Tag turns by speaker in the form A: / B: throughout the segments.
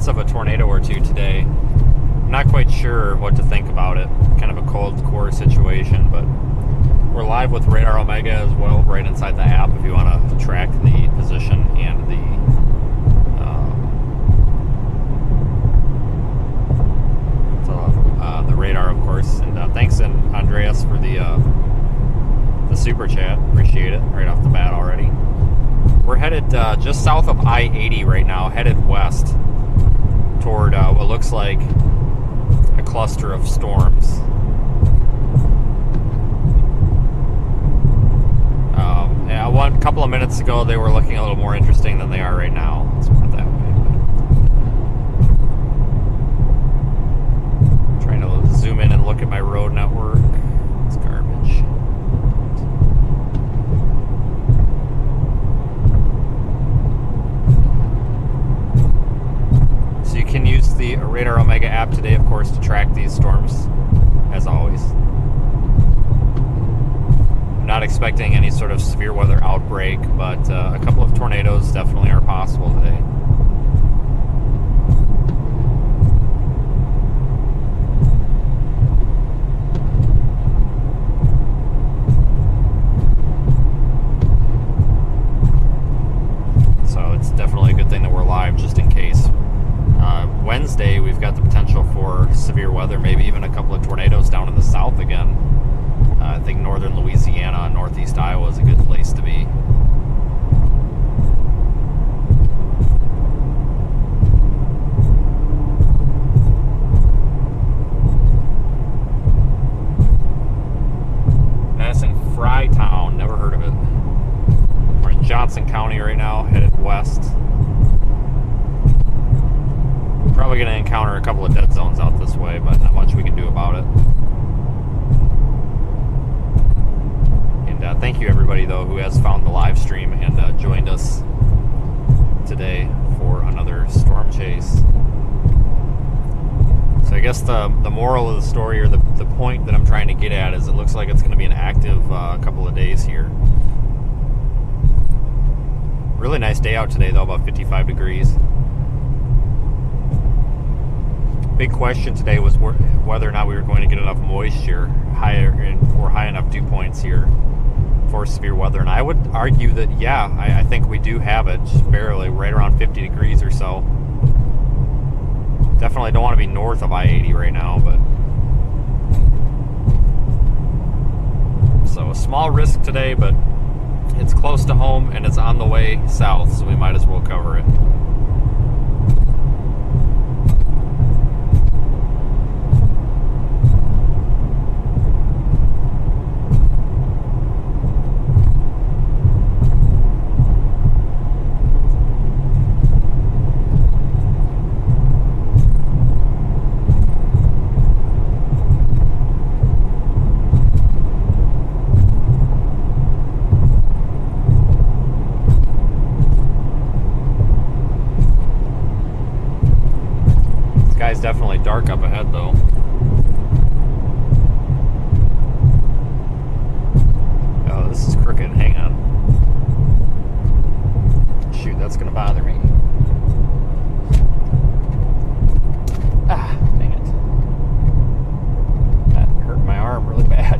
A: chance of a tornado or two today. I'm not quite sure what to think about it. Kind of a cold core situation, but we're live with Radar Omega as well, right inside the app if you want to track the position and the radar, of course. And thanks, Andreas, for the super chat. Appreciate it right off the bat already. We're headed just south of I-80 right now, headed west toward what looks like a cluster of storms. One couple of minutes ago, they were looking a little more interesting than they are right now. Let's put it that way. I'm trying to zoom in and look at my road network. It's garbage. So you can use the Radar Omega app today, of course, to track these storms, as always. Not expecting any sort of severe weather outbreak, but a couple of tornadoes definitely are possible today. So it's definitely a good thing that we're live just in case. Wednesday, we've got the potential for severe weather, maybe even a couple of tornadoes down in the south again. I think northern Louisiana, northeast Iowa is a good place to be. Madison Frytown, never heard of it. We're in Johnson County right now, headed west. Probably going to encounter a couple of dead zones out this way, but not much we can do about it. Thank you, everybody, though, who has found the live stream and joined us today for another storm chase. So I guess the moral of the story, or the point that I'm trying to get at, is it looks like it's going to be an active couple of days here. Really nice day out today, though, about 55 degrees. Big question today was whether or not we were going to get enough moisture, or high enough dew points here for severe weather, and I would argue that I think we do have it, just barely, right around 50 degrees or so. Definitely don't want to be north of I-80 right now, but so a small risk today, but it's close to home and it's on the way south, so we might as well cover it. Definitely dark up ahead, though. Oh, this is crooked. Hang on. Shoot, that's gonna bother me. Ah, dang it. That hurt my arm really bad.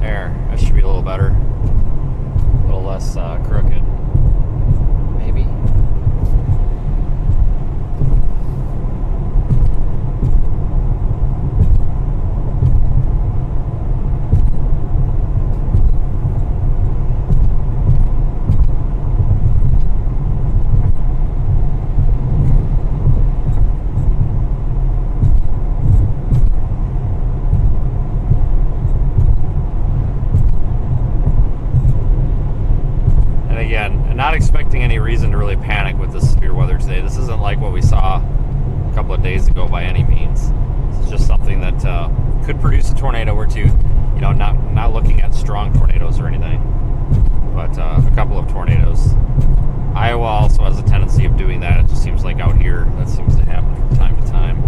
A: There, that should be a little better. A little less crooked. Maybe. Not expecting any reason to really panic with this severe weather today. This isn't like what we saw a couple of days ago by any means. This is just something that could produce a tornado or two. You know, not looking at strong tornadoes or anything, but a couple of tornadoes. Iowa also has a tendency of doing that. It just seems like out here that seems to happen from time to time.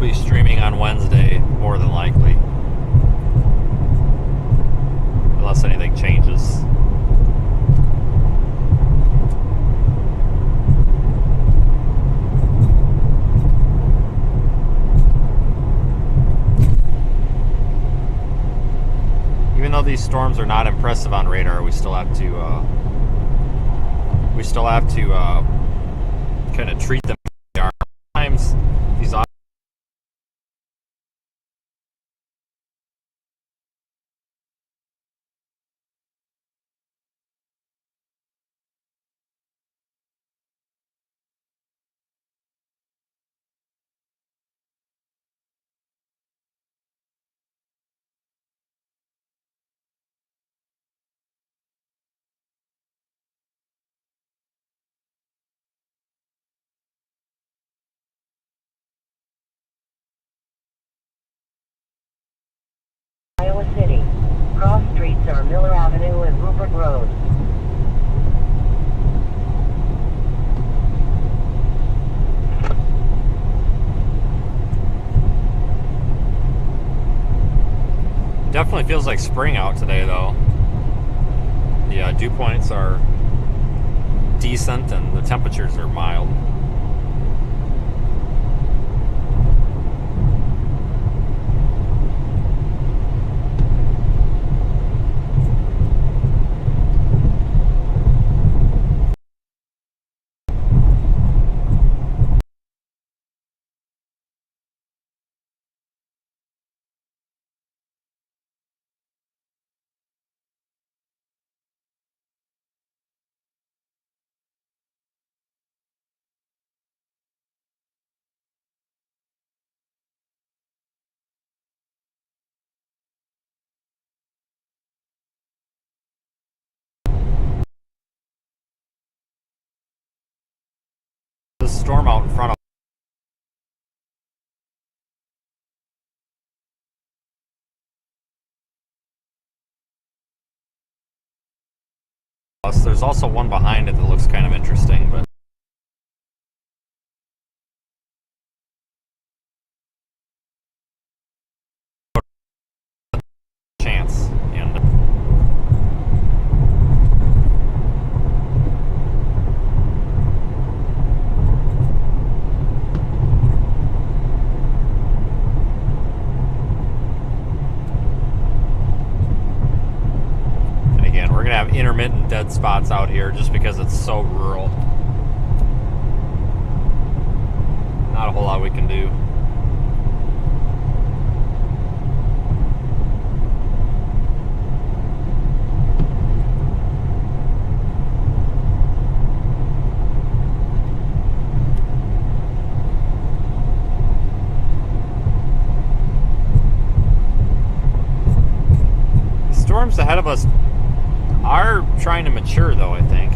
A: be streaming on Wednesday, more than likely. Unless anything changes. Even though these storms are not impressive on radar, we still have to kind of treat them. Sometimes these
B: Iowa City. Cross streets are Miller Avenue and Rupert Road.
A: definitely feels like spring out today, though. The dew points are decent and the temperatures are mild. The storm out in front of us. There's also one behind it that looks kind of interesting, but chance. And again, we're gonna have intermittent dead spots out here just because it's so rural. Not a whole lot we can do. Storms ahead of us are trying to mature, though, I think.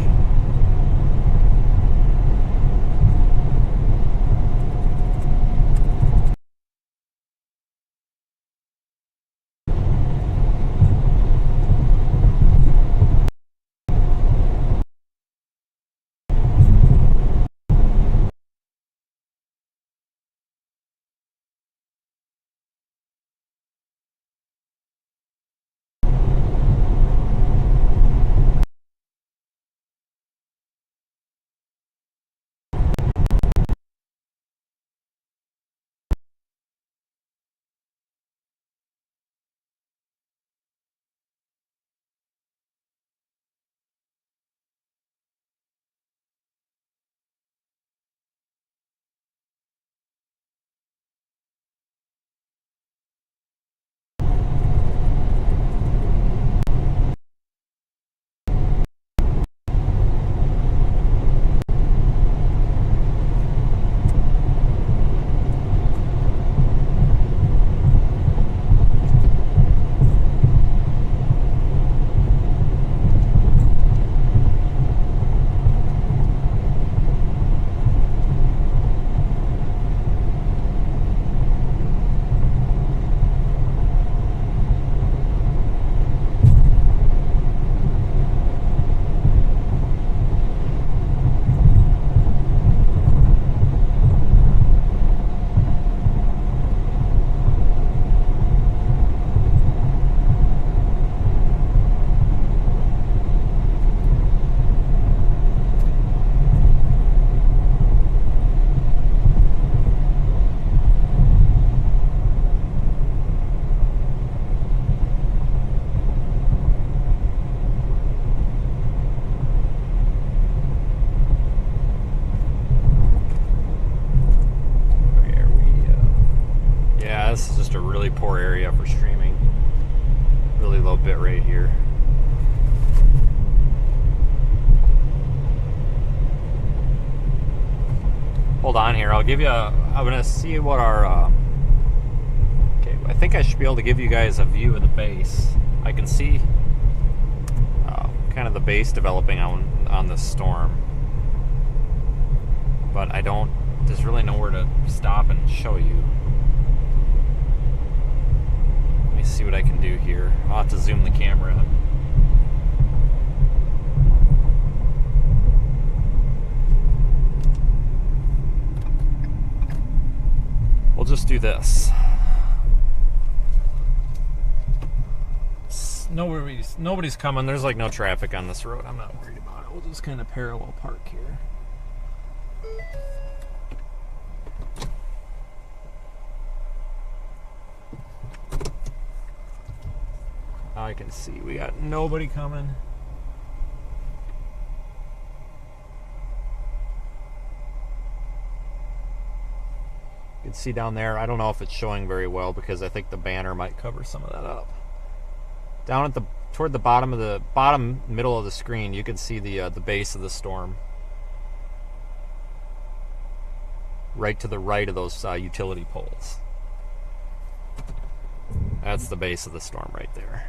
A: this is just a really poor area for streaming. Really low bit rate here. Hold on here. I'll give you I'm going to see what our... okay, I think I should be able to give you guys a view of the base. I can see kind of the base developing on this storm. But I don't... there's really nowhere to stop and show you. Let me see what I can do here. I'll have to zoom the camera in. We'll just do this. Nobody's coming. There's like no traffic on this road. I'm not worried about it. We'll just kind of parallel park here. I can see we got nobody coming. You can see down there, I don't know if it's showing very well because I think the banner might cover some of that up. Down at toward the bottom middle of the screen, you can see the base of the storm. Right to the right of those utility poles. That's the base of the storm right there.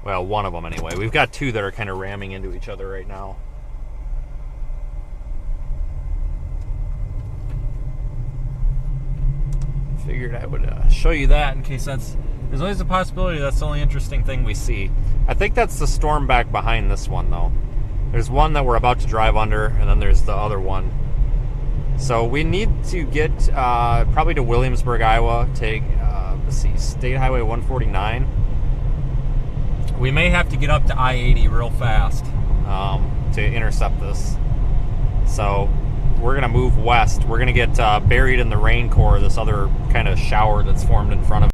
A: Well, one of them anyway. We've got two that are kind of ramming into each other right now. Figured I would show you that in case there's always a possibility that's the only interesting thing we see. I think that's the storm back behind this one though. There's one that we're about to drive under, and then there's the other one. So we need to get probably to Williamsburg, Iowa, take let's see, State Highway 149. We may have to get up to I-80 real fast to intercept this. So we're going to move west. We're going to get buried in the rain core of this other kind of shower that's formed in front of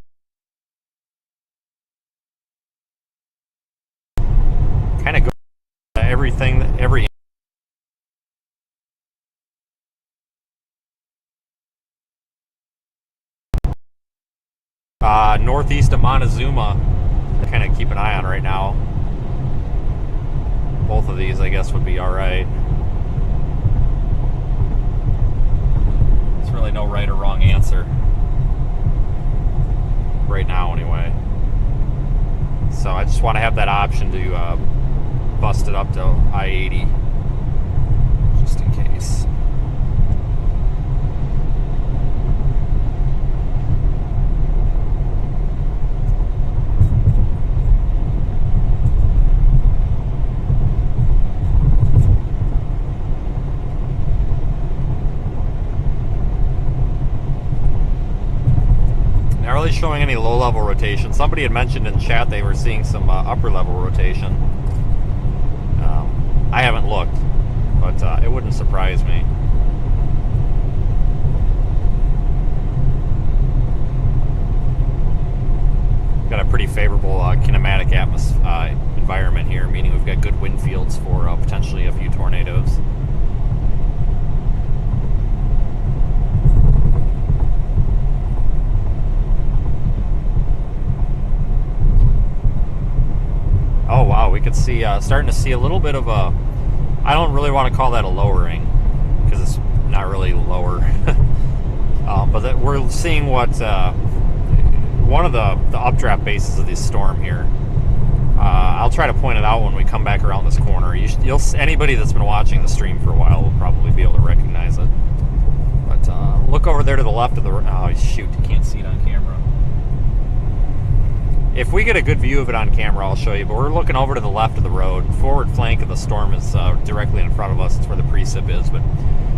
A: it. Kind of go everything, every northeast of Montezuma. Kind of keep an eye on right now. Both of these, I guess, would be all right. There's really no right or wrong answer right now, anyway. So I just want to have that option to bust it up to I-80, just in case. Not really showing any low-level rotation. Somebody had mentioned in chat they were seeing some upper-level rotation. I haven't looked, but it wouldn't surprise me. Got a pretty favorable kinematic environment here, meaning we've got good wind fields for potentially a few tornadoes. Oh wow, we could see, starting to see a little bit of a, I don't really want to call that a lowering, because it's not really lower. But we're seeing what, one of the updraft bases of this storm here. I'll try to point it out when we come back around this corner. Anybody that's been watching the stream for a while will probably be able to recognize it. But look over there to the left of the, oh shoot, you can't see it on camera. If we get a good view of it on camera, I'll show you, but we're looking over to the left of the road. Forward flank of the storm is directly in front of us. It's where the precip is. But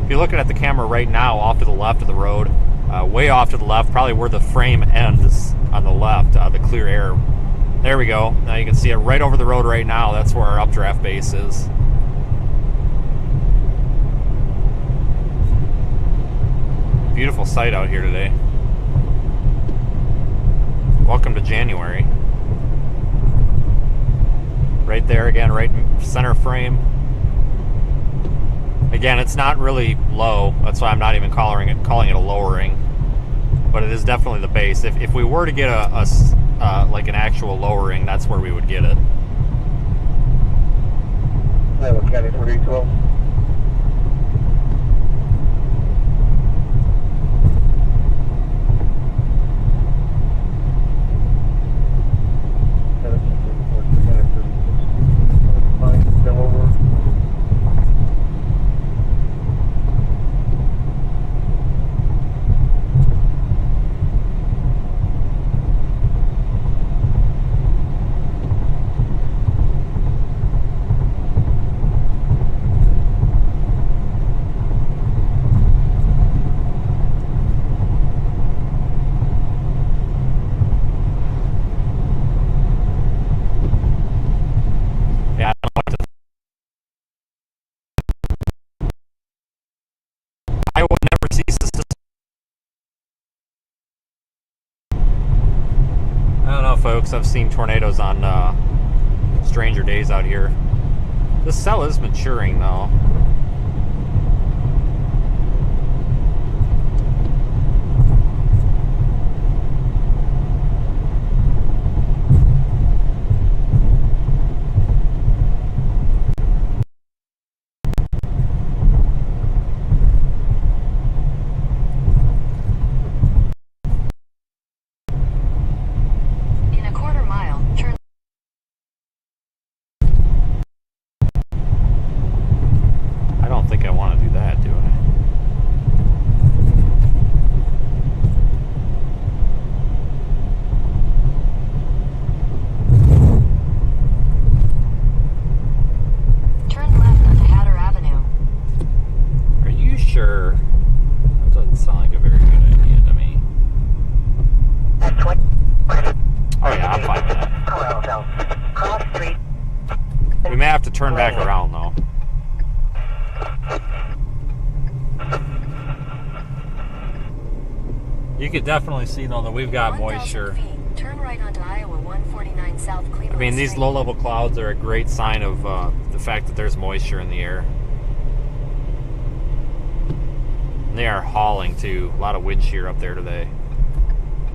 A: if you're looking at the camera right now, off to the left of the road, way off to the left, probably where the frame ends on the left, the clear air. There we go. Now you can see it right over the road right now. That's where our updraft base is. Beautiful sight out here today. Welcome to January. Right there again, right in center frame. Again, it's not really low. That's why I'm not even calling it a lowering. but it is definitely the base. If we were to get like an actual lowering, that's where we would get it.
C: Iowa County 4812.
A: Yeah, I don't know what to. I will never cease to. I don't know, folks. I've seen tornadoes on stranger days out here. This cell is maturing, though.
D: In a quarter mile, turn.
A: I don't think I want to do that, do I?
D: Turn left onto Hatter Avenue.
A: Are you sure? That doesn't sound like a very good idea to me.
B: At 20.
A: Oh yeah, I'm fine with that.
B: Cross street.
A: We may have to turn back around, though. You could definitely see, though, that we've got
D: 1,000
A: moisture.
D: feet, turn right onto Iowa 149 South Cleveland
A: I mean, these
D: Street.
A: low-level clouds are a great sign of the fact that there's moisture in the air. And they are hauling, too. A lot of wind shear up there today.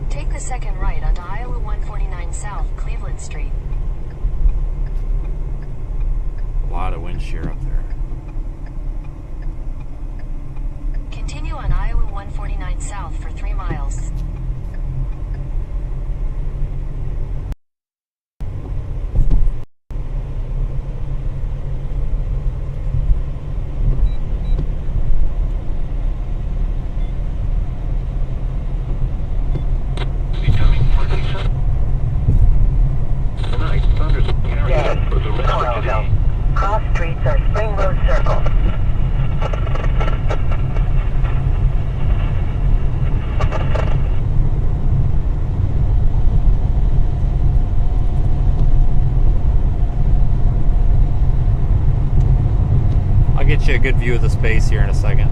D: Take the second right onto Iowa 149 South Cleveland Street.
A: A lot of wind shear up there.
D: Continue on Iowa 149 South for 3 miles.
C: Becoming 47. Tonight, thunders carry on for the rest of the day.
B: Cross streets are Spring Road Circle.
A: I'll get you a good view of the space here in a second.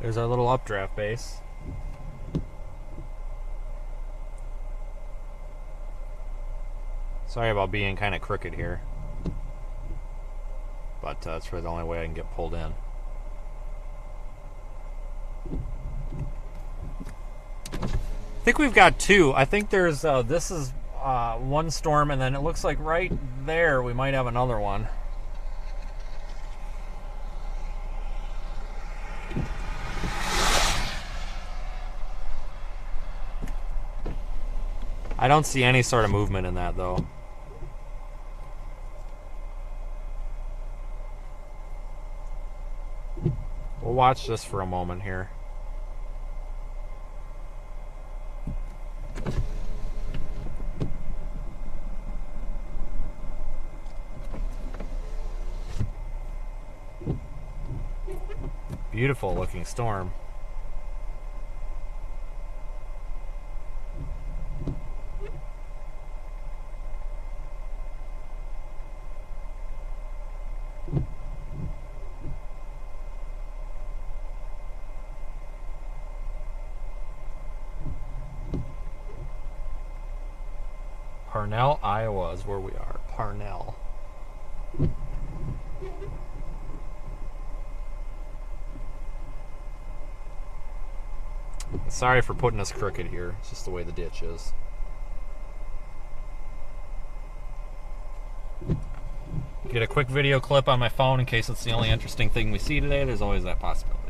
A: There's our little updraft base. Sorry about being kind of crooked here. But that's really the only way I can get pulled in. I think we've got two. I think there's, this is one storm, and then it looks like right there we might have another one. I don't see any sort of movement in that, though. We'll watch this for a moment here. Beautiful looking storm. Parnell, Iowa is where we are. Parnell. Sorry for putting us crooked here. It's just the way the ditch is. Get a quick video clip on my phone in case it's the only interesting thing we see today. There's always that possibility.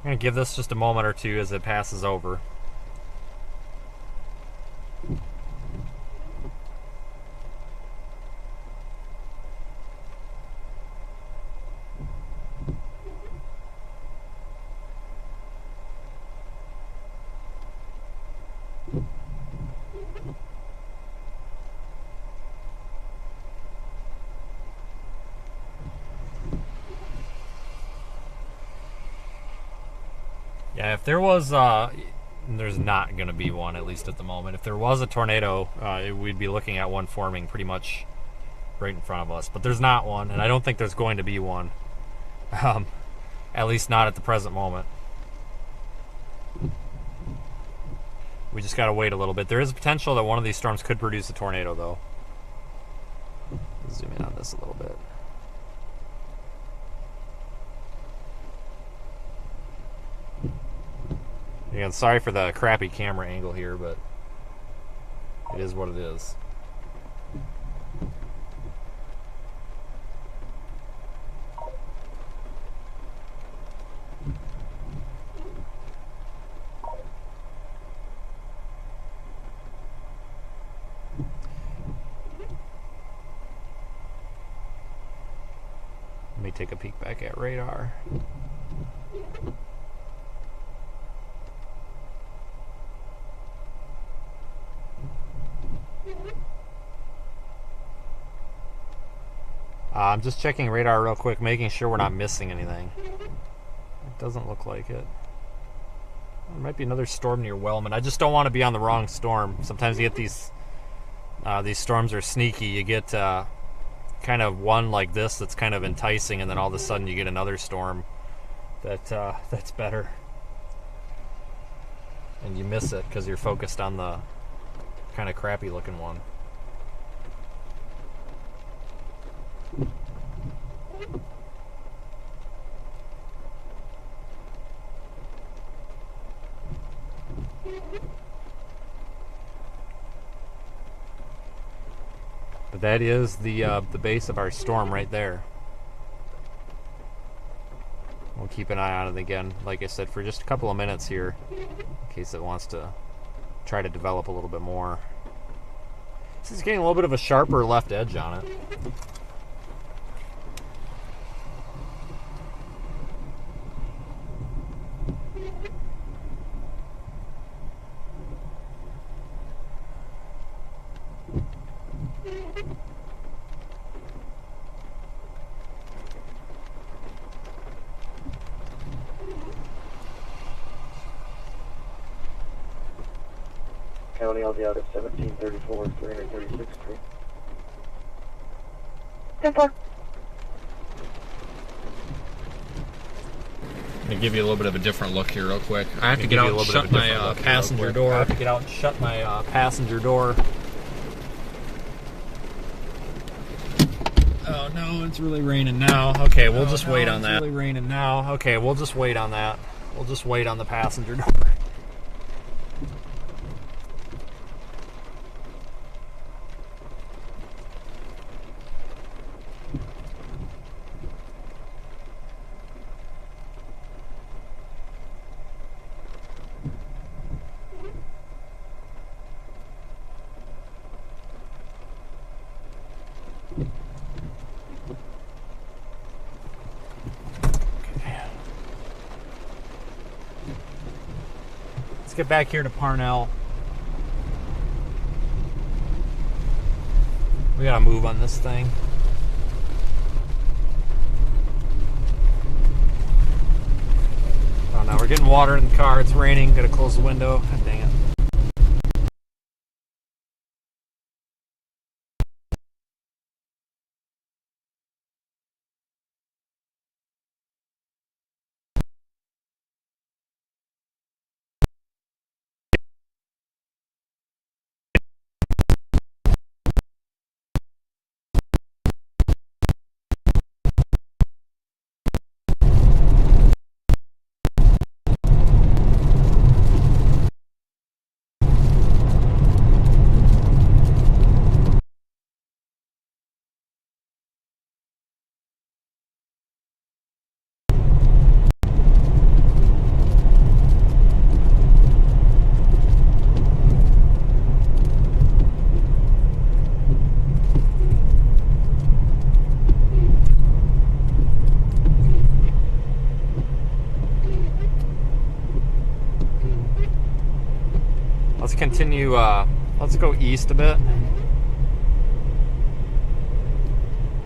A: I'm going to give this just a moment or two as it passes over. Yeah, if there was, there's not going to be one, at least at the moment. If there was a tornado, we'd be looking at one forming pretty much right in front of us. But there's not one, and I don't think there's going to be one. At least not at the present moment. We just got to wait a little bit. There is a potential that one of these storms could produce a tornado, though. Zoom in on this a little bit. Again, sorry for the crappy camera angle here, but it is what it is. Let me take a peek back at radar. I'm just checking radar real quick, making sure we're not missing anything. It doesn't look like it. There might be another storm near Wellman. I just don't want to be on the wrong storm. Sometimes you get these storms are sneaky. You get kind of one like this that's kind of enticing, and then all of a sudden you get another storm that's better. And you miss it because you're focused on the kind of crappy looking one. But that is the base of our storm right there. We'll keep an eye on it again, like I said, for just a couple of minutes here, in case it wants to try to develop a little bit more. This is getting a little bit of a sharper left edge on it.
C: County on the out at 1734 and 336th Street.
B: 10-4.
A: I'm going to give you a little bit of a different look here real quick. I have to get out and shut my passenger door. I have to get out and shut my passenger door. Oh no, it's really raining now. Okay, we'll just wait on that. It's really raining now. Okay, we'll just wait on that. We'll just wait on the passenger door. get back here to Parnell. We gotta move on this thing. Oh no, we're getting water in the car. It's raining. Gotta close the window. God dang it. Let's continue, let's go east a bit.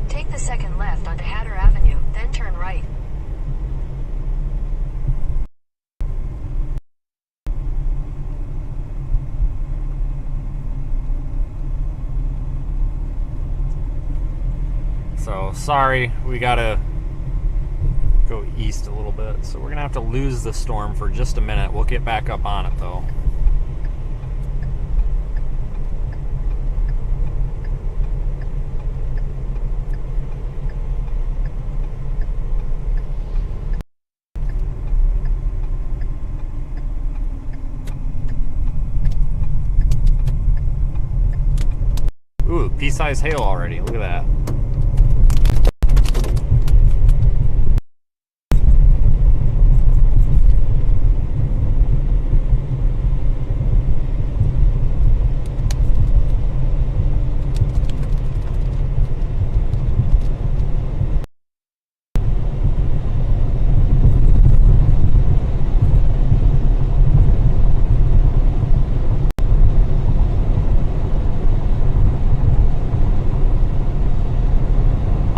D: Take the second left onto Hatter Avenue, then turn right.
A: So, sorry, we gotta go east a little bit. So we're gonna have to lose the storm for just a minute. We'll get back up on it though. Ooh, pea-sized hail already. Look at that.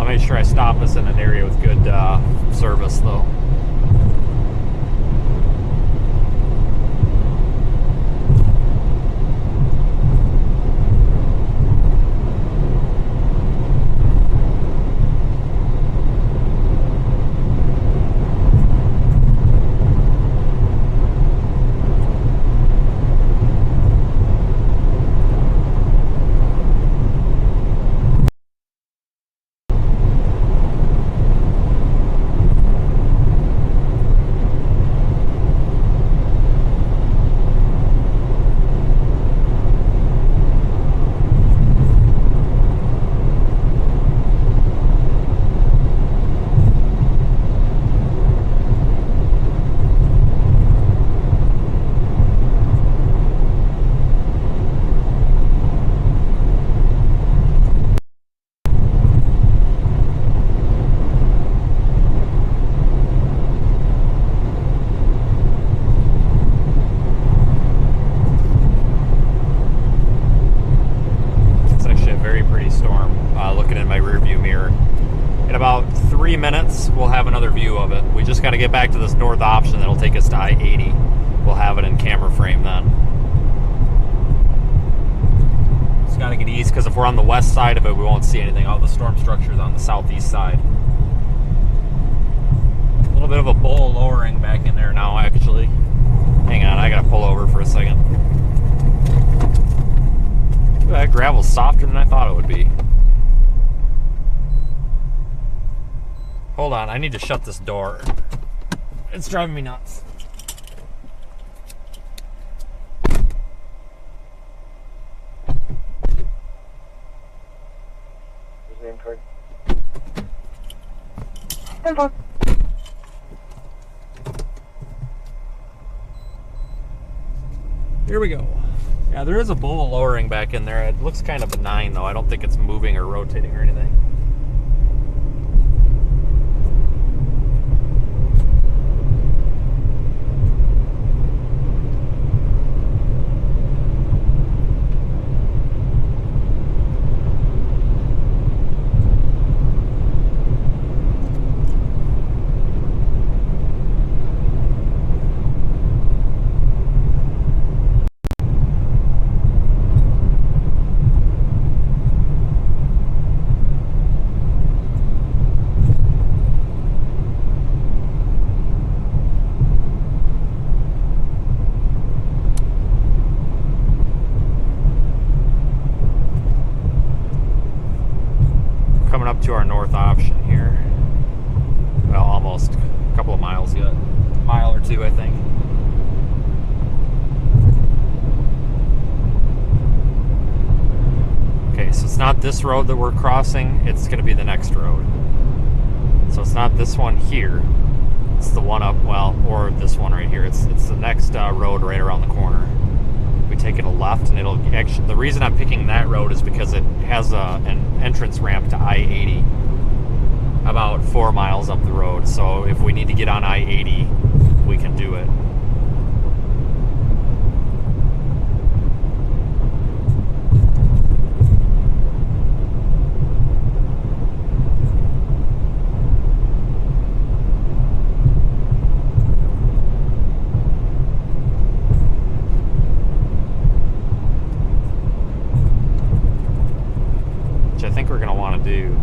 A: Make sure I stop us in an area with good service though. Looking in my rear view mirror. In about 3 minutes, we'll have another view of it. We just got to get back to this north option that'll take us to I-80. We'll have it in camera frame then. Just got to get east, because if we're on the west side of it, we won't see anything. All the storm structures on the southeast side. A little bit of a bowl lowering back in there now, actually. Hang on, I got to pull over for a second. That gravel's softer than I thought it would be. Hold on, I need to shut this door. It's driving me nuts.
C: His name card.
A: Here we go. Yeah, there is a bowl lowering back in there. It looks kind of benign though. I don't think it's moving or rotating or anything. north option here. Well, almost a couple of miles yet. A mile or two, I think. Okay, so it's not this road that we're crossing, it's going to be the next road. So it's not this one here. It's the one up, well, or this one right here. It's the next road right around the corner. We take it a left, and it'll actually. The reason I'm picking that road is because it has an entrance ramp to I-80 about 4 miles up the road. So if we need to get on I-80, we can do it. I think we're going to want to do.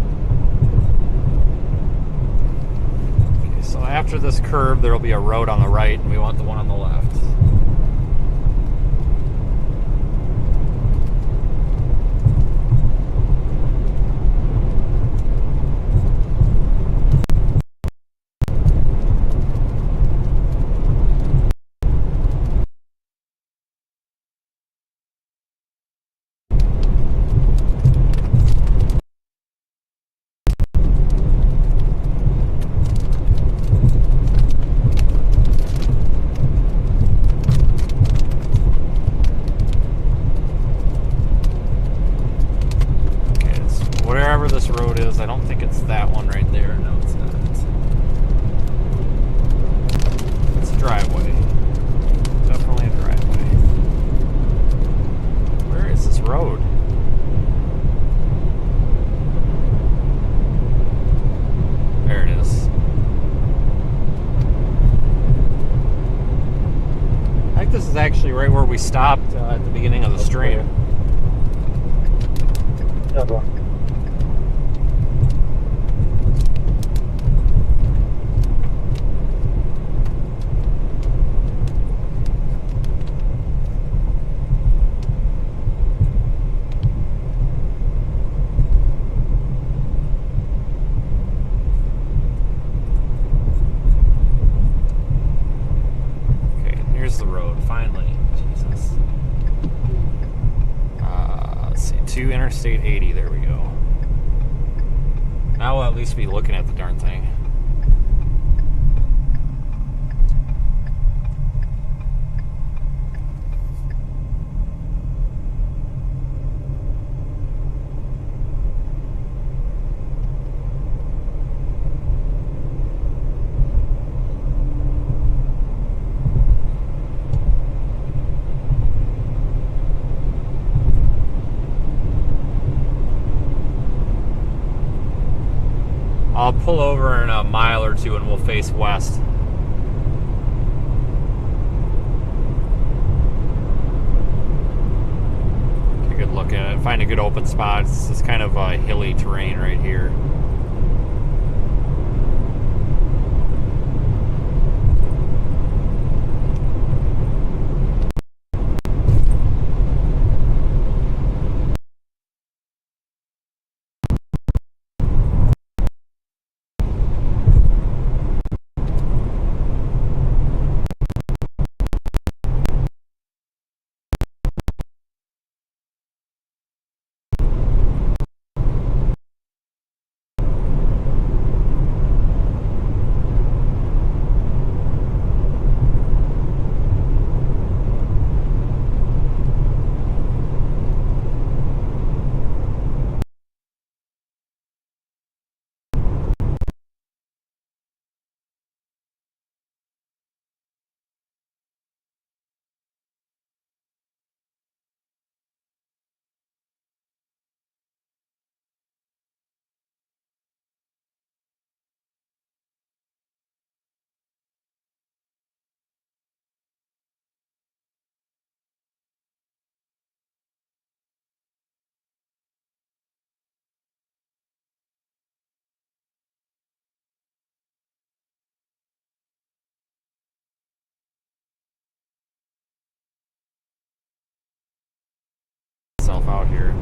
A: Okay, so after this curve, there will be a road on the right, and we want the one on the left. Wherever this road is, I don't think it's that one right there. No, it's not. It's a driveway. Definitely a driveway. Where is this road? There it is. I think this is actually right where we stopped at the beginning of the stream.
C: Double.
A: Here's the road, finally. Jesus. Let's see, to Interstate 80, there we go. Now we'll at least be looking at the darn thing. I'll pull over in a mile or two and we'll face west. Take a good look at it. Find a good open spot. It's kind of hilly terrain right here. Out here.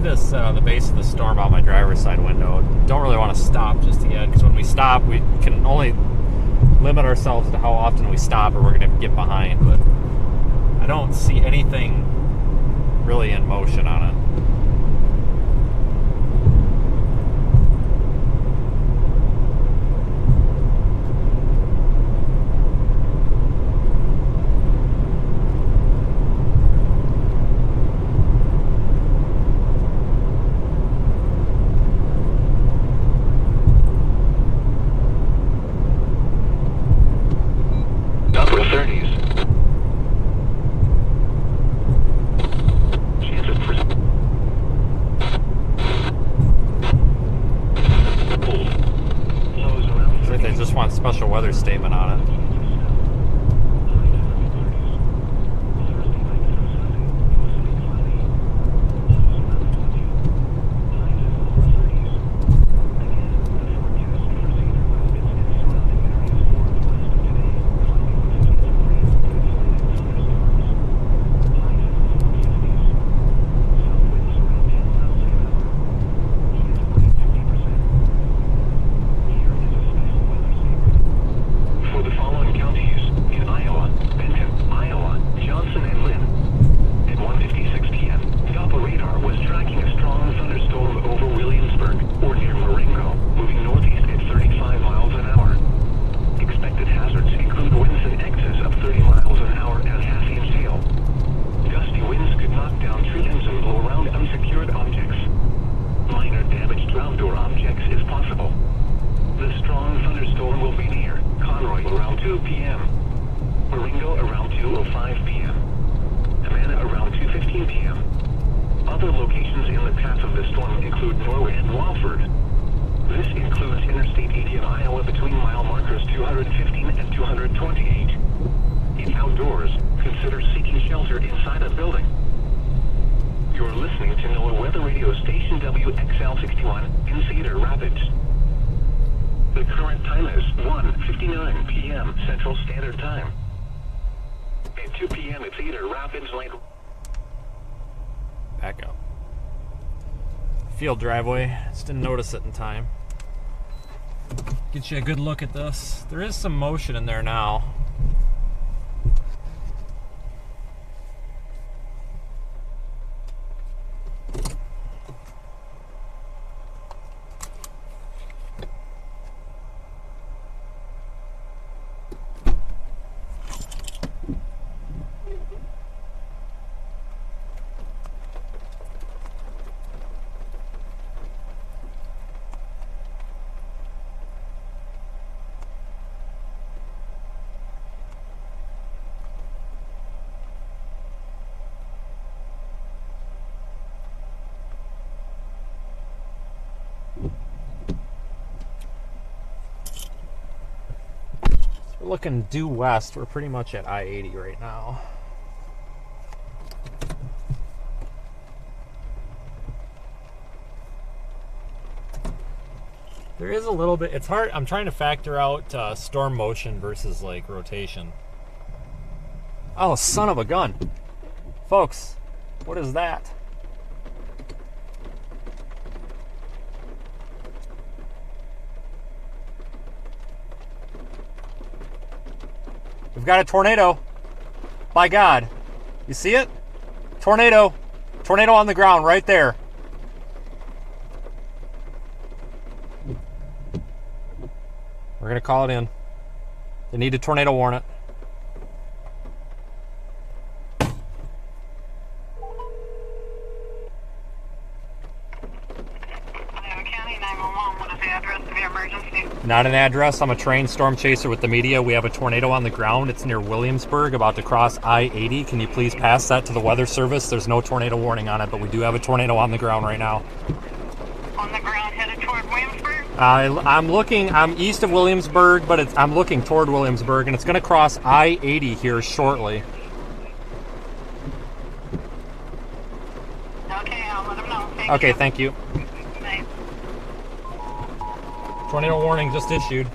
A: this, the base of the storm out my driver's side window. Don't really want to stop just yet, because when we stop, we can only limit ourselves to how often we stop or we're going to get behind, but I don't see anything really in motion on it.
E: Upper 30s. Chance of lows around
A: Looks like they just want a special weather statement on it.
E: For the following counties in Iowa, Benton, Iowa, Johnson, and Lynn. At 1:56 p.m., Doppler radar was tracking a strong thunderstorm over Williamsburg, or near Marengo, moving northeast at 35 miles an hour. Expected hazards include winds in excess of 30 miles an hour and half-inch hail. Gusty winds could knock down tree limbs and blow around unsecured objects. Minor damage to outdoor objects is possible. The strong thunderstorm will be near Conroy around 2 p.m., Marengo around 2:05 p.m., Amana around 2:15 p.m. Other locations in the path of the storm include Norway and Walford. This includes Interstate 80 in Iowa between mile markers 215 and 228. If outdoors, consider seeking shelter inside a building. You're listening to NOAA Weather Radio Station WXL61 in Cedar Rapids. The current time is 1:59 p.m. Central Standard Time. At 2 p.m. at Cedar Rapids, light.
A: Back up. Field driveway. Just didn't notice it in time. Get you a good look at this. There is some motion in there now. We're looking due west. We're pretty much at I-80 right now. There is a little bit, it's hard, I'm trying to factor out storm motion versus like rotation. Oh, son of a gun. Folks, what is that? We've got a tornado. By God. You see it? Tornado. Tornado on the ground right there. We're going to call it in. They need to tornado warn it.
B: County 911, what is the address of your emergency?
A: Not an address. I'm a trained storm chaser with the media. We have a tornado on the ground. It's near Williamsburg, about to cross I-80. Can you please pass that to the weather service? There's no tornado warning on it, but we do have a tornado on the ground right now.
B: On the ground headed toward Williamsburg?
A: I'm east of Williamsburg, but I'm looking toward Williamsburg, and it's going to cross I-80 here shortly.
B: Okay, I'll let them know.
A: Okay, thank you.
B: Thanks.
A: Tornado warning just issued.
E: The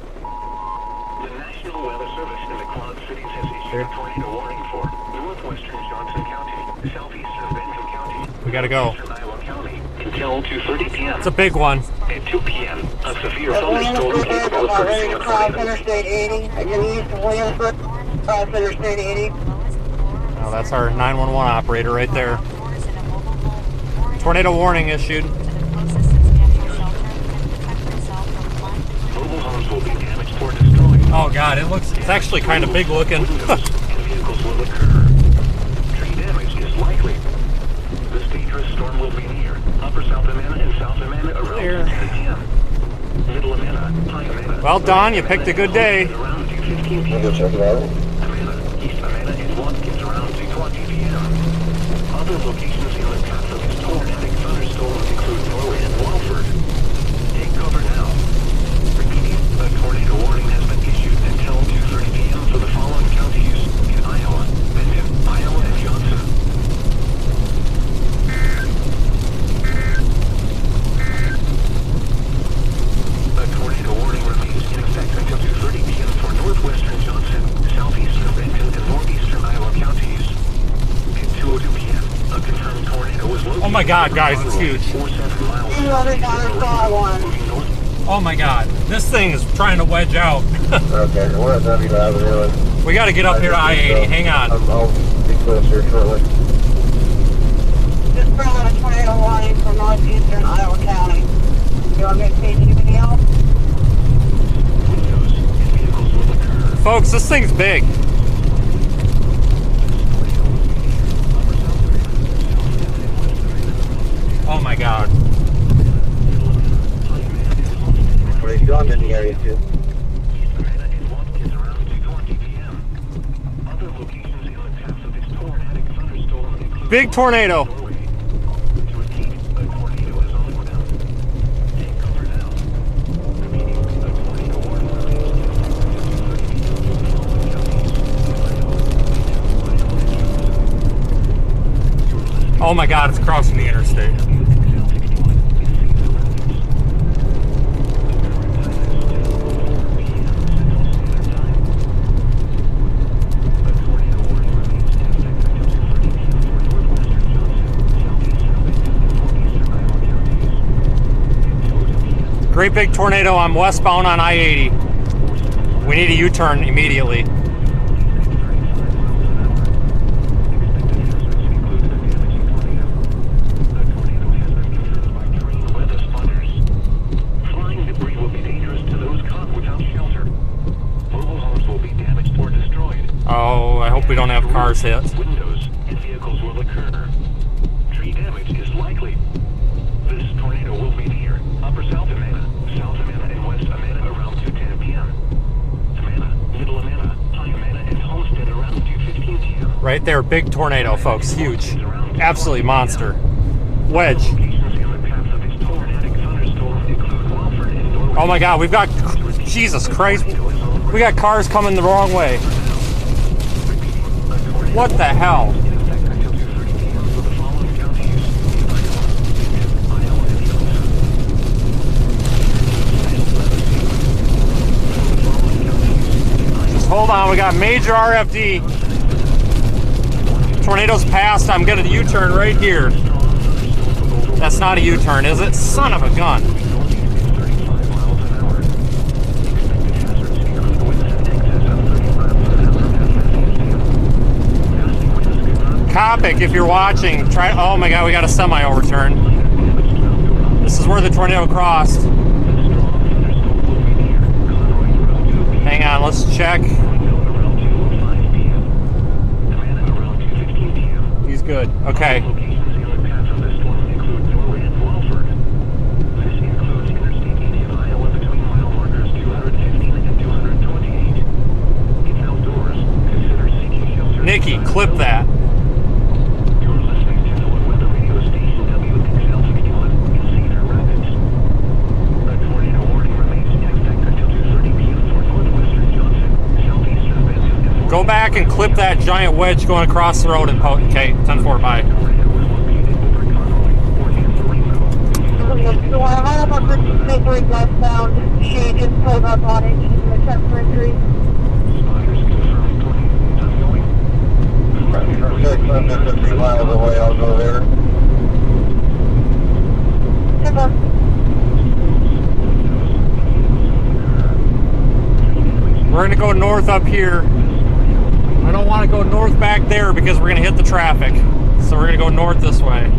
E: National Weather Service in the Quad Cities has issued a tornado warning for northwestern Johnson County, southeastern Benton County,
A: We gotta go.
E: northeastern Iowa County, until 2:30 p.m.
A: It's a big one.
E: At 2 p.m., a severe
B: Williamsburg
E: thunderstorm
B: Airport
E: capable of
B: about ready
E: producing
B: to
E: a
B: cross
E: tornado.
B: Interstate 80. Again, east of Williamsburg, cross Interstate 80.
A: Oh, that's our 911 operator right there. Tornado warning issued.
E: Mobile homes will be damaged or destroyed.
A: Oh God, it's actually kind of big looking.
E: Windows and vehicles will occur. Tree damage is likely. This dangerous storm will be near Upper South Amana and South Amana around
A: Clear.
E: 10 p.m. Middle Amana, High Amana.
A: Well, Don, you picked a good day.
E: Around 2:15 p.m.
C: Go check it out.
E: Amana, East Amana, and Watkins around 2:20 p.m. Other locations in the path of this tornadic thunderstorm include Norway and Walford. Take cover now. Repeating, a tornado warning has been issued until 2:30 p.m. for the following counties in Iowa, Benton, Iowa, and Johnson. A tornado warning remains in effect until 2:30 p.m. for northwestern Johnson, southeastern Benton, and northeastern Iowa counties. At 2:02 p.m., a confirmed tornado was located.
A: Oh my God, guys, it's huge.
E: 47 miles
B: You know, there's not a saw one.
E: moving north.
A: Oh my God, this thing is trying to wedge out.
C: Okay, we're at W Avenue.
A: We got to get up here to I-80. Hang on.
C: I'll be close here shortly.
B: Just bring on a tornado warning for northeastern Iowa County. You want me to see anybody else?
E: Windows and vehicles will occur.
A: Folks, this thing's big. Oh my God.
C: Where you going in the area too?
E: East Amana and Watkins around 2:20 p.m. Other locations in the path of this tornadic thunderstorm include
A: Big tornado.
E: Norway. To repeat, a tornado is on the ground. Take cover now. Repeating, a tornado warning remains in effect until 2:30 p.m. for the following counties in Iowa, You're listening
A: Oh my God, it's crossing the interstate.
E: to WXL 61 in Sea Surroundings.
A: Great big tornado. I'm westbound on I-80. We need a U-turn immediately.
E: Flying debris will be dangerous to those caught without shelter. Mobile homes will be damaged or destroyed.
A: Oh, I hope we don't have cars hit.
E: Windows and vehicles will occur. Tree damage is likely. This tornado will be near Upper South Amana, and West Amana around 2:10 p.m. Amana, Middle Amana, High Amana, and Homestead around 2:15 p.m.
A: Right there, big tornado, folks. Huge. Absolutely monster. Wedge.
E: Locations in the path of this tornadic thunderstorm include Walford and Norway.
A: Oh my God, we've got, Jesus Christ, we got cars coming the wrong way. What the hell?
E: In effect until 2:30 p.m. for the following counties in Iowa, and Johnson.
A: Just hold on, we got major RFD. Tornado's passed, I'm getting a U-turn right here. That's not a U-turn, is it? Son of a gun.
E: 35 miles an hour. Expected hazards include winds in excess of 30 miles an hour past Afghanistan. Gusting winds could not
A: Copic, if you're watching, try. Oh my God, we got a semi overturn.
E: damage throughout the route.
A: This is where the tornado crossed.
E: The strong thunderstorm will be near Conroy around 2 p.m.
A: Hang on, let's check.
E: Greenville around 2:05 p.m. Amana around 2:15 p.m.
A: He's good. Okay.
E: Locations in the path of the storm include Norway and Walford. This includes Interstate 80 in Iowa between mile markers 215 and 228. If outdoors, consider seeking shelter.
A: Nikki, clip that.
E: You're listening to NOAA weather radio station WXL 61 in Cedar Rapids. A tornado warning remains in effect until 2:30 p.m. for northwestern Johnson, southeastern Benton, and
A: Go back and clip that giant wedge going across the road and poke. Okay, 10-4, bye.
E: tornado was located over Conroy, northeast of Rainbow.
B: So I have a pretty slippery westbound. She just pulled up on it. She's in a temporary.
E: Spotters confirm tornado is ongoing.
C: I'm 50 miles away, I'll go there.
B: Confirm.
A: We're gonna go north up here. I don't want to go north back there because we're gonna hit the traffic. So we're gonna go north this way.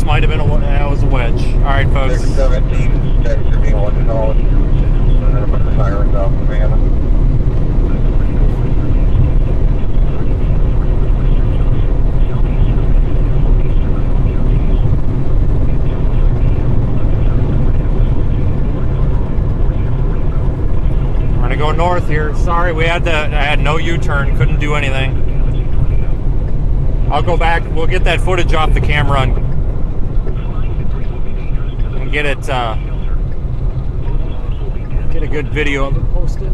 A: Might have been that was a wedge. All right, folks.
C: 17, text me on the knowledge. The sirens off the van.
A: We're gonna go north here. Sorry, I had no U-turn, couldn't do anything. I'll go back. We'll get that footage off the camera and get it, get a good video of it posted.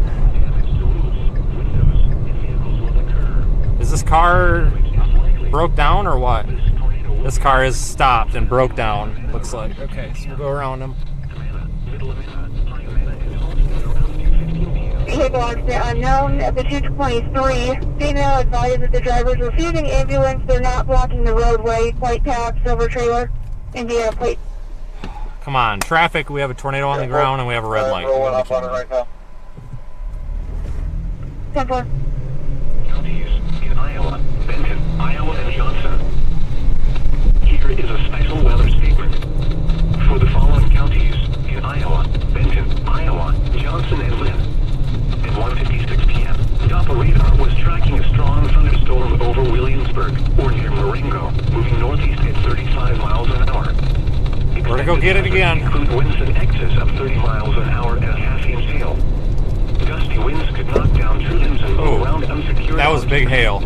A: Is this car broke down or what? This car is stopped and broke down, looks like. Okay, so we'll go around them.
B: Vehicle accident unknown at the 223. Female advised that the driver is refusing ambulance. They're not blocking the roadway. White cab, silver trailer, Indiana plate.
A: Come on, traffic, we have a tornado on the ground and we have a red light.
C: Rolling up on it right now.
B: 10-4.
E: Counties in Iowa, Benton, Iowa, and Johnson. Here is a special weather statement. For the following counties in Iowa, Benton, Iowa, Johnson, and Lynn. At 1:56 p.m., Doppler radar was tracking a strong thunderstorm over Williamsburg, or near Marengo, moving northeast at 35 miles an hour.
A: We're gonna go get it again.
E: Include winds in excess of 30 miles an hour and a half-inch hail. Gusty winds could knock down tree limbs and blow around unsecured
A: that was big hail.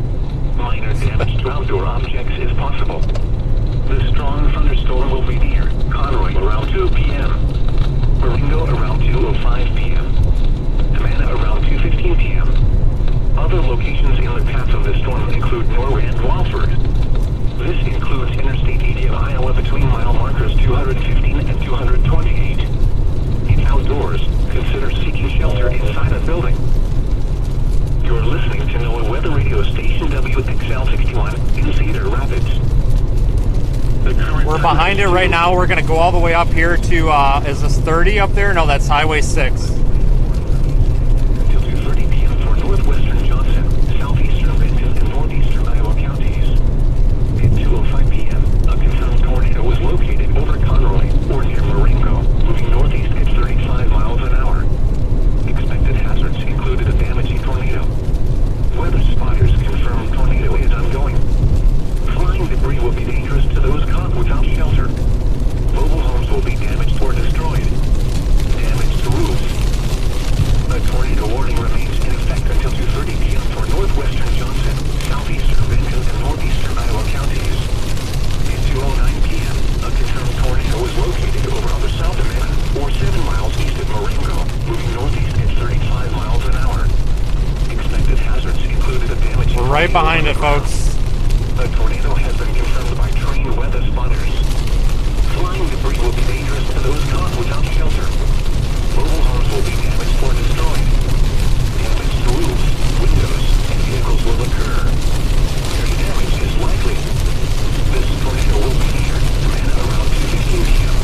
E: Minor damage to outdoor objects is possible. The strong thunderstorm will be near Conroy around 2 p.m., Marengo around 2:05 p.m., Amana around 2:15 p.m. Other locations in the path of the storm include Norway and Walford. This includes Interstate 80 of Iowa between mile markers 215 and 228. If outdoors, consider seeking shelter inside a building. You're listening to NOAA Weather Radio Station WXL61 in Cedar Rapids.
A: We're behind it right now. We're going to go all the way up here to, is this 30 up there? No, that's Highway 6.
E: Until 2:30 p.m. for northwestern Johnson, southeastern Benton, and northeastern Iowa counties. At 2:05 p.m., a confirmed tornado was located over Conroy, or near Marengo, moving northeast at 35 miles an hour. Expected hazards included a damaging tornado. Weather spotters confirm tornado is ongoing. Flying debris will be dangerous to those caught without shelter. Mobile homes will be damaged or destroyed. Damage to roofs. A tornado warning remains in effect until 2:30 p.m. for northwestern Johnson, southeastern Benton, and northeastern Iowa counties. At 2:09 p.m., a confirmed tornado was located over on the south of Amana, or 7 miles east of Marengo, moving northeast at 35 miles an hour. Expected hazards included a damaging...
A: We're right behind it, folks.
E: A tornado has been confirmed by trained weather spotters. Flying debris will be dangerous to those caught without shelter. Mobile homes will be damaged or destroyed. Damage to roofs, windows, and vehicles will occur. Heavy damage is likely. This tornado will be near Amana around 2:15 p.m.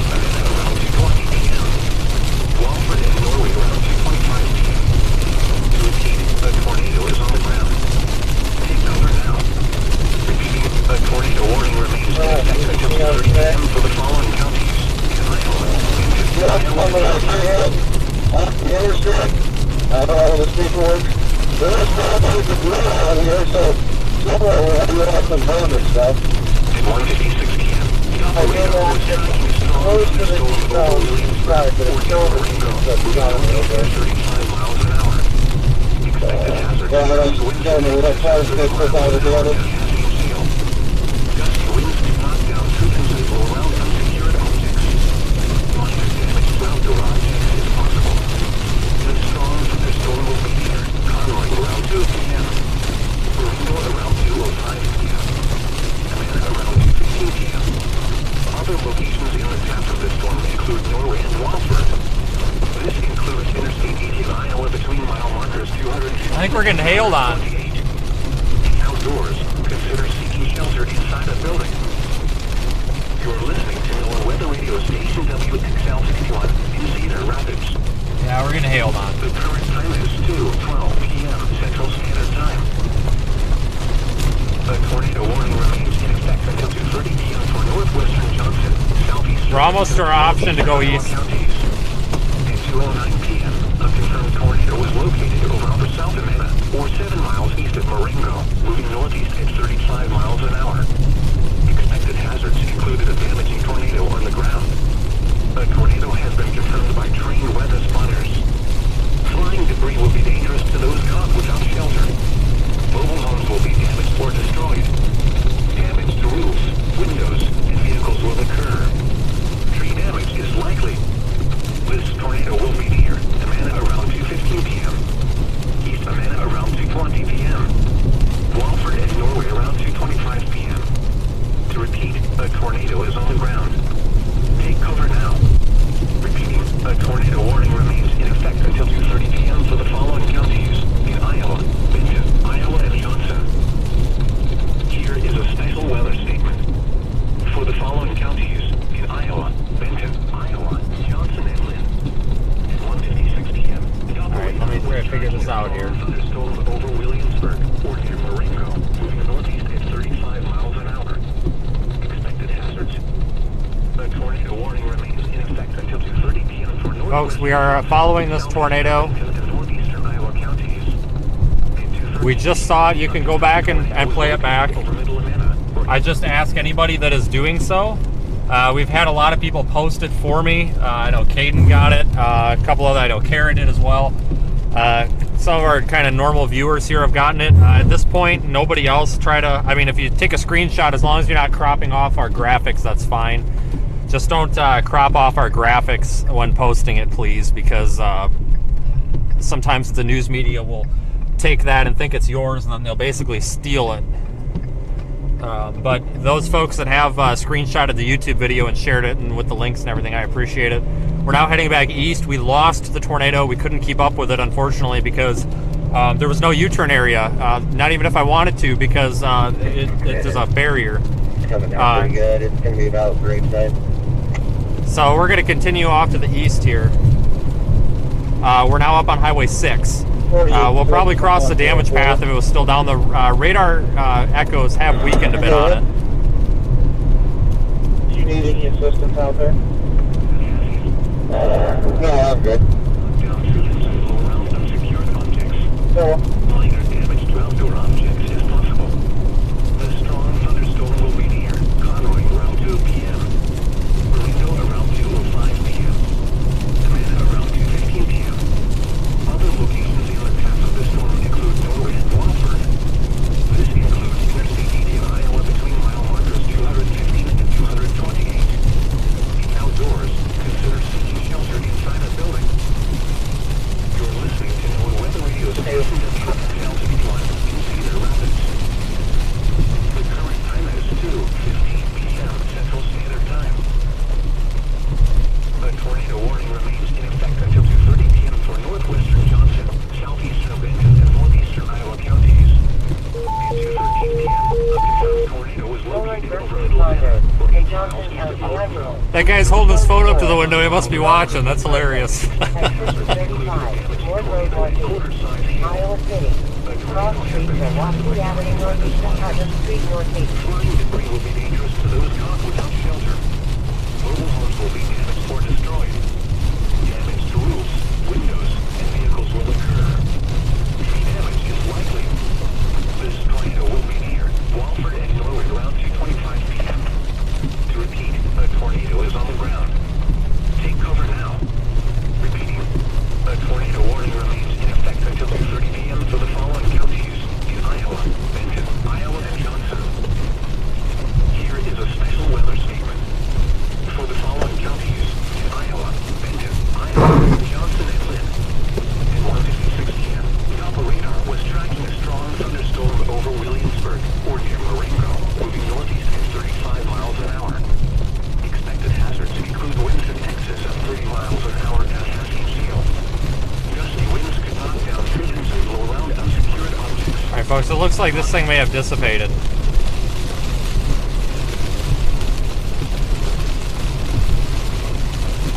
E: Amana around 2:20 p.m. Walford and Norway around 2:25 p.m. To repeat, a tornado is on the ground. Take cover now. Repeating, a tornado warning remains in effect until 2:30 p.m. for the following counties in Iowa. At 1:56 p.m., Doppler radar was tracking a strong thunderstorm over Williamsburg, or Marengo, moving northeast at 35 miles an hour. Expected hazards include winds in excess of 30 miles an hour and a half-inch hail. Gusty winds can knock down tree limbs and blow around unsecured objects. Minor Other locations in the path of this storm include Norway and Walford. This includes Interstate 80 in Iowa between mile markers 250.
A: I think we're getting hailed on.
E: Outdoors, consider seeking shelter inside a building. You're listening to NOAA Weather Radio Station WXL61 in Cedar Rapids.
A: Yeah, we're getting hailed on.
E: The current time is 2:12 p.m. Central Standard Time. A tornado warning remains in effect until 2:30 p.m. for northwestern Johnson, southeastern.
A: We're almost to our option to go east.
E: Counties. At 2:09 p.m., a confirmed tornado was located over upper South Amana, or 7 miles east of Marengo, moving northeast at 35 miles an hour. Expected hazards included a damaging tornado on the ground. A tornado has been confirmed by trained weather spotters. Flying debris will be dangerous to those caught without shelter. Mobile homes will be damaged or destroyed. Damage to roofs, windows, and vehicles will occur. Tree damage is likely. This tornado will be near Amana around 2:15 p.m. East Amana around 2:20 p.m. Walford and Norway around 2:25 p.m. To repeat, a tornado is on the ground. Take cover now. Repeating, a tornado warning remains in effect until 2:30 p.m. for the following counties in Iowa, Benton, Iowa, and Johnson. Here is a special weather statement. For the following counties in Iowa, Benton, Iowa, Johnson, and Lynn. At 1:56 p.m.
A: Alright, let me try to figure this out here.
E: Thunderstorm over Williamsburg or near Marengo, moving northeast at 35 miles an hour. Expected hazards. A tornado warning remains in effect until 2:30 p.m. for north.
A: Folks, we are following this tornado.
E: Northeastern Iowa counties.
A: We just saw it. You can go back and play it back. I just ask anybody that is doing so. We've had a lot of people post it for me. I know Caden got it. A couple of I know Karen did as well. Some of our kind of normal viewers here have gotten it. At this point, nobody else try to... I mean, if you take a screenshot, as long as you're not cropping off our graphics, that's fine. Just don't crop off our graphics when posting it, please, because sometimes the news media will take that and think it's yours, and then they'll basically steal it. But those folks that have screenshotted the YouTube video and shared it and with the links and everything, I appreciate it. We're now heading back east. We lost the tornado. We couldn't keep up with it, unfortunately, because there was no U-turn area. Not even if I wanted to, because there's a barrier.
C: It's coming down pretty good. It's going to be about Graveside.
A: So we're going to continue off to the east here. We're now up on Highway 6. We'll probably cross the damage path if it was still down. The radar echoes have weakened a bit on it.
C: Do you need any assistance out there? No, I'm good. So,
E: minor damage to outdoor objects is possible. The strong thunderstorm will be near Conroy around 2 p.m. Orlando around 2:05 p.m. Amana around 2:15 p.m. Other locations in the path of the storm include Norway and Walford. This includes Interstate 80 in Iowa between mile markers 215 and 228. Outdoors, consider seeking shelter inside a building. You're listening to NOAA Weather Radio Station WXL61 in Cedar Rapids. The current time is 2:15 p.m. Central Standard Time. A tornado warning remains in effect until 2:30 p.m. for northwestern Johnson, southeastern Benton, and northeastern Iowa counties. At 2:13 p.m., a confirmed tornado was located over Middle Amana, or 8 miles east of Marengo.
A: That guy's holding his phone up to the window. He must be watching. That's hilarious.
B: Iowa City. Cross Street to Waelti Avenue Northeast and Hutton Street Northeast.
E: Flying debris will be dangerous to those caught without shelter. Mobile homes will be damaged or destroyed. Damage to roofs, windows, and vehicles will occur. Tree damage is likely. This tornado will be near Walford and Norway around 2:25 p.m. To repeat, a tornado is on the ground. Take cover now. Repeating, a tornado warning remains in effect until 2:30 p.m. for the following counties in Iowa, Benton, Iowa, and Johnson. Here is a special weather statement. For the following counties in Iowa,
A: it looks like this thing may have dissipated.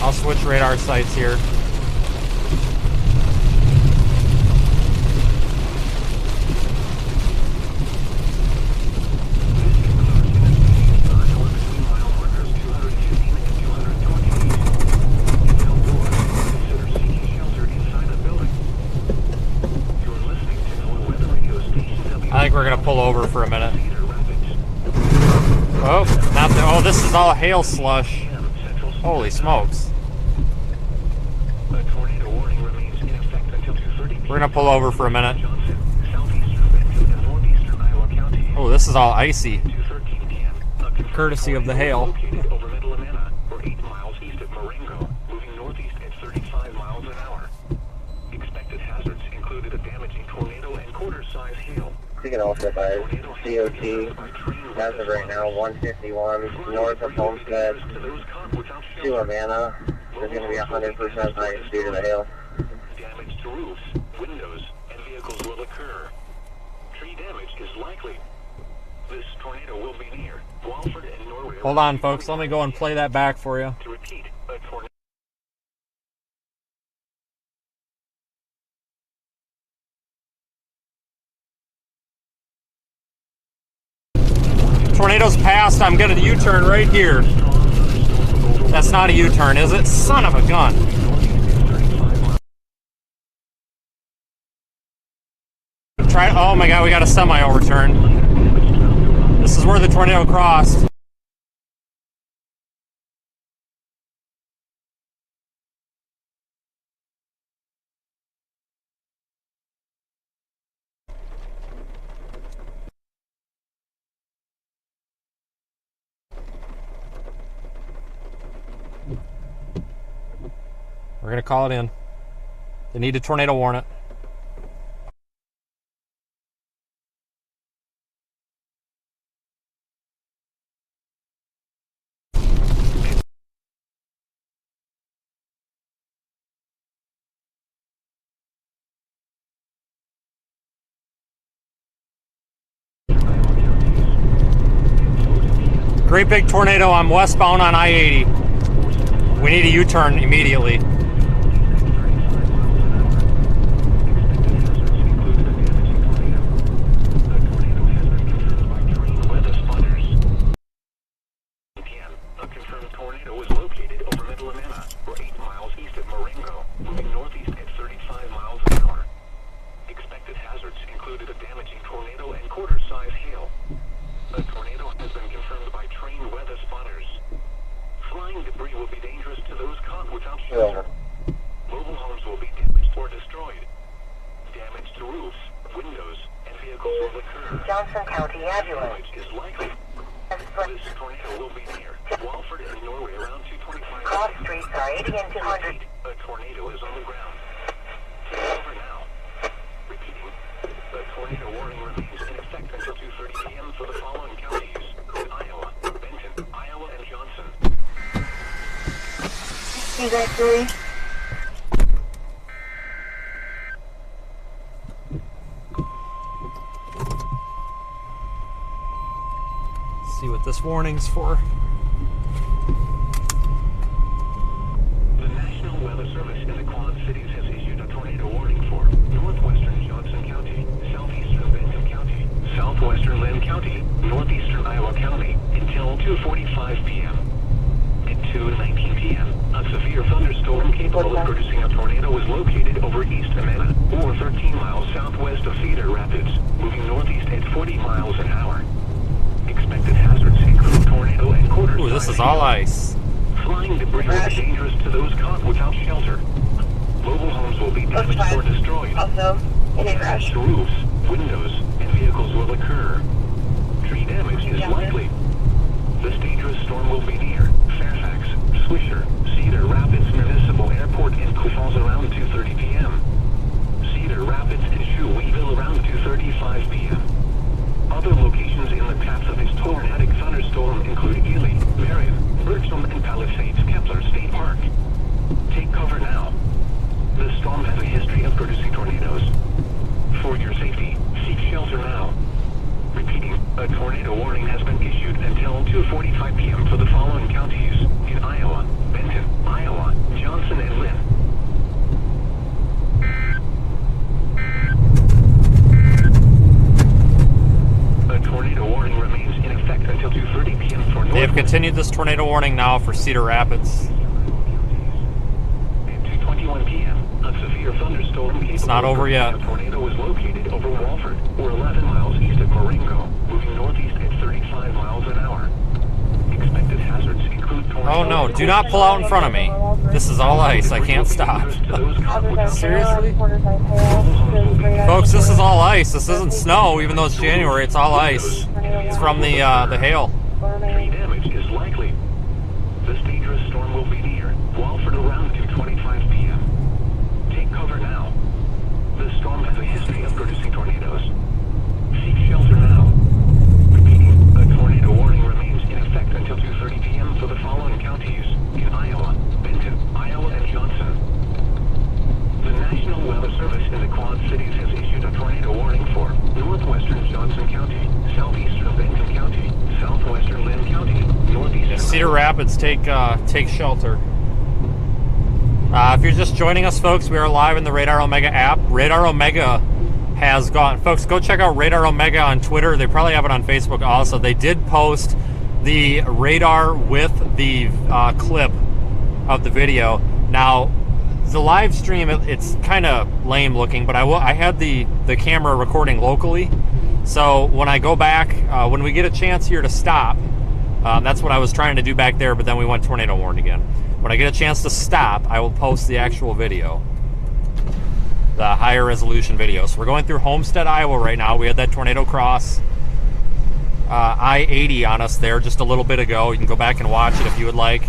A: I'll switch radar sites here. I think we're gonna pull over for a minute. Oh, not the, oh, this is all hail slush. Holy smokes. We're gonna pull over for a minute. Oh, this is all icy. Courtesy of the hail.
C: You can also buy COT, as of right now, 151 north of Homestead to Amana. There's going to be 100% ice due to the hail.
E: Damage to roofs, windows, and vehicles will occur. Tree damage is likely. This tornado will be near Walford and Norway.
A: Hold on, folks. Let me go and play that back for you.
E: To repeat, a tornado.
A: Tornado's passed. I'm gonna U-turn right here. That's not a U-turn, is it? Son of a gun. Try. Oh my God, we got a semi overturn. This is where the tornado crossed. We're gonna call it in. They need a tornado warrant. Great big tornado. I'm westbound on I-80. We need a U-turn immediately.
B: Johnson County ambulance.
E: Is likely. This tornado will be near Walford and Norway around 225.
B: Cross streets are 80 and 200.
E: A tornado is on the ground. Over now. Repeating. The tornado warning remains in effect until 2:30 p.m. for the following counties: Iowa, Benton, Iowa, and Johnson.
B: You guys three?
A: See what this warning's for.
E: The National Weather Service in the Quad Cities has issued a tornado warning for northwestern Johnson County, southeastern Benton County, southwestern Lynn County, northeastern Iowa County until 2:45 p.m. At 2:19 p.m., a severe thunderstorm capable of producing a tornado was located over East Amana, or 13 miles southwest of Cedar Rapids, moving northeast at 40 miles an hour. Expected hazards include tornado and quarter.
A: Ooh, this is all ice.
E: Flying debris will be dangerous to those caught without shelter. Mobile homes will be damaged or destroyed.
B: Also,
E: Damage to roofs, windows, and vehicles will occur. Tree damage is likely. This dangerous storm will be near Fairfax, Swisher, Cedar Rapids Municipal Airport in Sioux Falls around 2:30 p.m. Cedar Rapids and Shoeweville around 2:35 p.m. Other locations in the path of this tornadic thunderstorm include Ely, Marion, Bergstrom, and Palisades Kepler State Park. Take cover now. The storm has a history of producing tornadoes. For your safety, seek shelter now. tornado warning has been issued until 2:45 p.m. for the following counties in Iowa: Benton, Iowa, Johnson, and Lynn. A tornado warning remains in effect until 2:30 p.m. for
A: They have continued this tornado warning now for Cedar Rapids.
E: At 2:21 p.m., a severe thunderstorm
A: It's not over yet.
E: A tornado was located over Walford, or 11 miles east of Marengo, moving northeast at 35 miles an hour. Expected hazards include tornadoes.
A: Oh no, do not pull out in front of me. This is all ice, I can't stop. Seriously? Folks, this is all ice. This isn't snow, even though it's January, it's all ice. It's from the hail.
E: Tree damage is likely. This dangerous storm will be near Walford around 2:25 p.m. Take cover now. This storm has a history of producing tornadoes. Seek shelter now. Repeating, a tornado warning remains in effect until 2:30 p.m. for the following counties in Iowa: Benton, Iowa, and Johnson. The National Weather Service in the Quad Cities has issued a tornado warning for northwestern Johnson County, southeastern Benton County, southwestern Lynn County, northeastern
A: Cedar Rapids, take shelter. If you're just joining us, folks, we are live in the Radar Omega app. Radar Omega has gone. Folks, go check out Radar Omega on Twitter. They probably have it on Facebook also. They did post the radar with the clip of the video. Now, the live stream, it's kind of lame looking, but I had the camera recording locally. So when I go back, when we get a chance here to stop, that's what I was trying to do back there, but then we went tornado warned again. When I get a chance to stop, I will post the actual video, the higher resolution video. So we're going through Homestead, Iowa right now. We had that tornado cross I-80 on us there just a little bit ago. You can go back and watch it if you would like.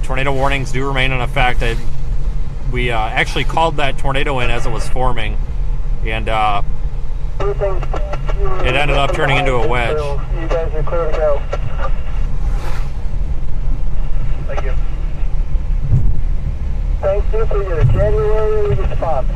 A: Tornado warnings do remain in effect. We actually called that tornado in as it was forming, and it ended up turning into a wedge.
C: You guys are clear to go. Thank you. Thank you for your January response.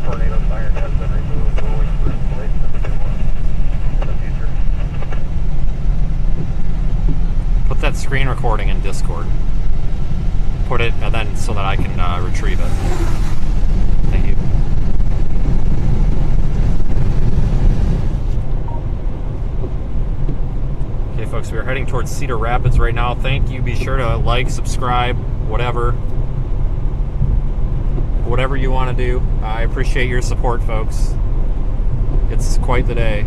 C: Tornado siren has been removed. We'll wait for installation of a new one in the future.
A: Put that screen recording in Discord. Put it, and then so that I can retrieve it. Thank you. Okay, folks, we are heading towards Cedar Rapids right now. Thank you. Be sure to like, subscribe, whatever you want to do. I appreciate your support, folks. It's quite the day.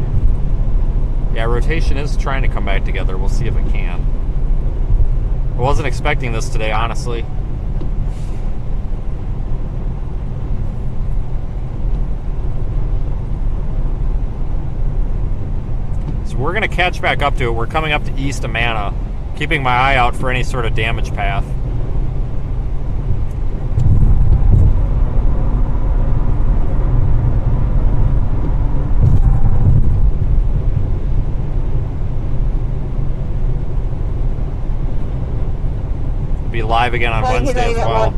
A: Yeah, rotation is trying to come back together. We'll see if it can. I wasn't expecting this today, honestly. So we're going to catch back up to it. We're coming up to East Amana, keeping my eye out for any sort of damage path. Be live again on Wednesday as well.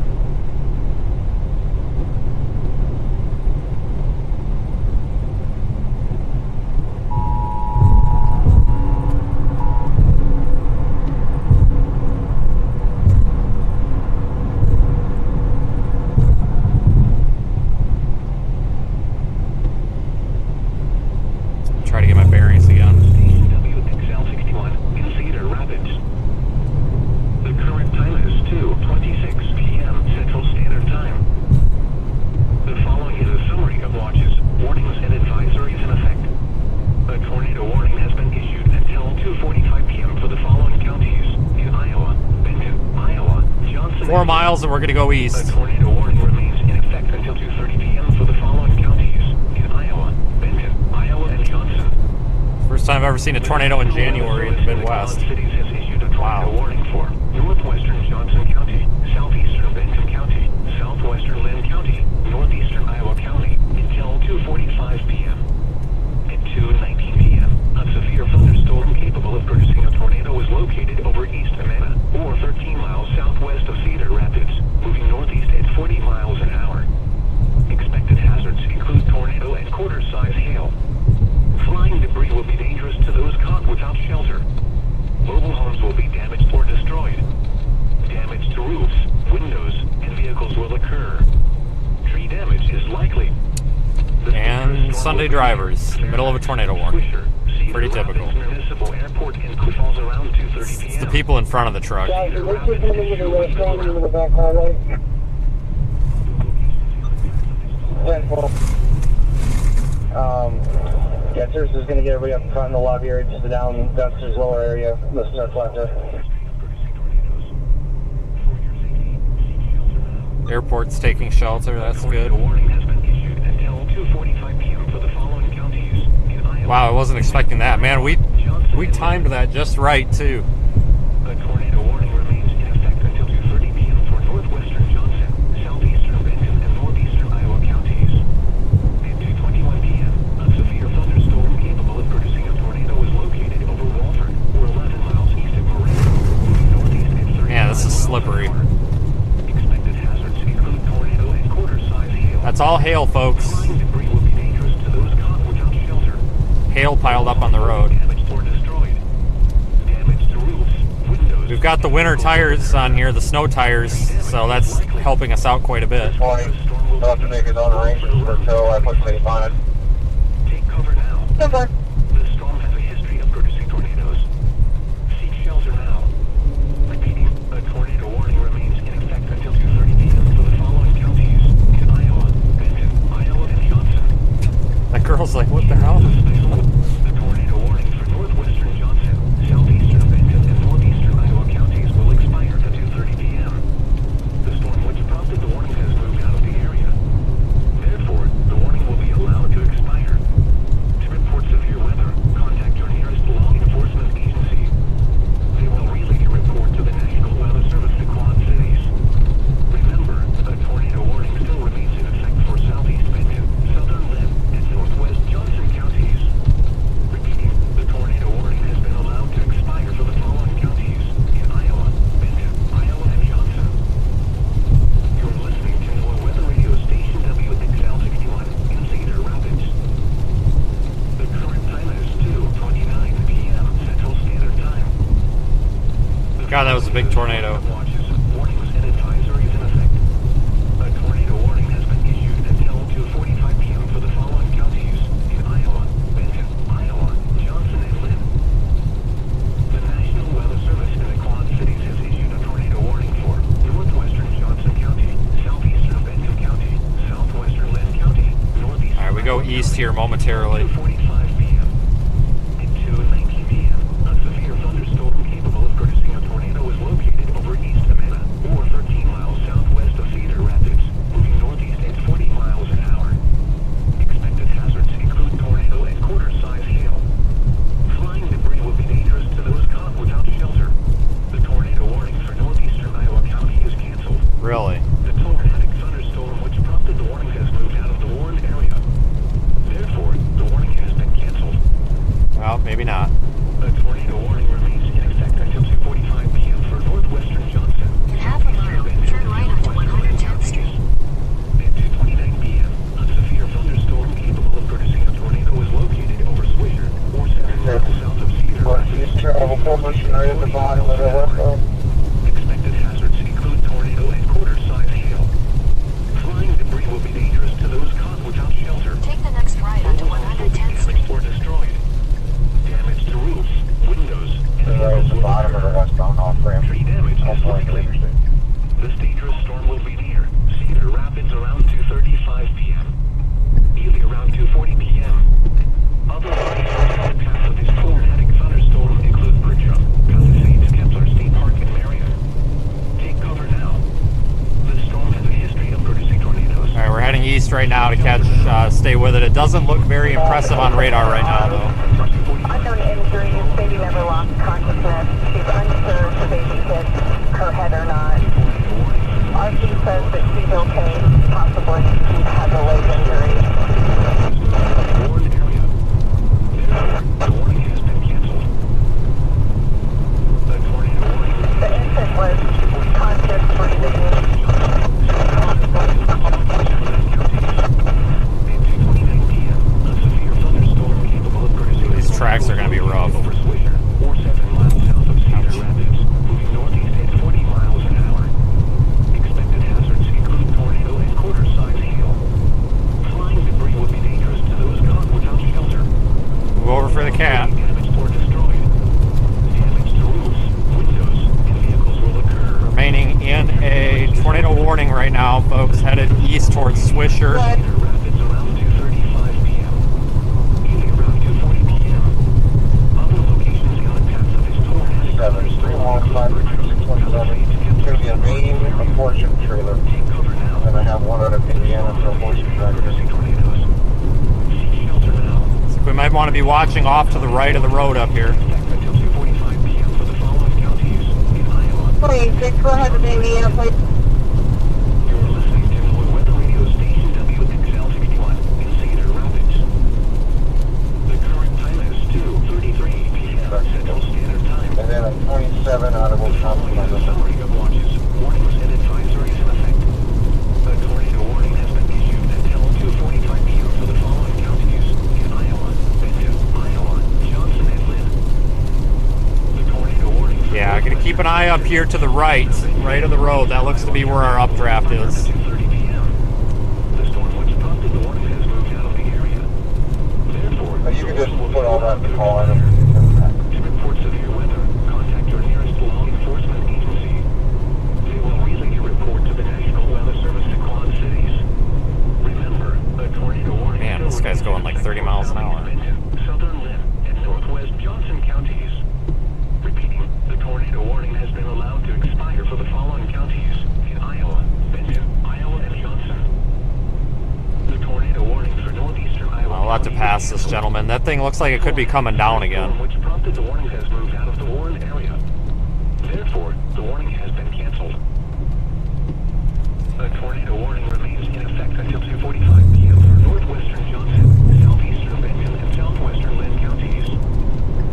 A: Try to get my bearings again.
E: WXL61 in Cedar Rapids. The current time is 2:26 p.m. Central Standard Time. The following is a summary of watches, warnings, and advisories in effect. A tornado warning has been issued until 2:45 p.m. for the following counties in Iowa: Benton, Iowa, Johnson.
A: 4 miles and we're going to go east.
E: A tornado warning remains in effect until 2:30 p.m. for the following counties in Iowa: Benton, Iowa, and Johnson.
A: First time I've ever seen a tornado in January in the Midwest.
E: Cities has issued a tornado
A: Wow.
E: warning for northwestern Johnson County, southeastern Benton County, southwestern Lynn County, northeastern Iowa County until 2:45 p.m. At 2:19 p.m. A severe thunderstorm capable of producing a tornado was located over East Amana, or 13 miles southwest of Cedar Rapids, moving northeast at 40 miles an hour. Expected hazards include tornado and quarter-size hail. Flying debris will be dangerous to those caught without shelter. Mobile homes will be damaged or destroyed. Damage to roofs, windows, and vehicles will occur. Tree damage is likely.
A: And Sunday drivers, in the middle of a tornado warning. Pretty typical. It's the people in front of the truck.
C: Guys, is this just coming into the restaurant into the back hallway? 10-4. Yeah, Cirrus is going to get everybody up front in the lobby area, just down Dexter's lower area, the northwest there.
A: Airport's taking shelter, that's good. Wow, I wasn't expecting that. Man, we timed that just right, too.
E: A tornado warning remains in effect until 2:30 p.m. for northwestern Johnson, southeastern Benton, and northeastern Iowa counties. At 2:21 p.m., a severe thunderstorm capable of producing a tornado is located over Walford, or 11 miles east of Moreno, moving northeast at 30
A: Man, this is slippery.
E: Expected hazards include tornado and quarter-size hail.
A: That's all hail, folks.
E: Flying debris will be dangerous to those caught without shelter.
A: Hail piled up on the road.
E: Damaged or destroyed. Damage to roofs, windows.
A: We've got the winter tires on here, the snow tires, so that's helping us out quite a bit.
C: 20. He'll have to make his own arrangements until I put things on it.
E: Take cover now.
B: Number.
E: The storm has a history of producing tornadoes. Seek shelter now. Repeating, a tornado warning remains in effect until 2:30 p.m. for the following counties in Iowa, Benton, Iowa, and Johnson.
A: That girl's like, what the hell?
E: The tornado warning for northwestern Johnson, southeastern Benton, and northeastern Iowa counties will expire at 2:30 p.m. The storm which prompted the warning has moved out of the area. Therefore, the warning will be allowed to expire. To report severe weather, contact your nearest law enforcement agency. They will relay your report to the National Weather Service to Quad Cities. Remember, a tornado warning still remains in effect for southeast Benton, southern Lynn, and northwest Johnson counties. Repeating, the tornado warning has been allowed to expire for the following counties in Iowa, Benton, Iowa, and Johnson. You're listening to your weather radio station WXL61 in Cedar Rapids. The current time is 2:29 p.m. Central Standard Time.
A: God, that was a big tornado.
E: Watches, warnings, and advisories in effect. A tornado warning has been issued until 2:45 p.m. for the following counties in Iowa, Benton, Iowa, Johnson, and Lynn. The National Weather Service in the Quad Cities has issued a tornado warning for northwestern Johnson County, southeastern Benton County, southwestern Lynn County, northeastern.
A: All right, we go east here momentarily.
E: 2:45 p.m. At 2:19 p.m., a severe thunderstorm capable of producing a tornado was located over East Amana, or 13 miles southwest of Cedar Rapids, moving northeast at 40 miles an hour. Expected hazards include tornado and quarter-size hail. Flying debris will be dangerous to those caught without shelter. The tornado warning for northeastern Iowa County is canceled.
A: Really?
E: The tornadic thunderstorm which prompted the warning has moved out of the warned area. Therefore, the warning has been canceled.
A: Well, maybe not.
E: A tornado warning remains in effect until 2:45 p.m. for northwestern Johnson.
D: In half a mile, turn right onto 110th Street.
E: At 2:29 p.m., a severe thunderstorm capable of producing a tornado was located over Swisher, or 7 miles south of Cedar.
C: Northeast travel formation right at the bottom of the west.
E: Expected hazards include tornado and quarter-size hail. Flying debris will be dangerous to those caught without shelter.
D: Take the next right onto 110th Street.
E: Damaged or destroyed. Damage to roofs, windows, and
C: Right at the
E: vehicles.
C: bottom of the westbound off ramp.
E: Tree damage is
C: Also on the
E: likely.
C: interstate.
E: This dangerous storm will be near Cedar Rapids around 2:35 p.m. Ely around 2:40 p.m. Other bodies on the path of this tornadic thunderstorm include Bertram, Palisades, Kepler State Park, and Marion. Take cover now. This storm has a history of producing tornadoes.
A: All right, we're heading east right now to catch, stay with it. It doesn't look very impressive on radar right now, though.
B: Unknown injuries. Baby never lost consciousness. She's unsure if the baby hit her head or not. RC says that she's okay. Possibly she has a leg injury.
E: Warned area.
A: tracks are going to be rough.
E: Over Swisher, or 7 miles south of Cedar Rapids, moving northeast at 40 miles an hour. Expected hazards include tornado and quarter-size hail. Flying debris would be dangerous to those caught without shelter.
A: Move over for the cat.
E: Damaged or destroyed. Damage to roofs, windows, and vehicles will occur.
A: Remaining in a tornado warning right now, folks, headed east towards Swisher.
E: Cedar Rapids around 2:35 p.m. Evening around 2:40 p.m. Other locations in the path of this tornado.
C: 7315617. It's going to be a main, a portion trailer.
E: Take cover now.
C: And I have one out of Indiana for a portion trailer.
E: Tornadoes. Seek shelter now.
A: So we might want to be watching off to the right of the road up here.
E: Expect until 2:45 p.m. for the following counties in Iowa.
B: 26, go ahead with Indiana, please.
E: You're listening to Illinois Weather Radio Station WXL61 in Cedar Rapids. The current time is 2:33 p.m. Central Standard Time.
C: And then a 27 out of Wisconsin.
E: Following the summary of launches, warnings and advisories in effect. A tornado warning has been issued until 2:45 p.m. for the following counties in Iowa, Benton, Iowa, Johnson, and Lynn. The tornado warning.
A: Yeah, I'm going to keep an eye up here to the right of the road. That looks to be where our updraft is.
E: 2:30 p.m. The storm which prompted the warning has moved out of the area. Therefore,
C: You can just put all that in the call.
E: to report severe weather, contact your nearest law enforcement agency. They will relay your report to the National Weather Service to Quad Cities. Remember, a tornado warning.
A: Man, this guy's going like 30 miles an hour.
E: Benton, Southern Lynn, and Northwest Johnson counties. Repeating, the tornado warning has been allowed to expire for the following counties in Iowa, Benton, Iowa, and Johnson. The tornado warning for northeastern Iowa.
A: I'll have to pass this gentleman. That thing looks like it could be coming down again.
E: Which prompted the warning has moved out of the warned area. Therefore, the warning has been canceled. A tornado warning remains in effect until 2:45 p.m. for northwestern Johnson, southeastern Benton, and southwestern Lynn counties.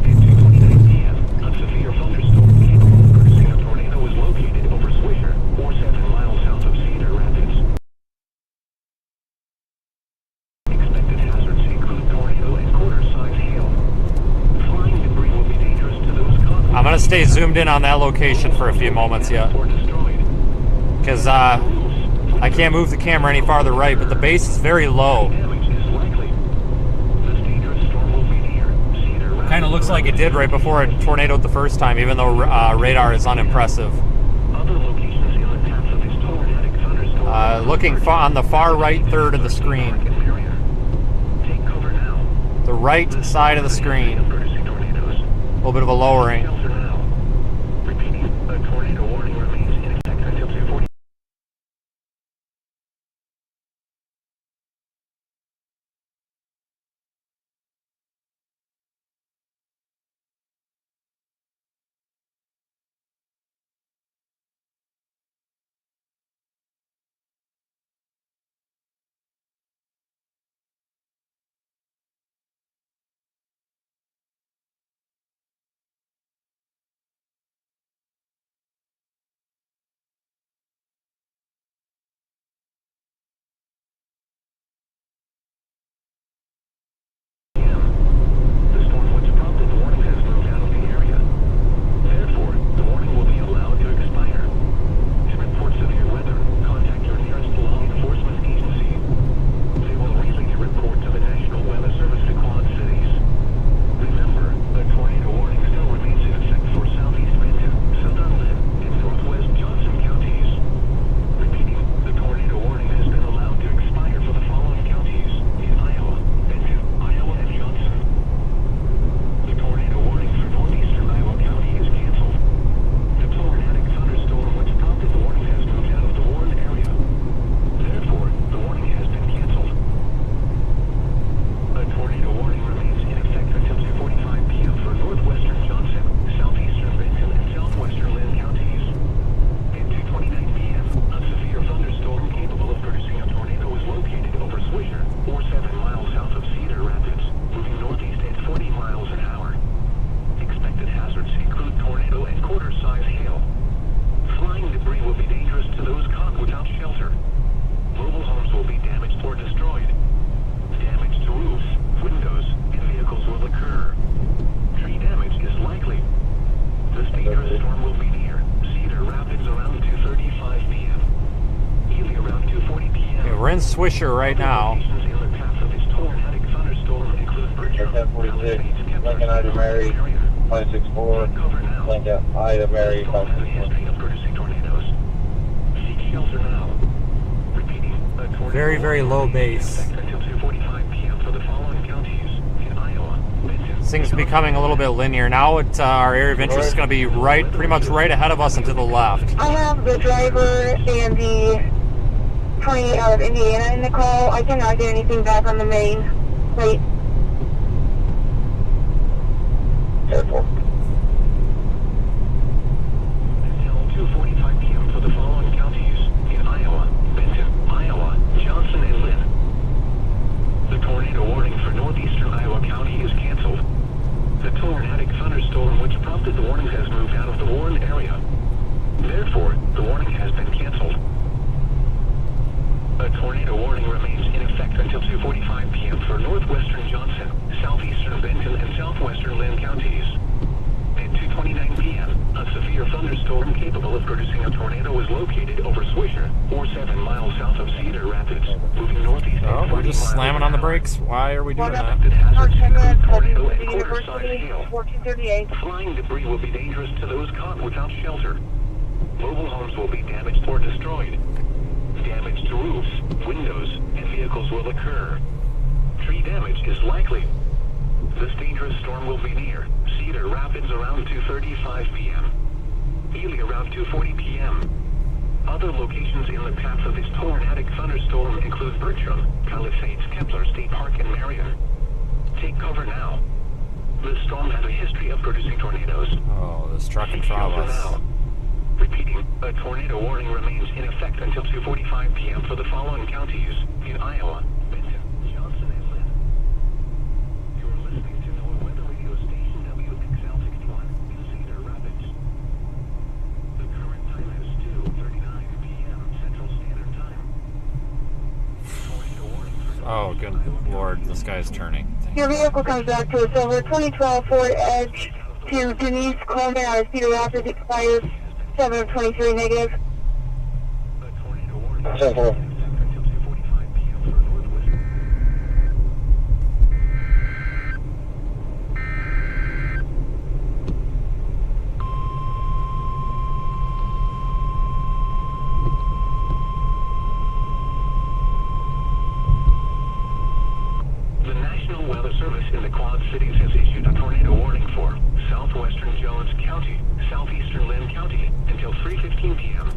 E: At 2:29 p.m., a severe thunderstorm capable of producing a tornado was located over Swisher, or 7 miles south of Cedar Rapids. Expected hazards include tornado and quarter-size hail. Flying debris will be dangerous to those caught.
A: I'm going to stay zoomed in on that location for a few moments yet.
E: Or destroyed.
A: Because I can't move the camera any farther right, but the base is very low.
E: Damage is likely. This dangerous storm will be near Cedar Rapids.
A: Kind of looks like it did right before it tornadoed the first time, even though radar is unimpressive.
E: Other locations in the path of this tornadic thunderstorm.
A: Looking on the far right third of the screen.
E: Take cover now.
A: The right side of the screen.
E: Producing tornadoes.
A: A little bit of a lowering.
E: Shelter now. Repeating, a tornado warning remains in effect until 2:40.
A: in Swisher right now.
C: Air 1046, Lincoln Ida Mary, 564, Lincoln Ida Mary, 564.
A: Very, very low base. This thing's becoming a little bit linear. Now our area of interest is going to be pretty much right ahead of us and to the left.
B: I have the driver and the 20 out of Indiana in the call. I cannot get anything back on the main plate.
C: Careful.
E: Until 2:45 p.m. for the following counties in Iowa, Benton, Iowa, Johnson, and Lynn. The tornado warning for northeastern Iowa County is canceled. The tornadic thunderstorm which prompted the warning has moved out of the warned area. Therefore, the warning has been canceled. A tornado warning remains in effect until 2:45 p.m. for northwestern Johnson, southeastern Benton, and southwestern Lynn counties. At 2:29 p.m., a severe thunderstorm capable of producing a tornado was located over Swisher, or 7 miles south of Cedar Rapids, moving northeast.
A: Oh, we're just slamming on the brakes. Why are we doing that?
E: Tornado and quarter-size hail. Flying debris will be dangerous to those caught without shelter. Mobile homes will be damaged or destroyed. Damage to roofs, windows, and vehicles will occur. Tree damage is likely. This dangerous storm will be near Cedar Rapids around 2:35 p.m. Ely around 2:40 p.m. Other locations in the path of this tornadic thunderstorm include Bertram, Palisades, Kepler State Park, and Marion. Take cover now. This storm has a history of producing tornadoes.
A: Oh, this truck in front of us.
E: Now. Repeating, a tornado warning remains in effect until 2:45 p.m. for the following counties in Iowa, Benton, Johnson, and Lynn. You are listening to NOAA Weather Radio Station WXL61 in Cedar Rapids. The current time is 2:39 p.m. Central Standard Time. Tornado warning for
A: Oh, good lord, this guy's turning.
B: Your vehicle comes back to us over 2012 Ford Edge to Denise Coleman out of Cedar Rapids, expires 7:23 negative.
E: a tornado warning
C: Central.
E: until 2:45 p.m. for northwestern. The National Weather Service in the Quad Cities has issued a tornado warning for southwestern Jones County, southeastern Lynn County, until 3:15 p.m.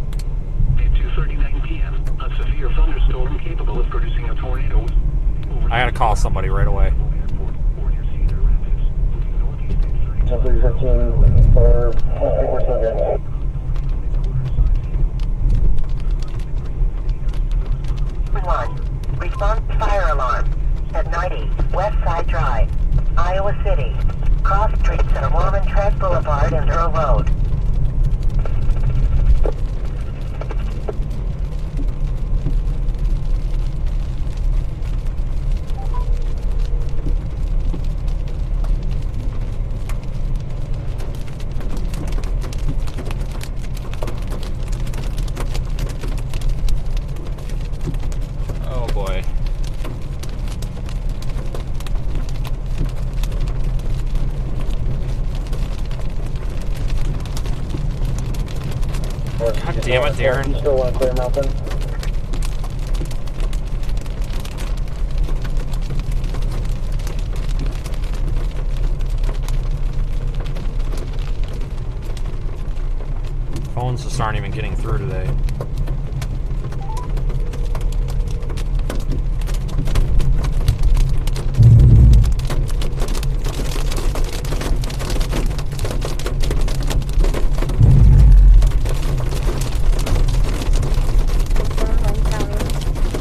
E: At 2:39 p.m., a severe thunderstorm capable of producing a tornado was over
A: I gotta call somebody right away.
E: Airport or near Cedar Rapids, moving northeast at 30.
C: 1015 for 50%.
F: Response fire alarm at 90 West Side Drive, Iowa City. Cross streets at Mormon Track Boulevard and Earl Road.
A: Oh boy. God damn it, Darren.
C: You still want to clear Mountain?
A: Phones just aren't even getting through today.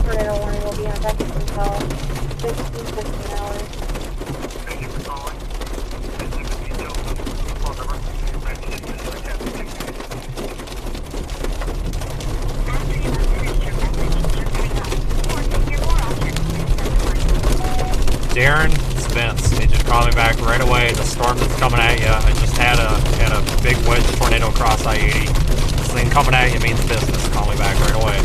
B: Tornado warning will be in effect until 15 hours.
A: Darren, it's Vince. He just called me back right away. The storm that's coming at you. I just had a big wedge tornado across I-80. This thing coming at you means business. Call me back right away.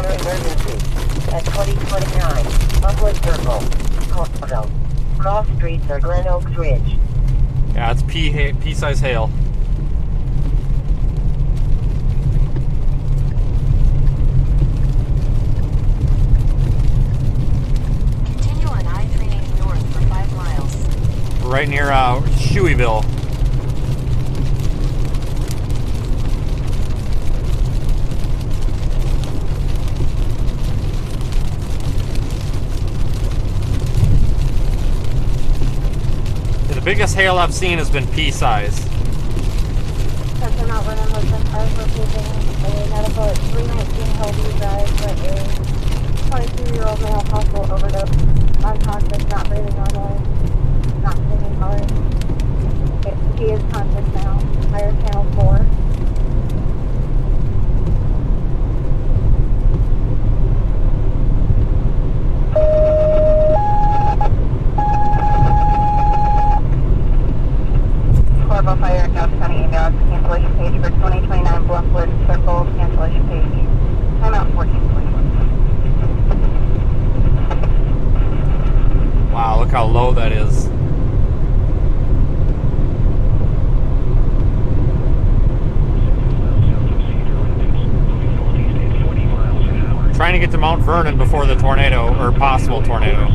F: water emergency at 2029 Buckwood Circle, Colorado. Cross streets are Glen Oaks Ridge.
A: Yeah, it's pea-size hail.
D: Continue on I-380 north for 5 miles.
A: We're right near Shoeyville. The biggest hail I've seen has been pea-size.
B: Custom Mount Vernon was sent cars locating a medical at 319 Hillview Drive for a 22-year-old male possible overdose. Unconscious, not breathing normally, not singing hard. He is conscious now. Fire channel 4. Corvo Fire, South County email, cancellation page for 2029 Bluffwood Circle, cancellation page. Timeout 1421.
A: Wow, look how low that is. Trying to get to Mount Vernon before the tornado, or possible tornado.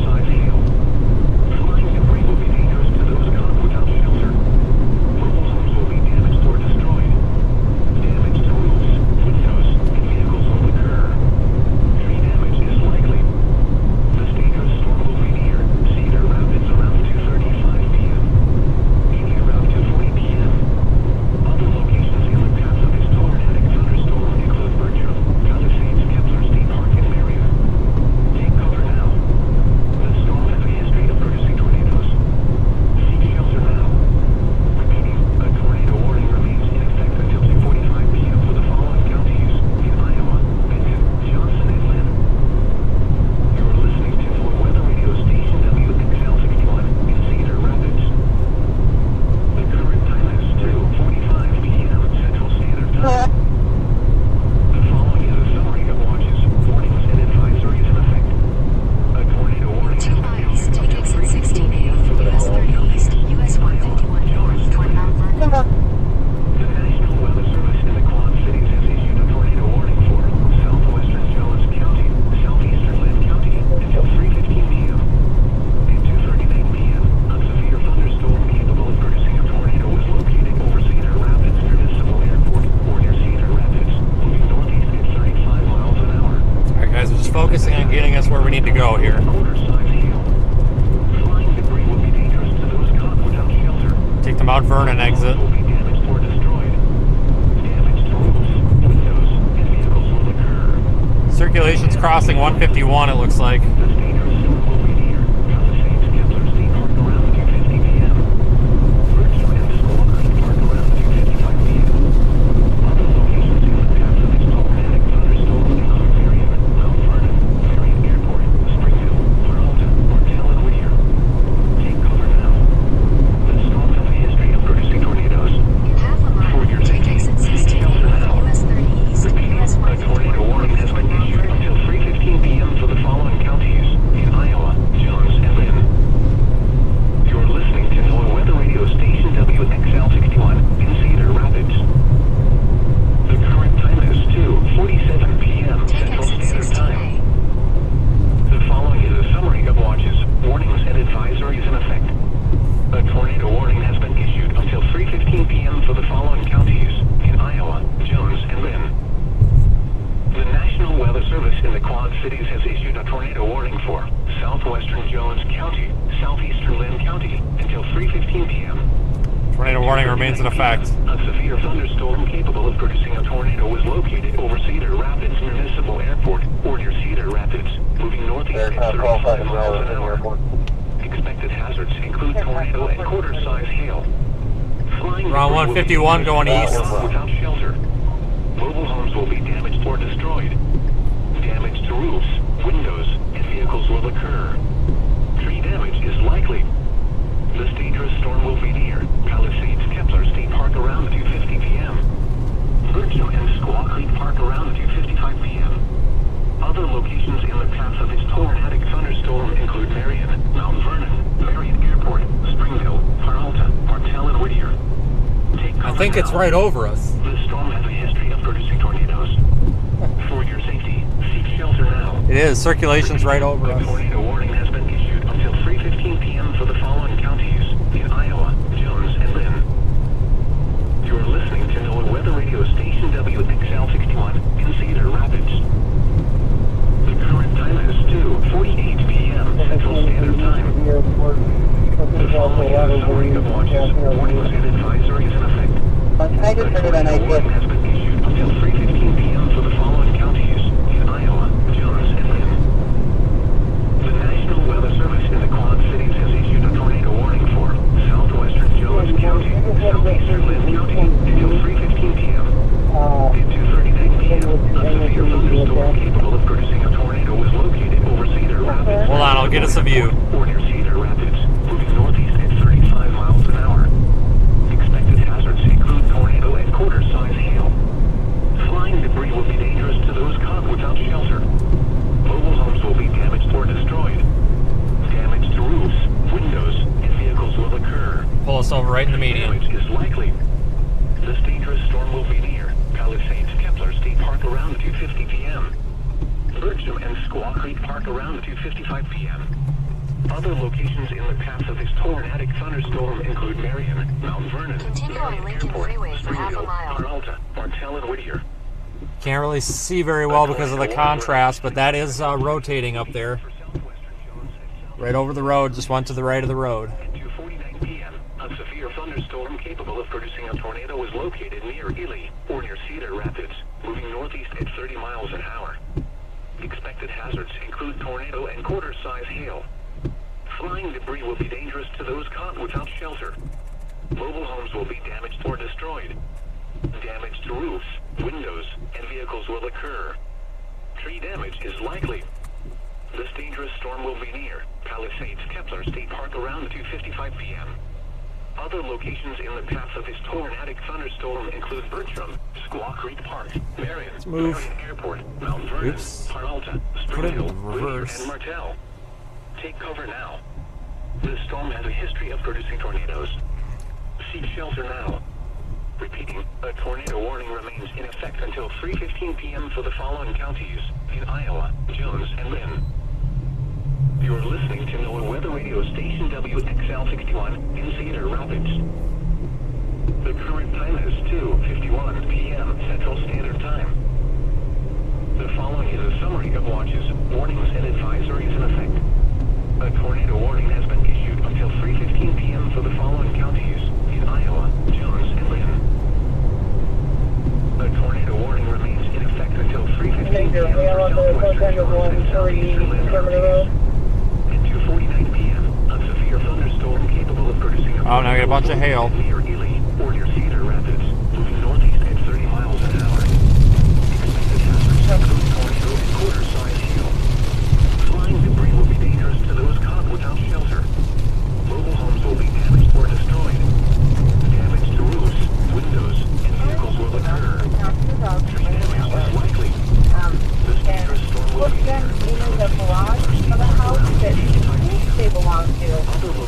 A: Focusing on getting us where we need to go here. Take the Mount Vernon exit. Circulation's crossing 151, it looks like. Tornado warning remains in effect.
E: A severe thunderstorm capable of producing a tornado was located over Cedar Rapids Municipal Airport, or near Cedar Rapids, moving northeast at 35 miles an hour. Expected hazards include tornado and quarter-size hail.
A: Around 151 going east.
E: Without shelter. Mobile homes will be damaged or destroyed. Damage to roofs, windows, and vehicles will occur. Tree damage is likely. This dangerous storm will be near Palisades Kepler State Park around 2:50 p.m. Birdsville and Squaw Creek Park around 2:55 p.m. the path of this tornadic thunderstorm include Marion, Mount Vernon, Marion Airport, Springville, Peralta, Martell, and Whittier. Take cover
A: I think it's
E: now.
A: right over us.
E: This storm has a history of producing tornadoes. For your safety, seek shelter now.
A: It is. Circulation's right over
E: A
A: us.
E: tornado warning has been issued until 3:15 p.m. for the following counties in Iowa, Jones, and Lynn. You are listening to NOAA Weather Radio Station WXL61 in Cedar Rapids. The current time is 2:48 p.m. Central Standard Time. The following is a summary of watches, warnings, and advisories in effect.
F: I just heard an
E: A warning
F: idea.
E: has been issued until 3:15 p.m. for the following counties in Iowa, Jones, and Lynn. The National Weather Service in the Quad Cities has issued a tornado warning for southwestern Jones County, southeastern Lynn County until 3:15 p.m. At 2:39 p.m., a severe thunderstorm capable of producing a tornado was located over Cedar Rapids.
A: Hold on, I'll get us a view.
E: Or near Cedar Rapids, moving northeast at 35 miles an hour. Expected hazards include tornado and quarter-size hail. Flying debris will be dangerous to those caught without shelter. Mobile homes will be damaged or destroyed. Damage to roofs, windows, and vehicles will occur.
A: Pull us over right in the median.
E: Damage is likely. This dangerous storm will be near Palisades Kepler State Park around 2:50 p.m. Bertram and Squaw Creek Park around 2:55 p.m. Other locations in the path of this tornadic thunderstorm include Marion, Mount Vernon,
D: Continue on
E: Marion
D: Lincoln
E: Airport,
D: Freeway for half a
E: Springville,
D: mile.
E: Peralta, Martell, and Whittier.
A: Can't really see very well because of the contrast, but that is rotating up there. Right over the road, just went to the right of the road.
E: At 2:49 p.m., a severe thunderstorm capable of producing a tornado was located near Ely or near Cedar Rapids, moving northeast at 30 miles an hour. Expected hazards include tornado and quarter-size hail. Flying debris will be dangerous to those caught without shelter. Mobile homes will be damaged or destroyed. Damage to roofs, windows, and vehicles will occur. Tree damage is likely. This dangerous storm will be near Palisades Kepler State Park around 2:55 p.m. Other locations in the path of this tornadic thunderstorm include Bertram, Squaw Creek Park, Marion,
A: move.
E: Marion Airport, Mount Vernon,
A: Oops.
E: Peralta,
A: Put it in
E: Springfield, Whittier,
A: reverse.
E: and Martell. Take cover now. This storm has a history of producing tornadoes. Seek shelter now. Repeating, a tornado warning remains in effect until 3:15 p.m. for the following counties in Iowa, Jones, and Lynn. You are listening to NOAA Weather Radio Station WXL61 in Cedar Rapids. The current time is 2:51 p.m. Central Standard Time. The following is a summary of watches, warnings, and advisories in effect. A tornado warning has been issued until 3:15 p.m. for the following counties in Iowa, Jones, and Lynn. A tornado warning remains in effect until 3:15 p.m. for southwestern Jones and southeastern Lynn counties. At 2:49 p.m., a severe thunderstorm capable of producing a
A: Oh, now I got a bunch of hail.
E: near Ely or near Cedar Rapids, moving northeast at 30 miles an hour. Expected hazards include tornado and quarter-size hail. Flying debris will be dangerous to those caught without shelter. Mobile homes will be damaged or destroyed. Damage to roofs, windows, and vehicles will occur. Tree damage is likely. This dangerous storm will
B: Look
E: be
B: then
E: near
B: in the garage of the house that they belong to.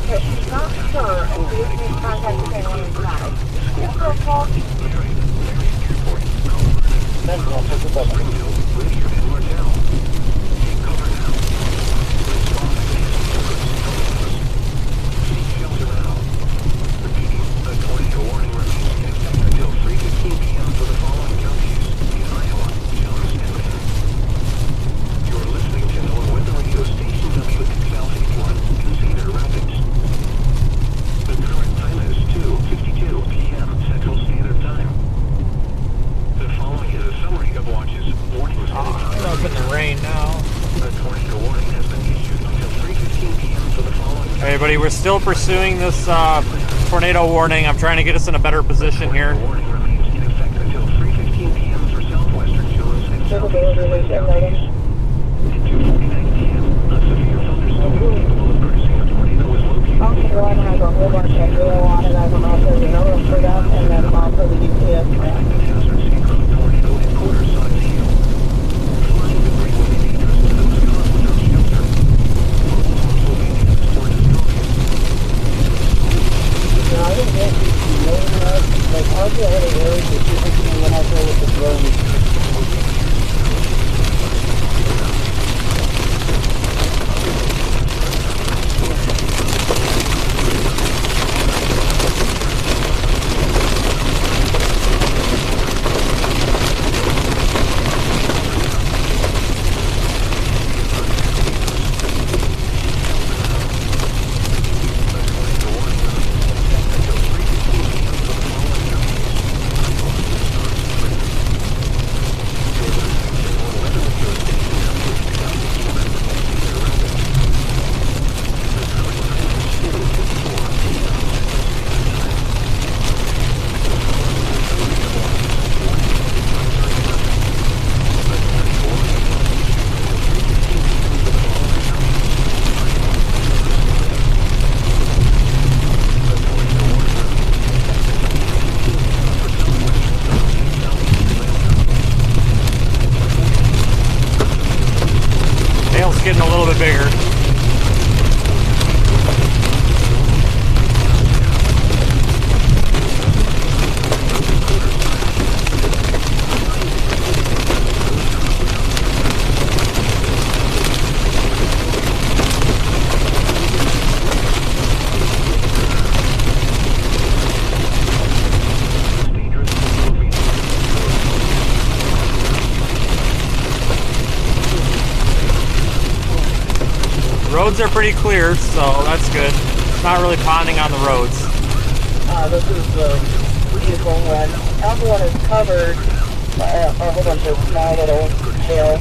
B: But she's not sure and she just needs contact with anyone inside. Give her a call.
E: Marion Airport, Mount Vernon, Springfield, Whittier, and Martell. Take cover now. This storm has a history of producing tornadoes. Seek shelter now. Repeating, a tornado warning remains in effect until 3:15 p.m. for the following counties in Iowa, Jones, and Lynn. You are listening to NOAA Weather Radio Station WXL61 in Cedar Rapids. The current time is 2:52 p.m. Central Standard Time. The following is a summary of watches, warnings, and
A: We're up in the rain now.
E: a tornado warning has been issued until 3:15 p.m. for the following.
A: Hey, buddy, we're still pursuing this tornado warning. I'm trying to get us in a better position here.
E: The warning remains in effect until 3:15 p.m. for southwestern Jones and southeastern Lynn counties. At 2:49 p.m., a severe thunderstorm capable of producing a tornado was located.
B: South Carolina has a whole bunch of real water that can also be noticed for them, and then also the UPS grant.
E: Expected hazards include tornado and quarter-size hail. Flying debris will be dangerous to those caught
A: almost getting a little bit bigger. Roads are pretty clear, so that's good. It's not really ponding on the roads.
F: This is the vehicle when everyone is covered by a whole bunch of small little hail.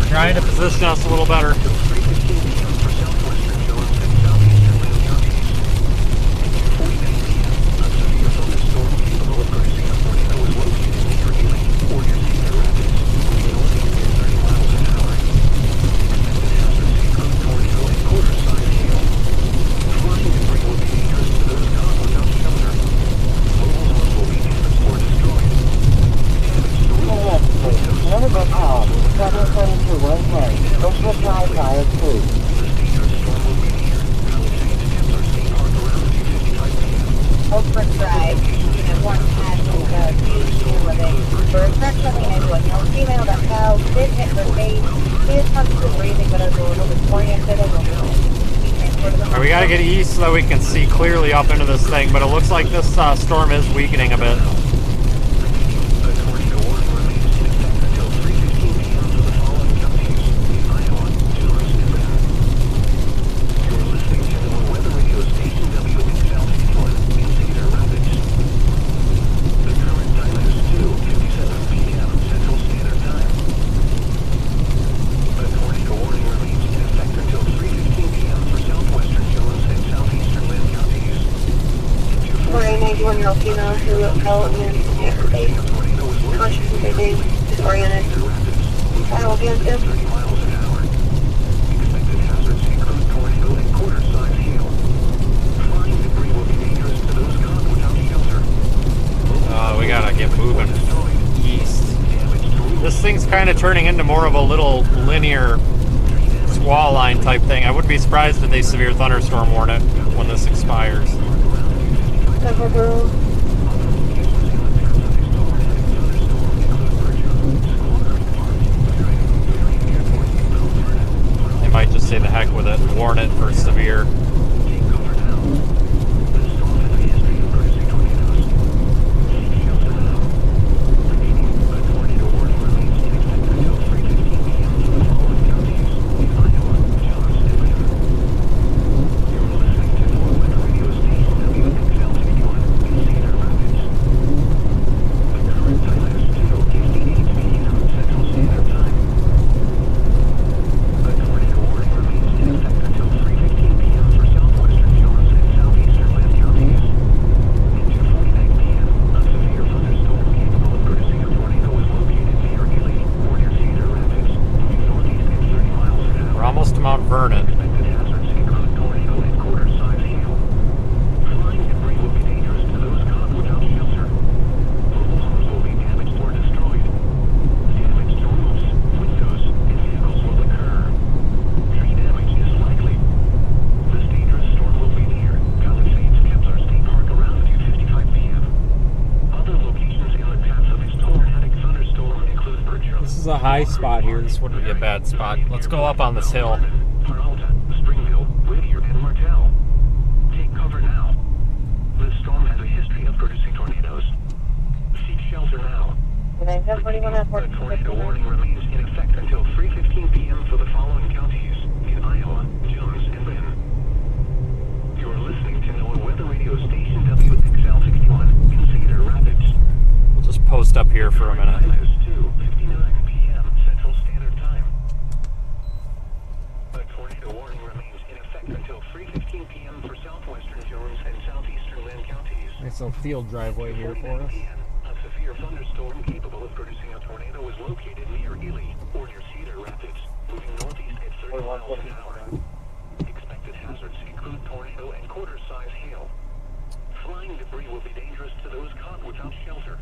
A: Trying to position us a little better. We gotta get east so that we can see clearly up into this thing, but it looks like this storm is weakening a bit. We gotta get moving east. This thing's kind of turning into more of a little linear squall line type thing. I wouldn't be surprised if they severe thunderstorm warn it when this expires. They might just say the heck with it, warn it for severe. A high spot here. This wouldn't be a bad spot. Let's go up on this hill.
E: Take cover now. This storm has a history of producing tornadoes. Seek shelter now. The tornado warning remains in effect until 3:15 p.m. for the following counties in Iowa, Jones, and Lynn. You're listening to NOAA Weather Radio Station WXL61 in Cedar Rapids.
A: We'll just post up here for a minute. It's a field driveway here for us.
E: A severe thunderstorm capable of producing a tornado is located near Ely or near Cedar Rapids, moving northeast at 30 miles an hour. Expected hazards include tornado and quarter-size hail. Flying debris will be dangerous to those caught without shelter.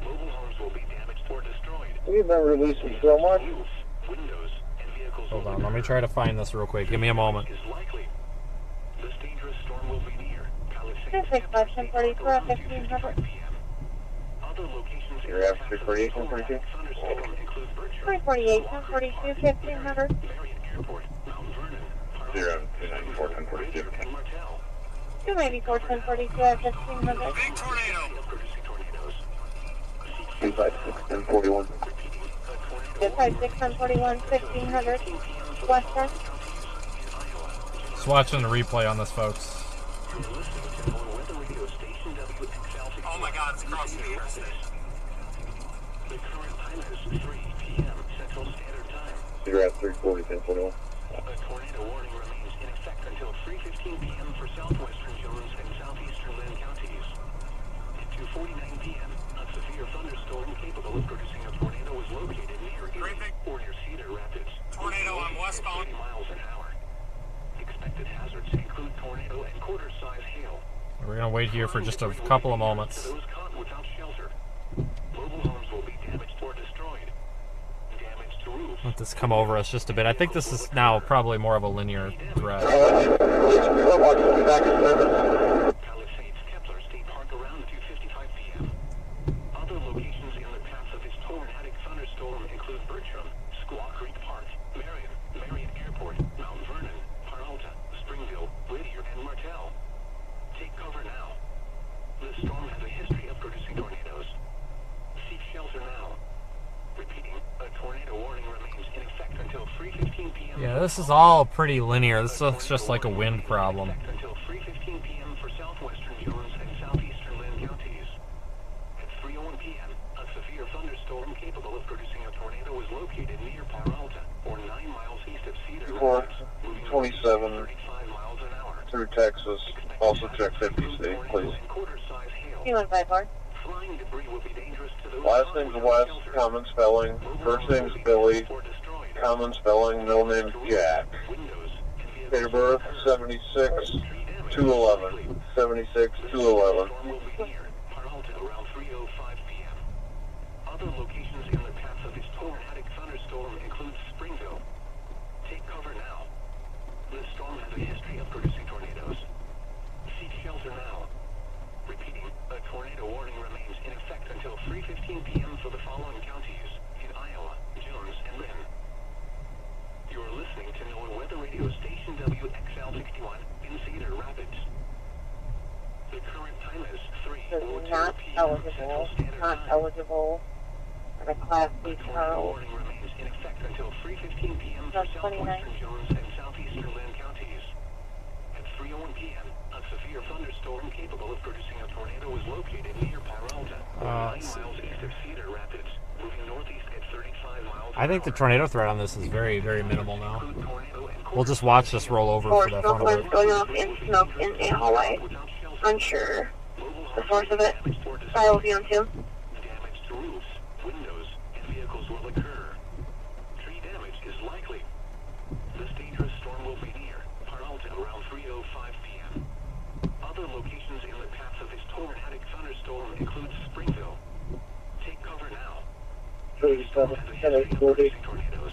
E: Mobile homes will be damaged or destroyed.
C: We've been releasing so much.
E: Roofs, windows, and vehicles
A: Hold
E: will
A: on, let me try to find this real quick. Give me a moment.
E: is likely. This dangerous storm will be near Palisades,
B: 265, 1042 at 1500.
E: p.m. Other locations
C: You're at 348, 142?
E: thunderstorm include Berkshire,
B: 348, 1042, 1500.
E: Marion Airport, Mount Vernon,
C: You're at 294, 142.
E: and Martell.
B: 294, 1042 at 1500.
A: Big tornado.
E: Producing tornadoes.
C: 256, 1041.
B: 256, 1041, 1500. Western.
A: Just watching the replay on this, folks.
E: Oh my God, it's across the interstate. The current time is 3 p.m. Central Standard Time.
C: You're at 340, 1041.
E: A tornado warning remains in effect until 3:15 p.m. for southwestern Jones and southeastern Lynn counties. At 2:49 p.m., a severe thunderstorm capable of producing a tornado was located near Ely or near Cedar Rapids.
A: Tornado on westbound.
E: 30 miles an hour. Expected hazards include tornado and quarter-size hail.
A: We're going to wait here for just a couple of moments.
E: To those caught without shelter. Mobile homes will be damaged or destroyed. Damage to roofs.
A: Let this come over us just a bit. I think this is now probably more of a linear threat.
E: Palisades Kepler State Park around 2:55 p.m. Other locations in the path of this tornadic thunderstorm include Bertram, Squaw Creek Park, Marion Airport, Mount Vernon, Peralta, Springville, Whittier, and Martell. Take cover now. The storm has a history of producing tornadoes. Seek shelter now. Repeating, a tornado warning remains in effect until 3:15 p.m.
A: Yeah, this is all pretty linear. This looks just like a wind problem.
E: Until 3:15 p.m. for southwestern Jones and southeastern Lynn counties. At 3:01 p.m., a severe thunderstorm capable of producing a tornado was located near Peralta, or 9 miles east of Cedar Rapids, moving
C: 27
E: 35 miles an hour.
C: through Texas. Also check 50 state, please.
E: And quarter-size hail.
B: 2154.
E: Flying debris will be dangerous to those
C: Last
E: caught
C: name's
E: without
C: Wes,
E: shelter.
C: common spelling. First name's Billy,
E: Or destroyed.
C: common spelling. Middle name's Jack.
E: Windows and vehicles
C: Date of birth 76 211. 76 211.
E: storm will be near Peralta around 3:05 p.m. Other locations in the path of this tornadic thunderstorm include Springville. Take cover now. This storm has a history of producing tornadoes. Seek shelter now. Repeating, a tornado warning remains in effect until 3:15 p.m. for the following counties in Iowa, Jones, and Lynn. You are listening to NOAA Weather Radio Station WXL61 in Cedar Rapids. The current time is 3:02
B: Not
E: p.m. Central
B: eligible.
E: Standard
B: Not
E: Time.
B: eligible for the Class B
E: Tornado
B: Charles.
E: warning remains in effect until 3:15 p.m. for
B: That's 29.
E: southwestern Jones and southeastern Lynn counties. At 3:01 p.m., a severe thunderstorm capable of producing a tornado was located near Peralta, 9 miles east of Cedar Rapids, moving northeast at 35 miles an
A: I think the
E: hour.
A: tornado threat on this is very, very minimal now.
E: Include tornado and
A: We'll just watch this roll over
B: Or
A: for that
B: smoke
A: fun of
B: winds
A: it.
B: going off in smoke in a hallway.
E: without shelter.
B: Unsure.
E: Mobile
B: The
E: homes
B: source of it.
E: damaged or destroyed.
B: File be on 2.
E: Damage to roofs, windows, and vehicles will occur. Tree damage is likely. This dangerous storm will be near Peralta around 3:05 p.m. Other locations in the path of this tornadic thunderstorm include Springville. Take cover now. The storm has a history of producing tornadoes.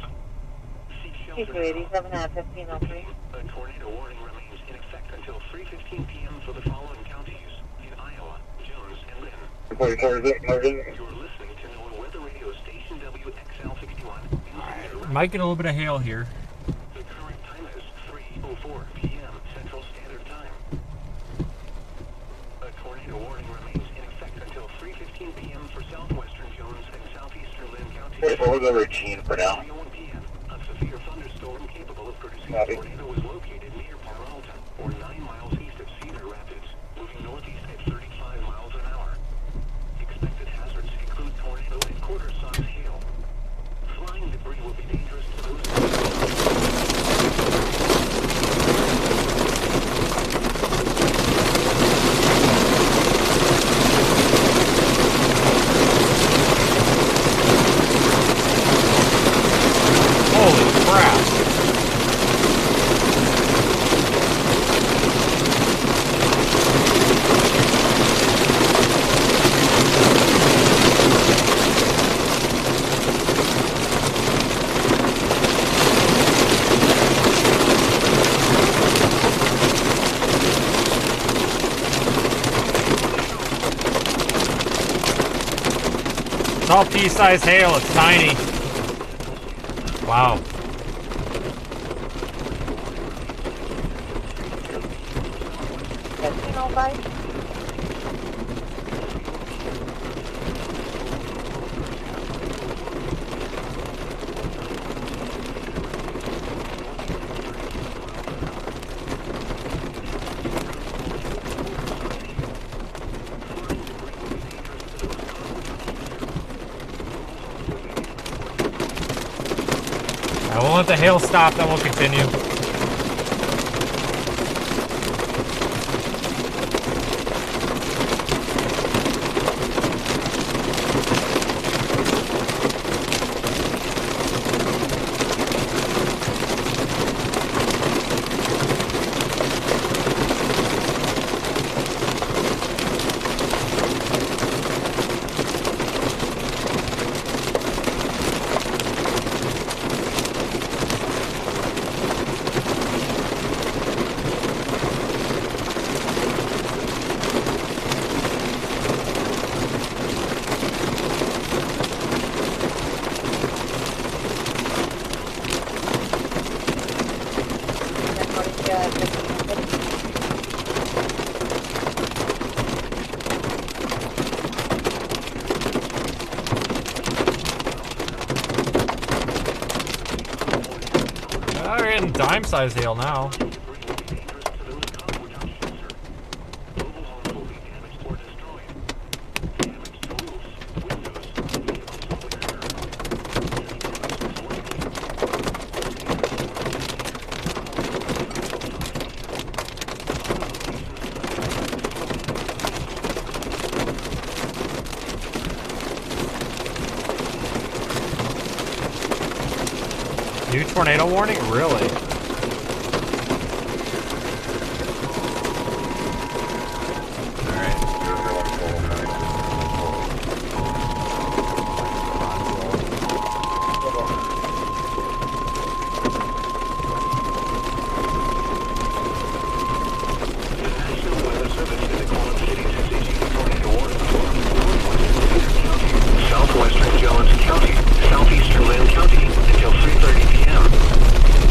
E: Seek shelter now.
B: 287 at 1503.
E: A tornado warning remains in effect until 3:15 p.m. for the following counties in Iowa, Jones, and Lynn.
C: You're
E: You're listening to NOAA Weather Radio Station WXL61 in Cedar Rapids.
A: Might get a little bit of hail here.
E: The current time is 3:04 p.m. Central Standard Time. A tornado warning remains in effect until 3:15 p.m. for southwestern Jones and southeastern Lynn counties.
C: What was the routine for now?
E: 3:01 p.m. A severe thunderstorm capable of producing a
C: Copy.
E: tornado was located near Peralta, or 9 miles east of Cedar Rapids, moving northeast at 35 miles an hour. Expected hazards include tornado and quarter-size hail. Flying debris will be dangerous to those.
A: It's all pea-sized hail. It's tiny. Wow. I won't let the hail stop, then we'll continue. We're getting dime-sized hail now. New tornado warning? Really?
E: Southwestern Jones County, southeastern Lynn County, until 3:30 p.m.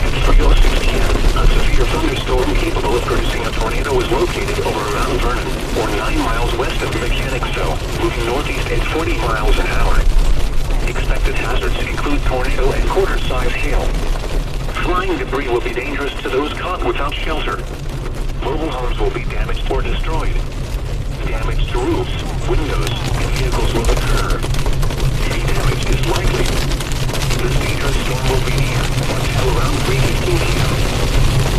E: At 3:06 p.m., a severe thunderstorm capable of producing a tornado is located over Mount Vernon, or 9 miles west of Mechanicsville, moving northeast at 40 miles an hour. Expected hazards include tornado and quarter-size hail. Flying debris will be dangerous to those caught without shelter. Mobile homes will be damaged or destroyed. Damage to roofs, windows, and vehicles will occur. Tree damage is likely. This dangerous storm will be near until around 3:15 p.m.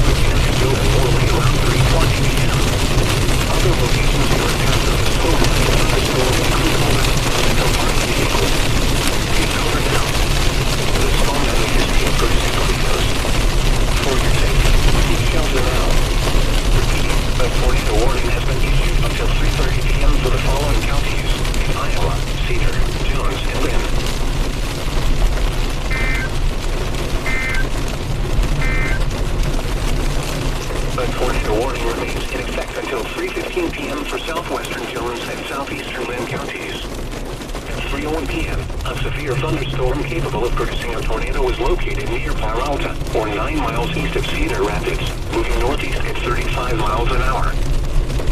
E: Mechanicsville and Waelti around 3:20 p.m. Other locations in our path of the storm include Holman until 5 vehicles. Be covered now. The storm has a history of producing tornadoes. For your safety, seek shelter now. Repeating, a tornado warning has been issued until 3:30 p.m. for the following counties in Iowa, Cedar, Jones, and Lynn. A tornado warning remains in effect until 3:15 p.m. for southwestern Jones and southeastern Lynn counties. At 3:01 p.m., a severe thunderstorm capable of producing a tornado was located near Peralta, or 9 miles east of Cedar Rapids, moving northeast at 35 miles an hour.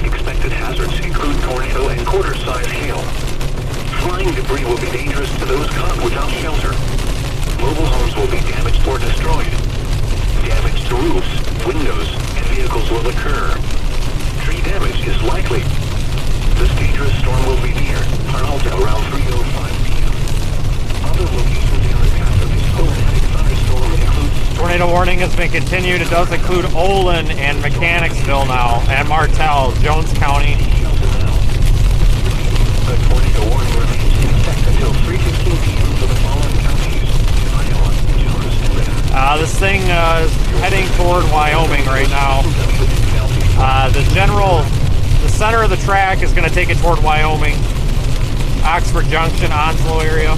E: Expected hazards include tornado and quarter-size hail. Flying debris will be dangerous to those caught without shelter. Mobile homes will be damaged or destroyed. Damage to roofs, windows, and vehicles will occur. Tree damage is likely. This dangerous storm will be near Peralta around 3:05 p.m. Other locations in the path of this sporadic thunderstorm include...
A: Tornado warning has been continued. It does include Olin and Mechanicsville now, and Martell, Jones County.
E: The tornado warning remains in effect until 3:15 p.m. for the following counties in Iowa, Jones, and Lynn.
A: This thing is heading toward Wyoming right now. The center of the track is going to take it toward Wyoming. Oxford Junction, Onslow area.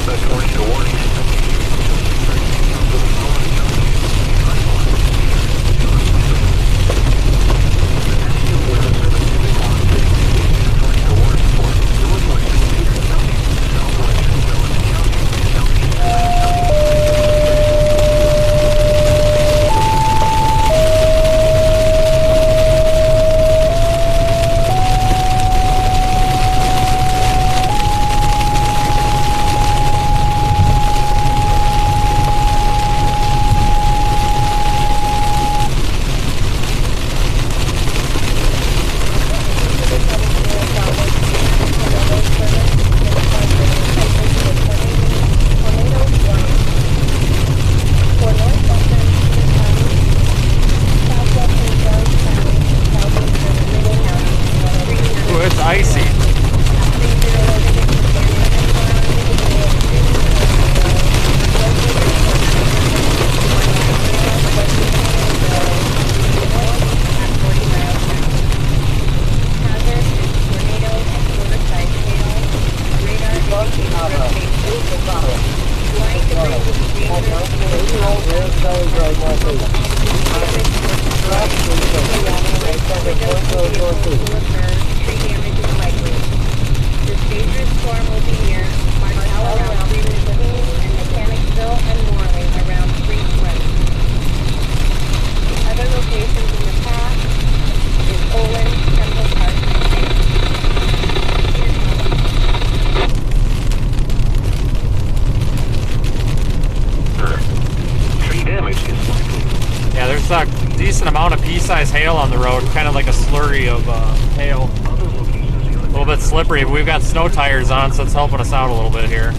E: The tornado warning has been issued
B: This dangerous storm will be near Martel around 3:15 and Mechanicsville and Morley around 3:20. Other locations in the path is Olin, Temple Park,
E: Tree damage is likely.
A: Yeah, there's a decent amount of pea-sized hail on the road, kind of like a slurry of hail.
E: Other locations in the
A: A little bit slippery. We've got snow tires on, so it's helping us out a little bit here.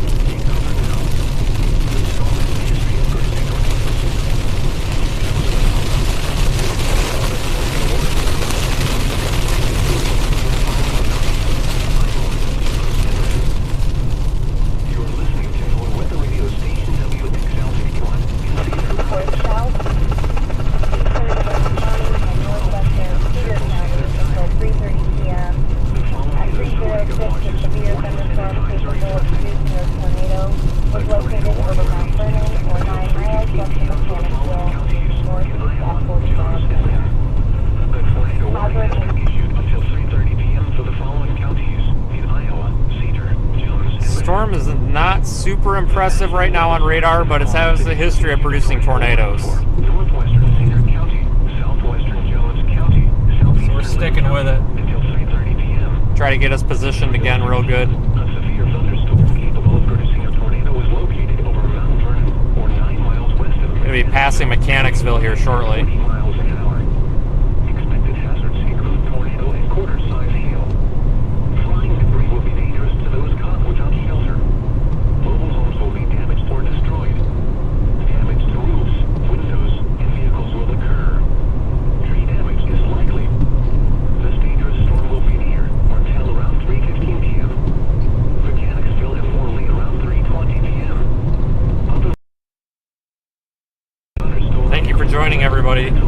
E: You're listening to your weather radio station WXL61 in Cedar.
B: Fort South, eastern West County, and northwestern Cedar County until 3:30 p.m. At 3:06, a severe thunderstorm capable of producing a tornado was located over Mount Vernon, or 9 miles west of Mechanicsville, northeast at 40 miles per hour.
E: The tornado warning has been issued until 3:30 p.m. for the following counties in Iowa, Cedar, Jones, and
A: Storm is not super impressive right now on radar, but it has a history of producing tornadoes.
E: Northwestern Cedar County, southwestern Jones County, southeastern
A: We're sticking with it.
E: until 3:30 p.m.
A: Try to get us positioned again real good.
E: A severe thunderstorm capable of producing a tornado is located over Mount Vernon, or 9 miles west of
A: Gonna be passing Mechanicsville here shortly.
E: 40 miles an hour. Expected hazards include tornado and quarter-size hail. Flying debris will be dangerous to those caught without shelter. Mobile homes will be damaged or destroyed. Damage to roofs, windows, and vehicles will occur. Tree damage is likely. This dangerous storm will be near Martel around 3:15 p.m. Mechanicsville and Morley around 3:20 p.m. Other thunderstorms.
A: Thank you for joining, everybody.
E: The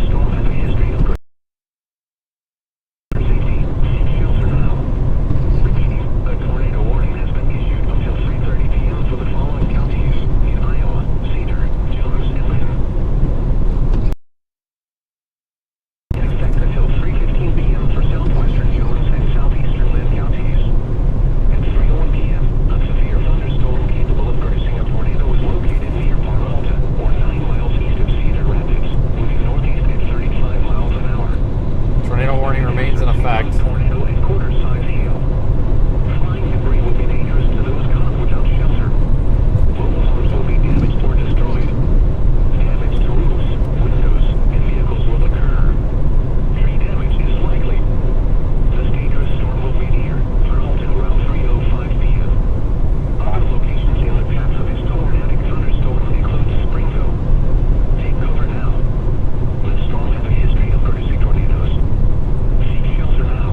E: storm has a history of safety. Seek shelter now. Repeating, a tornado warning has been issued until 3:30 p.m. for the following counties in Iowa, Cedar, Jones, and Lynn. In effect until 3:15 p.m. for southwestern Jones and southeastern Lynn counties. At 3:01 p.m., a severe thunderstorm capable of producing a tornado is located near Parmalta, or 9 miles east of Cedar Rapids, moving northeast at 35 miles an hour.
A: Tornado warning remains in effect.
E: Tornado and quarter-size hail. Flying debris will be dangerous to those caught without shelter. Mobile homes will be damaged or destroyed. Damage to roofs, windows, and vehicles will occur. Tree damage is likely. This dangerous storm will be near Peralta around 3:05 p.m. Other locations in the path of this tornadic thunderstorm include Springville. Take cover now. This storm has a history of producing tornadoes. Seek shelter now.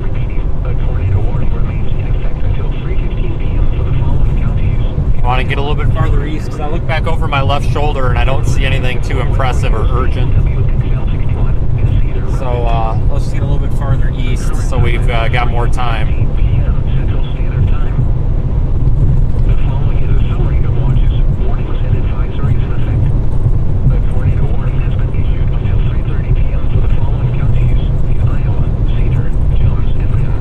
E: Repeating, a tornado warning remains in effect until 3:15 p.m. for the following counties.
A: I want to get a little bit farther east because I look back over my left shoulder and I don't see anything too impressive or urgent.
E: WXL61 in Cedar.
A: So let's get a little bit farther east so we've got more time.
E: 8 p.m. Central Standard Time. The following is a summary of watches, warnings, and advisories in effect. A tornado warning has been issued until 3:30 p.m. for the following counties in Iowa, Cedar, Jones, and Lynn.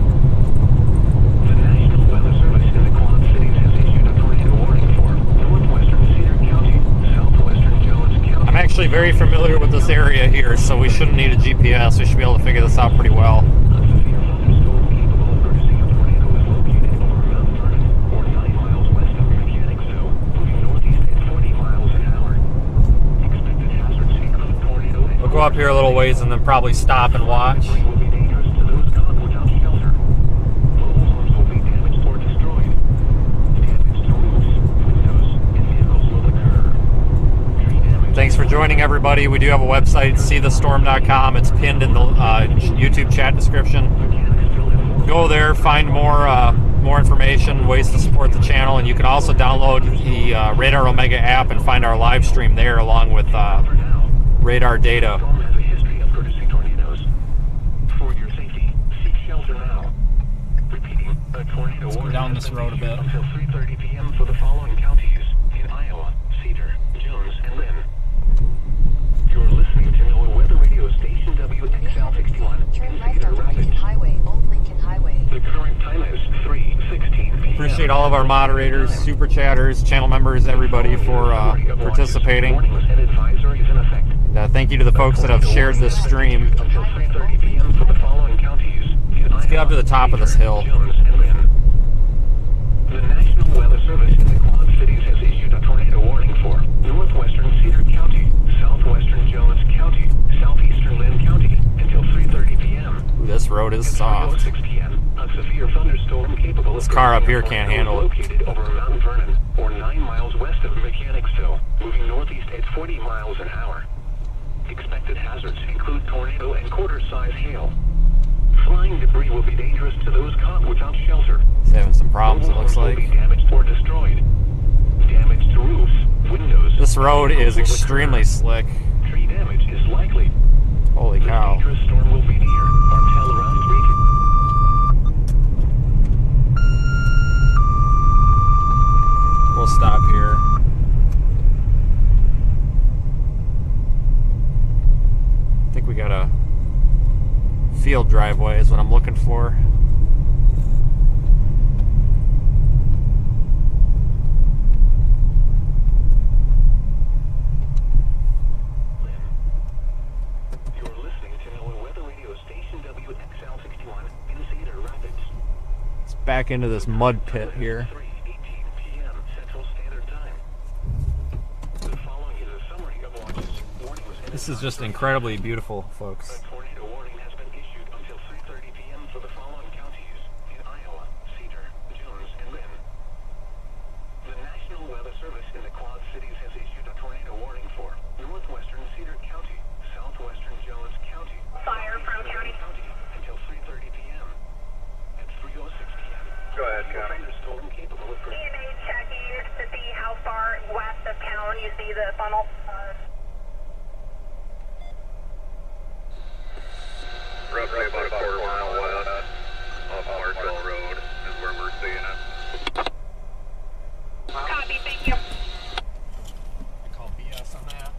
E: The National Weather Service in the Quad Cities has issued a tornado warning for northwestern Cedar County, southwestern Jones County.
A: I'm actually very familiar with this area here, so we shouldn't need a GPS. We should be able to figure this out pretty well.
E: A severe thunderstorm capable of producing a tornado is located over Mount Vernon, or 9 miles west of Mechanicsville, moving northeast at 40 miles an hour. Expected hazards include tornado and
A: We'll go up here a little ways and then probably stop and watch.
E: debris will be dangerous to those caught without shelter. Mobile homes will be damaged or destroyed. Damage to roofs, windows, and vehicles will occur. Tree damage.
A: Thanks for joining, everybody. We do have a website, seethestorm.com. It's pinned in the YouTube chat description.
E: Mechanicsville and Morley.
A: Go there, find more information, ways to support the channel, and you can also download the Radar Omega app and find our live stream there along with
E: Cover now.
A: radar data.
E: Storm has a history of producing tornadoes. For your safety, seek shelter now. A tornado
G: Let's go
E: warning
G: down
E: has
G: this
E: been
G: road a
E: issued
G: bit.
E: until 3:30 p.m. for the following counties in Iowa: Cedar, Jones, and Lynn. You're listening to NOAA Weather Radio Station WXL61
D: Turn
E: in
D: left
E: Cedar
D: onto Lincoln
E: Rapids.
D: Highway, Old Lincoln Highway.
E: The current time is 3:16 p.m.
A: Appreciate all of our moderators, super chatters, channel members, everybody for participating.
E: Warnings and advisories in effect.
A: And, thank you to the folks that have shared this stream.
E: Until 3:30 p.m. for the following counties in
A: Let's get up to the top of this hill.
E: Jones, and Lynn. The National Weather Service in the Quad Cities has issued a tornado warning for northwestern Cedar County, southwestern Jones County, southeastern Lynn County until 3:30 p.m.
A: Ooh, this road is
E: At
A: soft.
E: 3:06 p.m., a severe thunderstorm capable
A: This
E: of
A: car up here
E: producing a
A: can't handle it.
E: tornado is located over Mount Vernon, or 9 miles west of Mechanicsville, moving northeast at 40 miles an hour. Expected hazards include tornado and quarter-size hail. Flying debris will be dangerous to those caught without shelter.
A: It's having some problems, it looks
E: Will
A: like.
E: be damaged or destroyed. Damage to roofs, windows.
A: This road is extremely slick.
E: Tree damage is likely.
A: Holy
E: The
A: cow.
E: dangerous storm will be near until around 3.
A: We'll stop here. I think we got a field driveway is what I'm looking for.
E: You're listening to NOAA Weather Radio Station WXL61 in Cedar Rapids.
A: Let's back into this mud pit here.
E: 3:18 p.m. Central Standard Time. The following is a summary of watches, warnings, and
A: This is just incredibly beautiful,
E: A
A: folks.
E: tornado warning has been issued until 3:30 p.m. for the following counties in Iowa: Cedar, Jones, and Lynn. The National Weather Service in the Quad Cities has issued a tornado warning for northwestern Cedar County, southwestern Jones County,
F: Fire from
E: southeastern
F: county.
E: Lynn County until 3:30 p.m. At 3:06 p.m.
C: Go ahead,
E: a
C: County.
E: thunderstorm capable of
F: EMA checking to see how far west of town you see the funnel.
C: Roughly about a quarter mile west of Marshall Road is where we're seeing it.
F: Copy, thank you.
A: I call BS on that.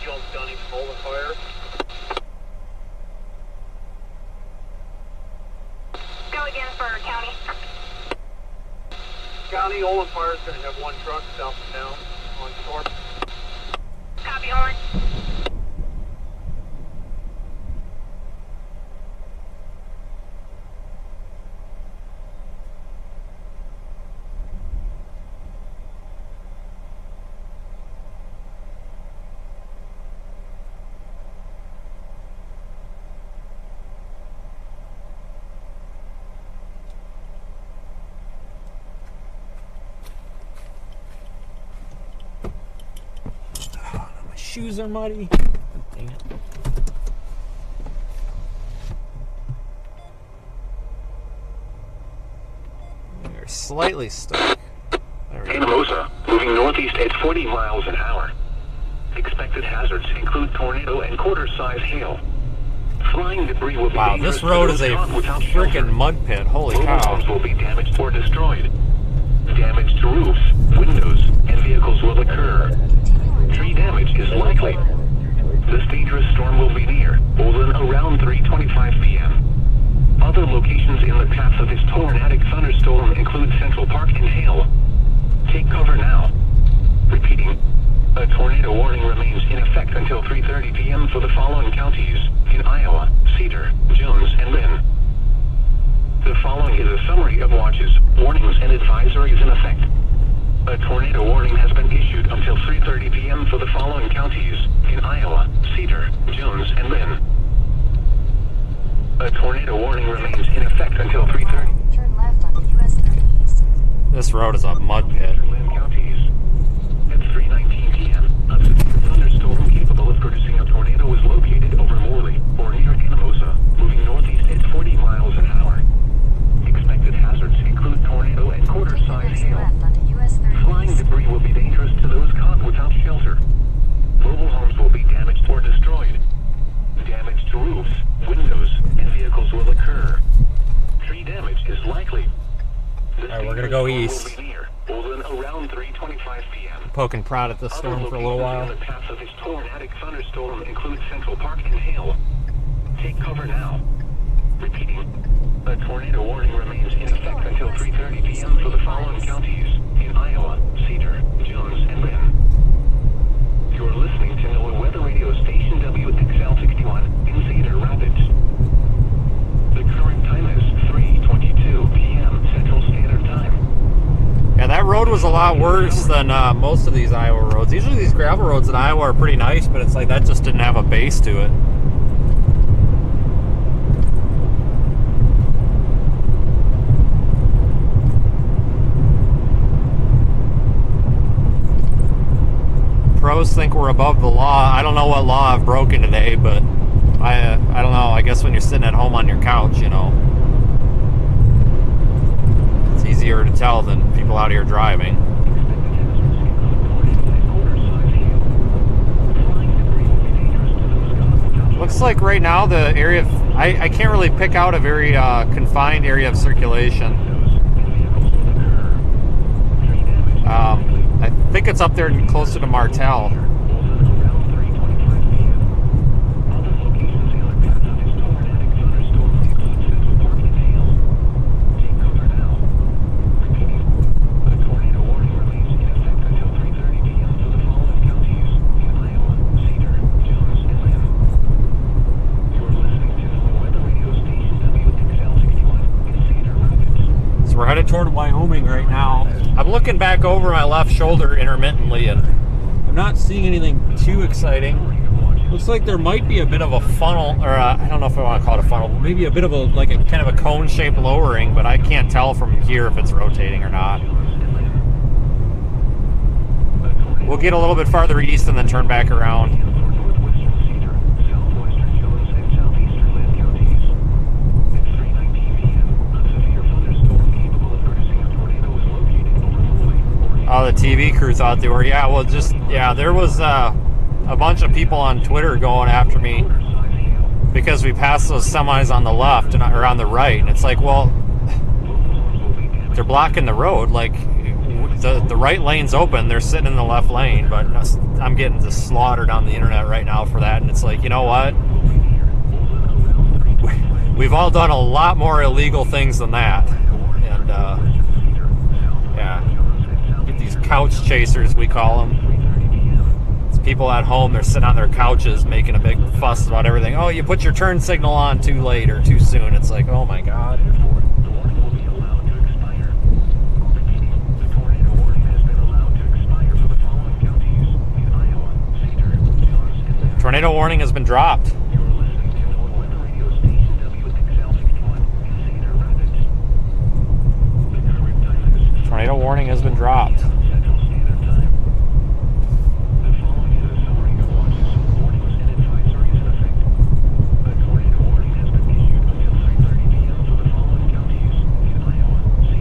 C: Jones County holding fire.
F: Go again for county.
C: County Olin Fire is going to have one truck south of town on shore.
F: Copy, Olin.
A: My shoes are muddy. Dang it. They're slightly stuck. There we
E: In
A: go.
E: Rosa, moving northeast at 40 miles an hour. Expected hazards include tornado and quarter-size hail. Flying debris will be
A: Wow,
E: dangerous
A: this
E: to
A: road
E: those
A: is a
E: caught without shelter.
A: freaking mud pit. Holy
E: Mobile
A: cow.
E: homes will be damaged or destroyed. Damage to roofs, windows, and vehicles will occur. Tree damage is likely. This dangerous storm will be near Olin around 3:25 p.m. Other locations in the path of this tornadic thunderstorm include Central Park and Hale. Take cover now. Repeating, a tornado warning remains in effect until 3:30 p.m. for the following counties in Iowa: Cedar, Jones, and Lynn. The following is a summary of watches, warnings, and advisories in effect. A tornado warning has been issued until 3:30 p.m. for the following counties in Iowa: Cedar, Jones, and Lynn. A tornado warning remains in effect until 3:30.
D: Turn left onto US 30 East.
A: This road is a mud pit.
E: Lynn counties. At 3:19 p.m., a severe thunderstorm capable of producing a tornado was located over Morley, or near Anamosa, moving northeast at 40 miles an hour. Expected hazards include tornado and
D: Take the
E: quarter-size
D: next
E: hail.
D: left onto US 30
E: Flying
D: East.
E: debris will be dangerous to those caught without shelter. Mobile homes will be damaged or destroyed. Damage to roofs,
A: to go east.
E: Around 3:25 p.m.
A: Poke and prod at the storm for a little while.
E: The path of this tornadic thunderstorm includes Central Park and Hale. Take cover now. Repeating, a tornado warning remains in effect until 3:30 p.m. for the following counties in Iowa: Cedar, Jones, and Lynn. You're listening to NOAA Weather Radio Station WXL61 in Cedar Rapids. The current time is 3:22 p.m. Central Standard Time.
A: Yeah, that road was a lot worse than most of these Iowa roads. Usually these gravel roads in Iowa are pretty nice, but it's like that just didn't have a base to it. Pros think we're above the law. I don't know what law I've broken today, but I don't know. I guess when you're sitting at home on your couch, you know, it's easier to tell than people out here driving. Looks like right now the area, I can't really pick out a very confined area of circulation. I think it's up there closer to Martell. We're headed toward Wyoming right now. I'm looking back over my left shoulder intermittently, and I'm not seeing anything too exciting. Looks like there might be a bit of a funnel, or I don't know if I want to call it a funnel, but maybe a bit of a kind of a cone-shaped lowering, but I can't tell from here if it's rotating or not. We'll get a little bit farther east and then turn back around. Oh, the TV crew thought they were. Yeah, well, there was a bunch of people on Twitter going after me because we passed those semis on the left or on the right, and it's like, well, they're blocking the road. Like, the right lane's open, they're sitting in the left lane, but I'm getting just slaughtered on the internet right now for that, and it's like, you know what? We've all done a lot more illegal things than that, and yeah. These couch chasers, we call them. It's people at home, they're sitting on their couches making a big fuss about everything. Oh, you put your turn signal on too late or too soon. It's like, oh my God. Tornado warning has been dropped. Tornado warning has been dropped.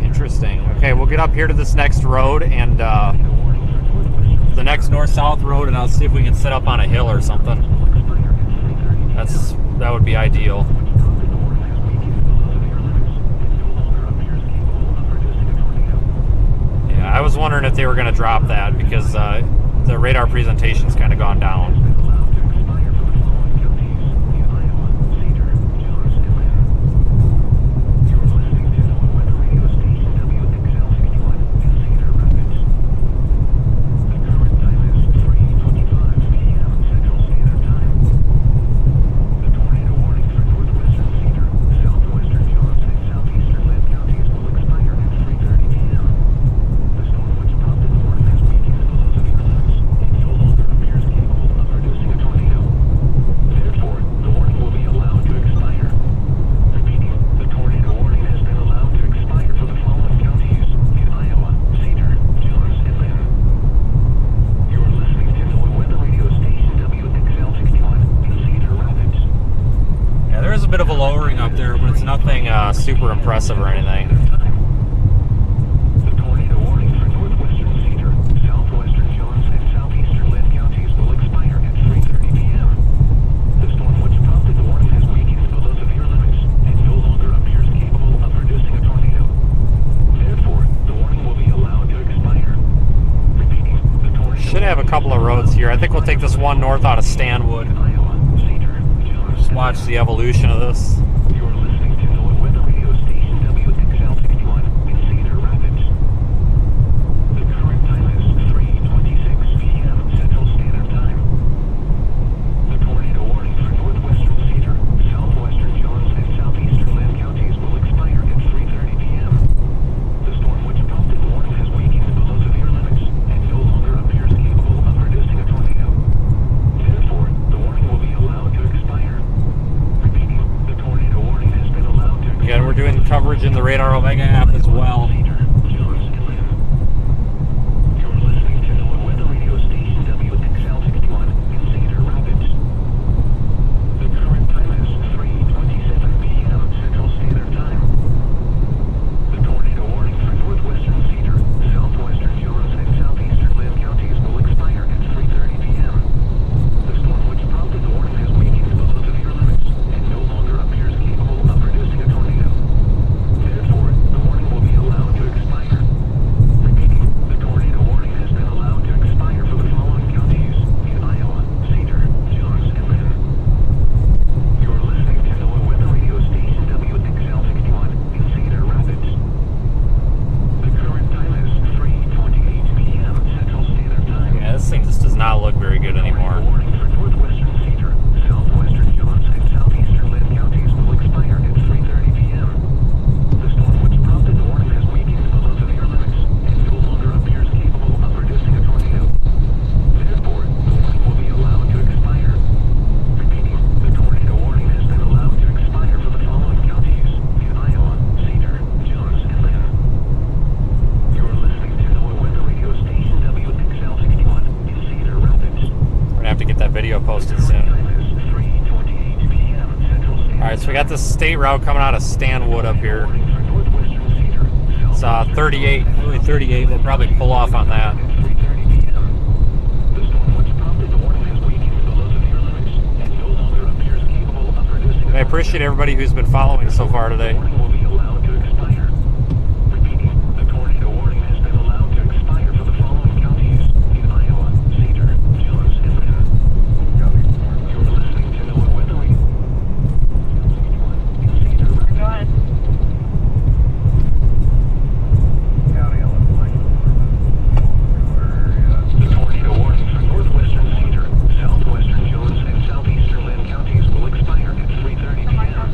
A: Interesting. Okay, we'll get up here to this next road and the next north-south road, and I'll see if we can set up on a hill or something. That would be ideal. I was wondering if they were going to drop that because the radar presentation's kind of gone down. A bit of a lowering up there, but it's nothing super impressive or anything.
E: The tornado warning for northwestern Cedar, southwestern Jones, and southeastern Lynn counties will expire at 3:30 p.m. The storm which prompted the warning has weakened below severe limits and no longer appears capable of producing a tornado. Therefore, the warning
A: here. I think we'll take this one north out of Stanwood. Just watch the evolution of this.
E: You're listening to NOAA Weather Radio Station WXL61 in Cedar Rapids. The current time is 3:26 p.m. Central Standard Time. The tornado warning for northwestern Cedar, southwestern Jones, and southeastern Lynn counties will expire at 3:30 p.m. The storm which prompted the warning has weakened below severe limits and no longer appears capable of producing a tornado. Therefore, the warning will be allowed to expire. Repeating, the tornado warning has been allowed to expire.
A: Again, we're doing coverage in the Radar Omega app as well.
E: Cedar, Jones, and Lynn. You're listening to NOAA Weather Radio Station WXL61 in Cedar Rapids. The current time is 3:27 p.m. Central Standard Time. The tornado warning for northwestern Cedar, southwestern Jones, and southeastern Lynn counties will expire at 3:30 p.m. The storm which prompted the warning has weakened below severe limits and no longer appears capable of producing a tornado. Therefore, the warning will be allowed to expire. Repeating, the tornado warning has been allowed to expire for the following counties in Iowa, Cedar, Jones, and Lynn. You're listening to NOAA Weather Radio Station WXL61 in Cedar Rapids. The current time is 3:28 p.m. Central Standard Time.
A: Yeah, this thing just does not look very good anymore.
E: Warning for northwestern Cedar, southwestern Jones, and southeastern Lynn counties will expire at 3:30 p.m. The storm which prompted the warning has weakened below severe limits and no longer appears capable of producing a tornado. Therefore, the warning will be allowed to expire. Repeating, the tornado warning has been allowed to expire for the following counties in Iowa, Cedar, Jones, and Lynn. You're listening to NOAA Weather Radio Station WXL61 in Cedar Rapids.
A: We're gonna have to get that video posted soon.
E: Time is 3:28 p.m. Central Standard.
A: Alright, so we got this state route coming out of Stanwood up here.
E: Warning for northwestern Cedar,
A: It's 38, really 38. We'll probably pull off on that.
E: 3:30 p.m. The storm which prompted the warning has weakened below severe limits and no longer appears capable of producing.
A: I appreciate everybody who's been following so far today.
E: The warning will be allowed to expire. Repeating, the tornado warning has been allowed to expire for the following counties in Iowa, Cedar, Jones, and Lynn. You're listening to NOAA Weather Radio. In Cedar Rapids.
B: Go ahead.
E: The tornado warning for northwestern Cedar, southwestern Jones, and southeastern Lynn counties will expire at 3:30 p.m.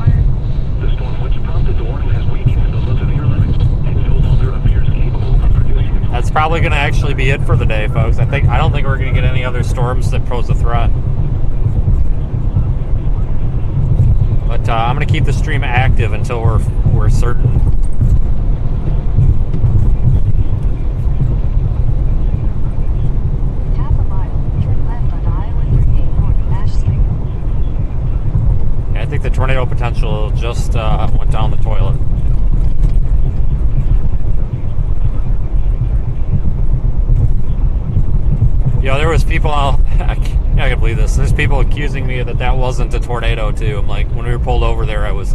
E: The storm which prompted the warning has weakened below severe limits and no longer appears capable of producing a tornado.
A: That's probably going to actually be it for the day, folks. I don't think we're going to get any other storms that pose a threat. But I'm going to keep the stream active until we're certain.
D: Half a mile, turn left on Iowa 38 north of Ashland.
A: Yeah, I think the tornado potential just went down the toilet. You know, there was people out. I can't believe this. There's people accusing me that wasn't a tornado too. I'm like, when we were pulled over there, I was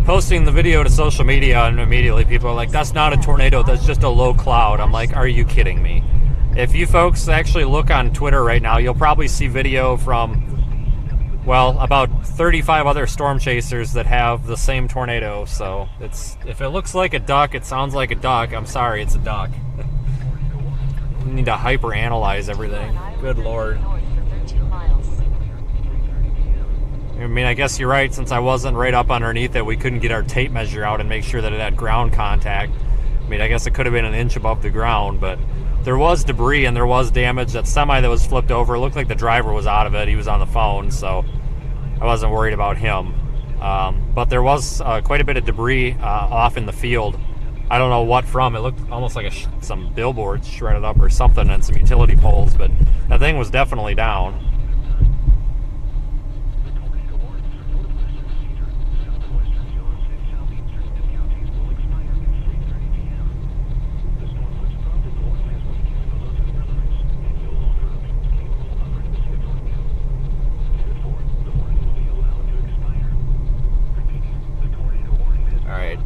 A: posting the video to social media, and immediately people are like, "That's not a tornado. That's just a low cloud." I'm like, "Are you kidding me?" If you folks actually look on Twitter right now, you'll probably see video from, well, about 35 other storm chasers that have the same tornado. So if it looks like a duck, it sounds like a duck. I'm sorry, it's a duck. You need to hyper analyze everything. Good lord.
D: North for 13 miles.
A: I mean, I guess you're right. Since I wasn't right up underneath it, we couldn't get our tape measure out and make sure that it had ground contact. I mean, I guess it could have been an inch above the ground, but there was debris and there was damage. That semi that was flipped over, it looked like the driver was out of it. He was on the phone, so I wasn't worried about him. But there was quite a bit of debris off in the field. I don't know what from. It looked almost like some billboards shredded up or something, and some utility poles, but that thing was definitely down.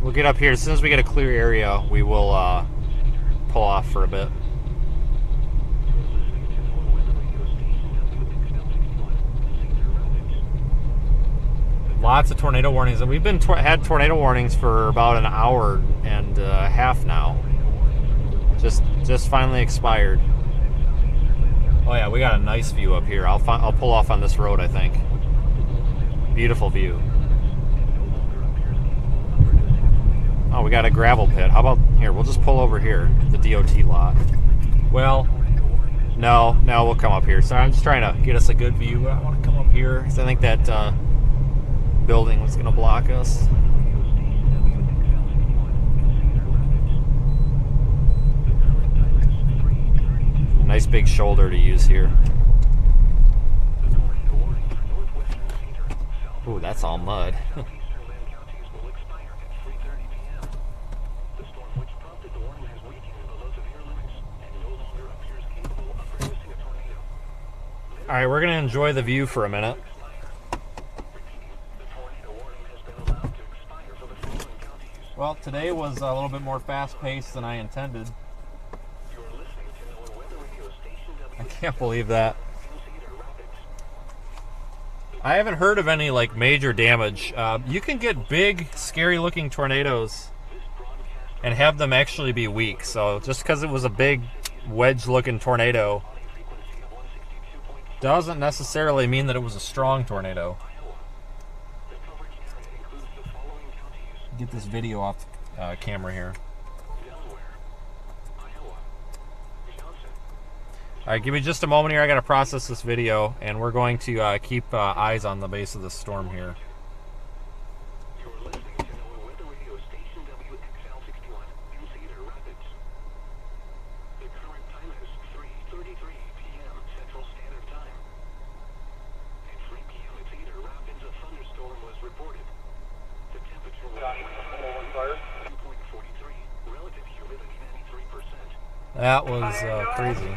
A: We'll get up here. As soon as we get a clear area, we will pull off for a bit. Lots of tornado warnings, and we've been had tornado warnings for about an hour and a half now. Just finally expired. Oh yeah, we got a nice view up here. I'll pull off on this road, I think. Beautiful view. Oh, we got a gravel pit. How about here? We'll just pull over here, the DOT lot. Well, no, we'll come up here. Sorry, I'm just trying to get us a good view. I want to come up here because I think that building was going to block us. Nice big shoulder to use here. Ooh, that's all mud. Alright, we're going to enjoy the view for a minute. Well, today was a little bit more fast-paced than I intended. I can't believe that. I haven't heard of any like major damage. You can get big, scary-looking tornadoes and have them actually be weak. So just because it was a big, wedge-looking tornado doesn't necessarily mean that it was a strong tornado. Get this video off camera here. Alright, give me just a moment here. I gotta process this video, and we're going to keep eyes on the base of the storm here. That was crazy.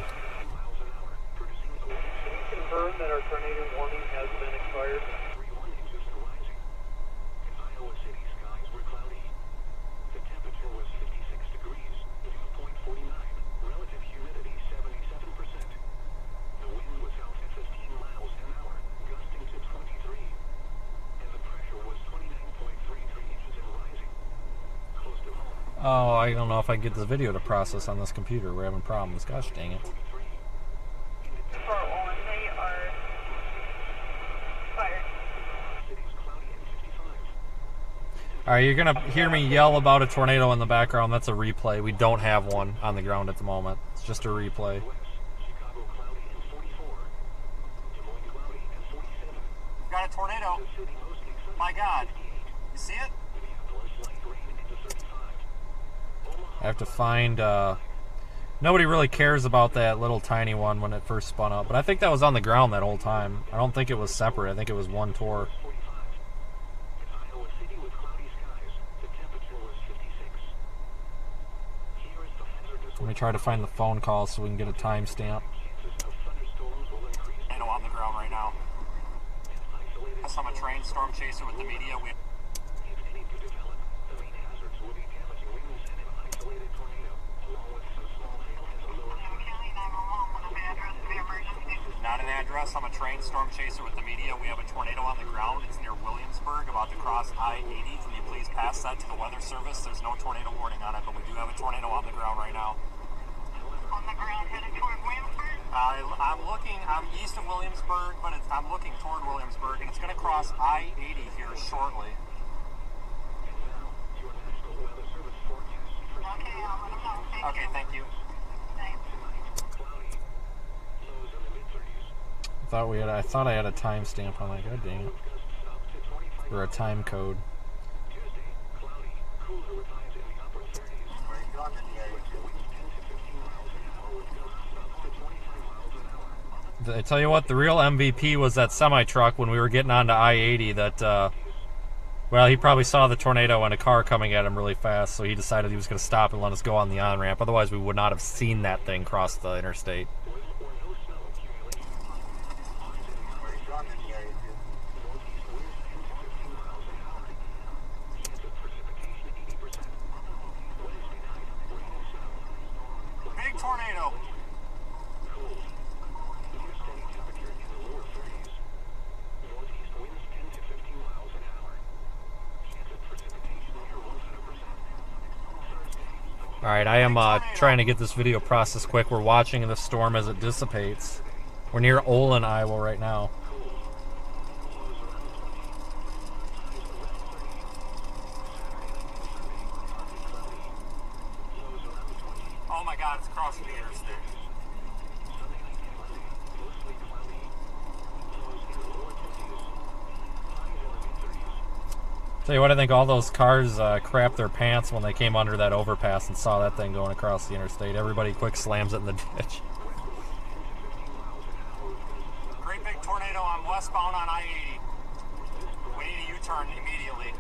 G: Confirm that our tornado warning has been expired. Iowa City skies were cloudy. The temperature was 56 degrees, dew point 49, relative humidity 77%. The wind was out at 15 miles an hour, gusting to 23, and the pressure was 29.33 inches and rising. Close to home.
A: Oh, I don't know if I can get this video to process on this computer. We're having problems. Gosh dang it. Alright, you're going to hear me yell about a tornado in the background. That's a replay. We don't have one on the ground at the moment. It's just a replay. Got a tornado. My God. You see it? I have to find... Nobody really cares about that little tiny one when it first spun up. But I think that was on the ground that whole time. I don't think it was separate. I think it was one tour. Let me try to find the phone call so we can get a timestamp.
H: Tornado on the ground right now. I'm a trained storm chaser with the media. Not an address. I'm a trained storm chaser with the media. We have a tornado on the ground. It's near Williamsburg, about to cross I-80. Can you please pass that to the weather service? There's no tornado warning on it, but we do have a tornado on the ground right now.
I: On the ground headed toward Williamsburg?
H: I'm east of Williamsburg, but I'm looking toward Williamsburg, and it's going to cross I-80 here shortly.
I: Okay, I'll let them know.
H: Okay, thank you.
A: I thought I had a timestamp on that. God dang it. Or a time code. I tell you what, the real MVP was that semi-truck when we were getting onto I-80 that, well, he probably saw the tornado and a car coming at him really fast, so he decided he was going to stop and let us go on the on-ramp. Otherwise, we would not have seen that thing cross the interstate.
H: Big tornado.
A: Alright, I am trying to get this video processed quick. We're watching the storm as it dissipates. We're near Olin, Iowa right now.
H: Oh my God, it's crossing the interstate.
A: Tell you what, I think all those cars crapped their pants when they came under that overpass and saw that thing going across the interstate. Everybody quick slams it in the ditch.
H: Great big tornado on westbound on I-80. We need a U-turn immediately.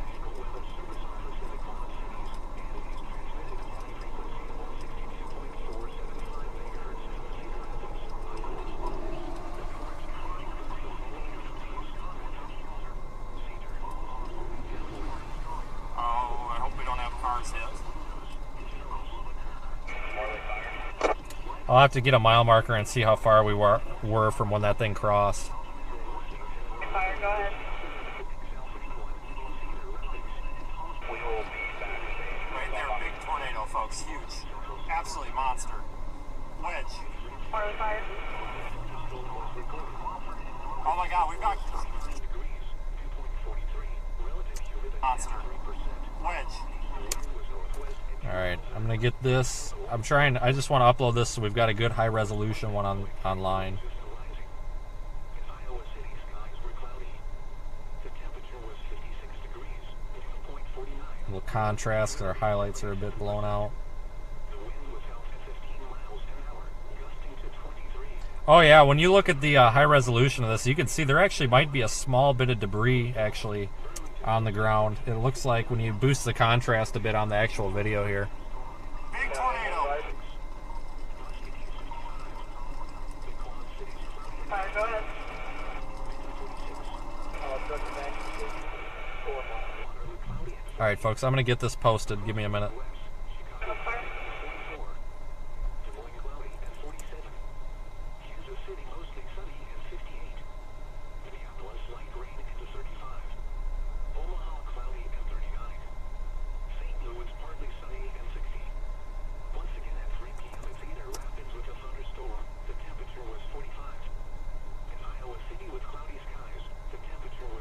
H: Oh, I hope we don't have cars hit.
A: I'll have to get a mile marker and see how far we were from when that thing crossed.
B: Fire, go ahead.
H: Right there, big tornado, folks. Huge. Absolutely monster. Wedge.
B: Fire.
H: Oh my God, we've got monster. Wedge.
A: Alright, I'm gonna get this. I just want to upload this so we've got a good high resolution one online. A little contrast because our highlights are a bit blown out. Oh yeah, when you look at the high resolution of this, you can see there actually might be a small bit of debris actually on the ground. It looks like when you boost the contrast a bit on the actual video here.
H: Big tornado.
B: Fire, go ahead.
A: Alright folks, I'm going to get this posted. Give me a minute.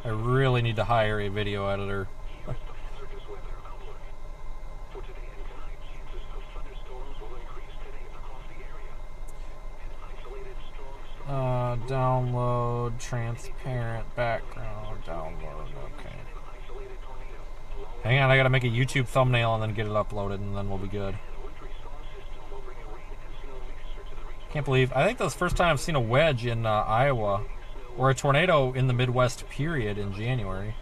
A: I really need to hire a video editor. Download transparent background. Download. Okay. Hang on, I gotta make a YouTube thumbnail and then get it uploaded, and then we'll be good. Can't believe. I think that's the first time I've seen a wedge in Iowa, or a tornado in the Midwest period in January.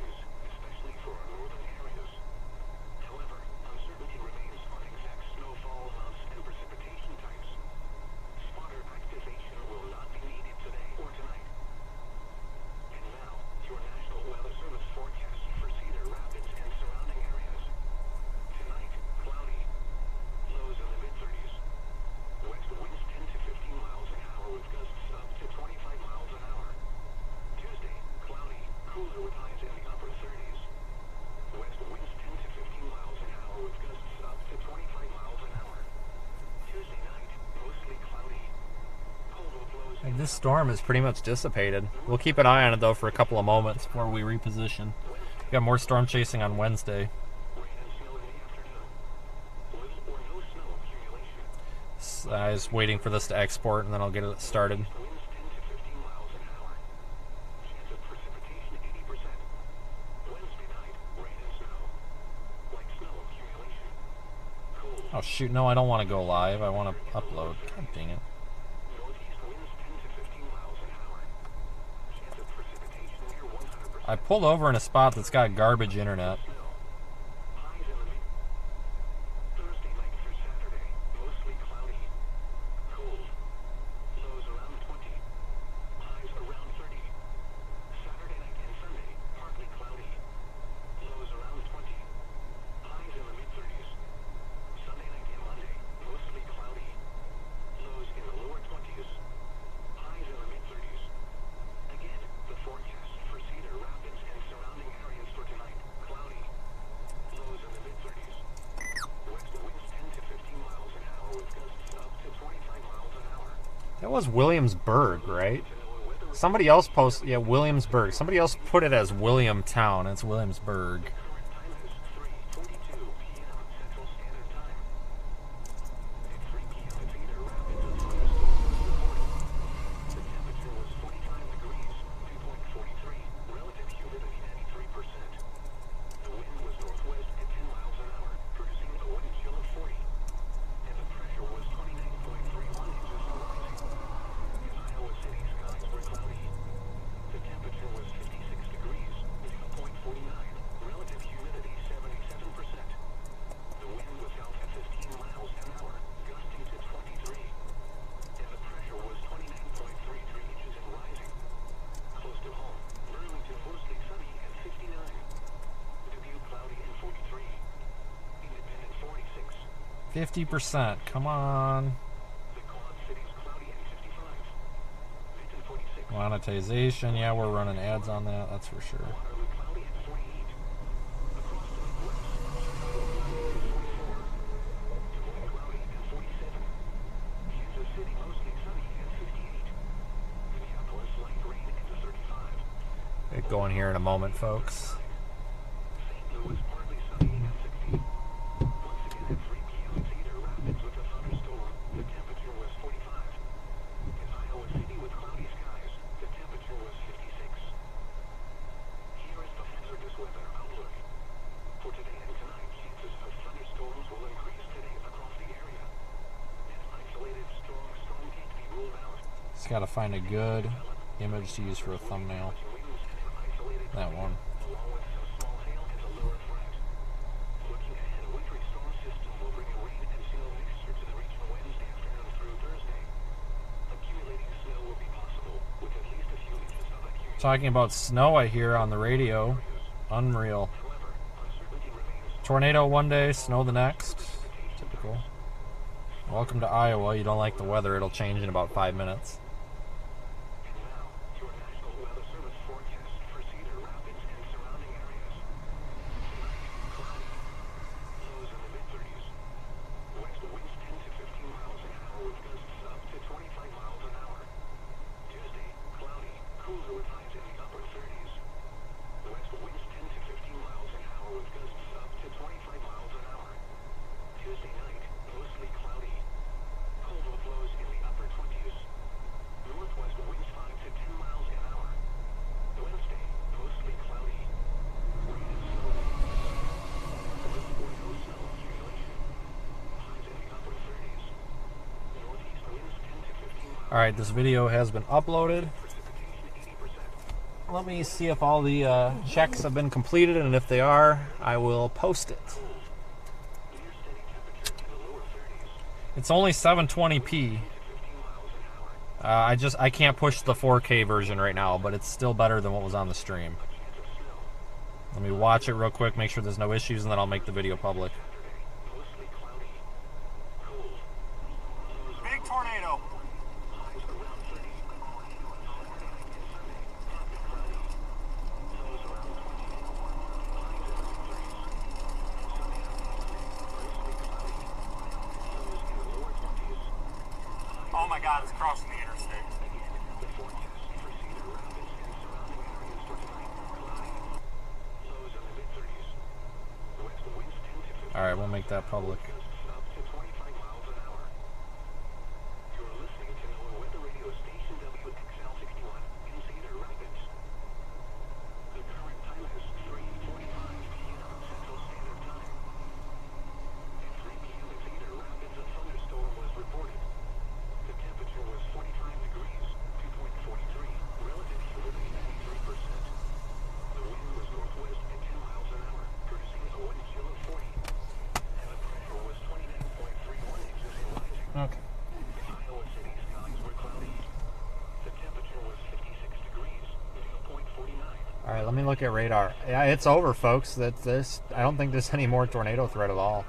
A: This storm is pretty much dissipated. We'll keep an eye on it though for a couple of moments before we reposition. We got more storm chasing on Wednesday. I was waiting for this to export and then I'll get it started. Oh shoot, no, I don't want to go live. I want to upload. God dang it. I pulled over in a spot that's got garbage internet. was Williamsburg, right? Somebody else posted, yeah, Williamsburg. Somebody else put it as Williamtown. It's Williamsburg. %. Come on. Monetization. Yeah, we're running ads on that. That's for sure. Get going here in a moment, folks. Just gotta find a good image to use for a thumbnail. That one. Talking about snow, I hear on the radio. Unreal. Tornado one day, snow the next. Typical. Welcome to Iowa. You don't like the weather, it'll change in about 5 minutes. Alright, this video has been uploaded. Let me see if all the checks have been completed, and if they are, I will post it. It's only 720p. I can't push the 4K version right now, but it's still better than what was on the stream. Let me watch it real quick, make sure there's no issues, and then I'll make the video public.
H: Big tornado. Oh my God, it's crossing the interstate.
A: Alright, we'll make that public. Okay. All right, let me look at radar. Yeah, it's over, folks. That's this. I don't think there's any more tornado threat at all.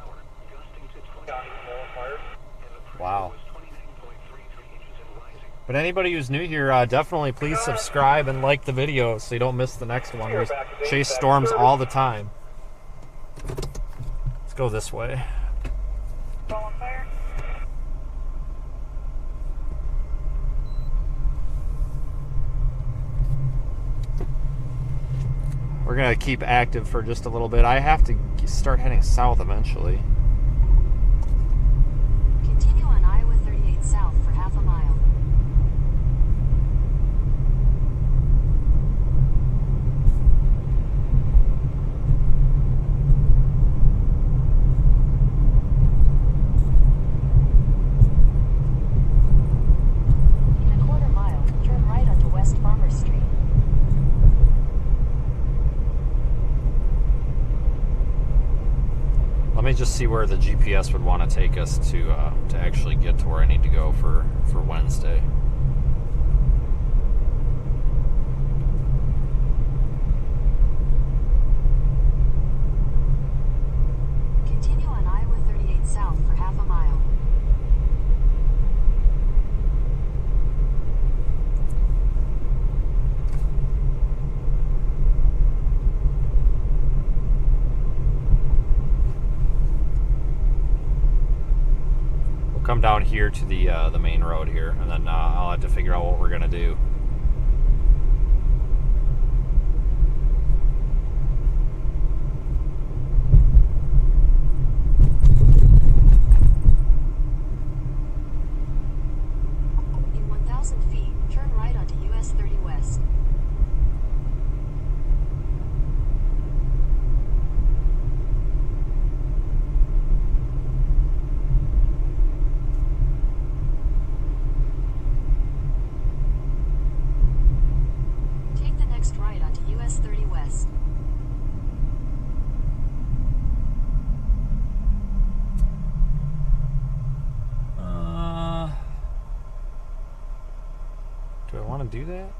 A: Wow. But anybody who's new here, definitely please subscribe and like the video so you don't miss the next one. We chase storms all the time. Let's go this way. we're going to keep active for just a little bit. I have to start heading south eventually.
D: Continue on Iowa 38 south for half a mile. In a quarter mile, turn right onto West Farmers Street.
A: Let me just see where the GPS would want to take us to actually get to where I need to go for Wednesday.
D: Continue on Iowa 38 south for half a mile.
A: Come down here to the main road here, and then I'll have to figure out what we're gonna do.
D: In 1,000 feet, turn right onto US 30 West. Take the next right onto US 30 West.
A: Do I want to do that?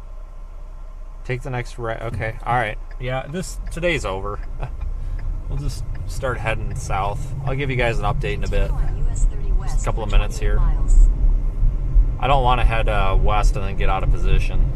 A: Take the next right. Okay. All right. Yeah. Today's over. We'll just start heading south. I'll give you guys an update in a bit.
D: Continue on US 30 West
A: Just a couple of
D: for
A: minutes
D: 28
A: here.
D: miles.
A: I don't want to head west and then get out of position.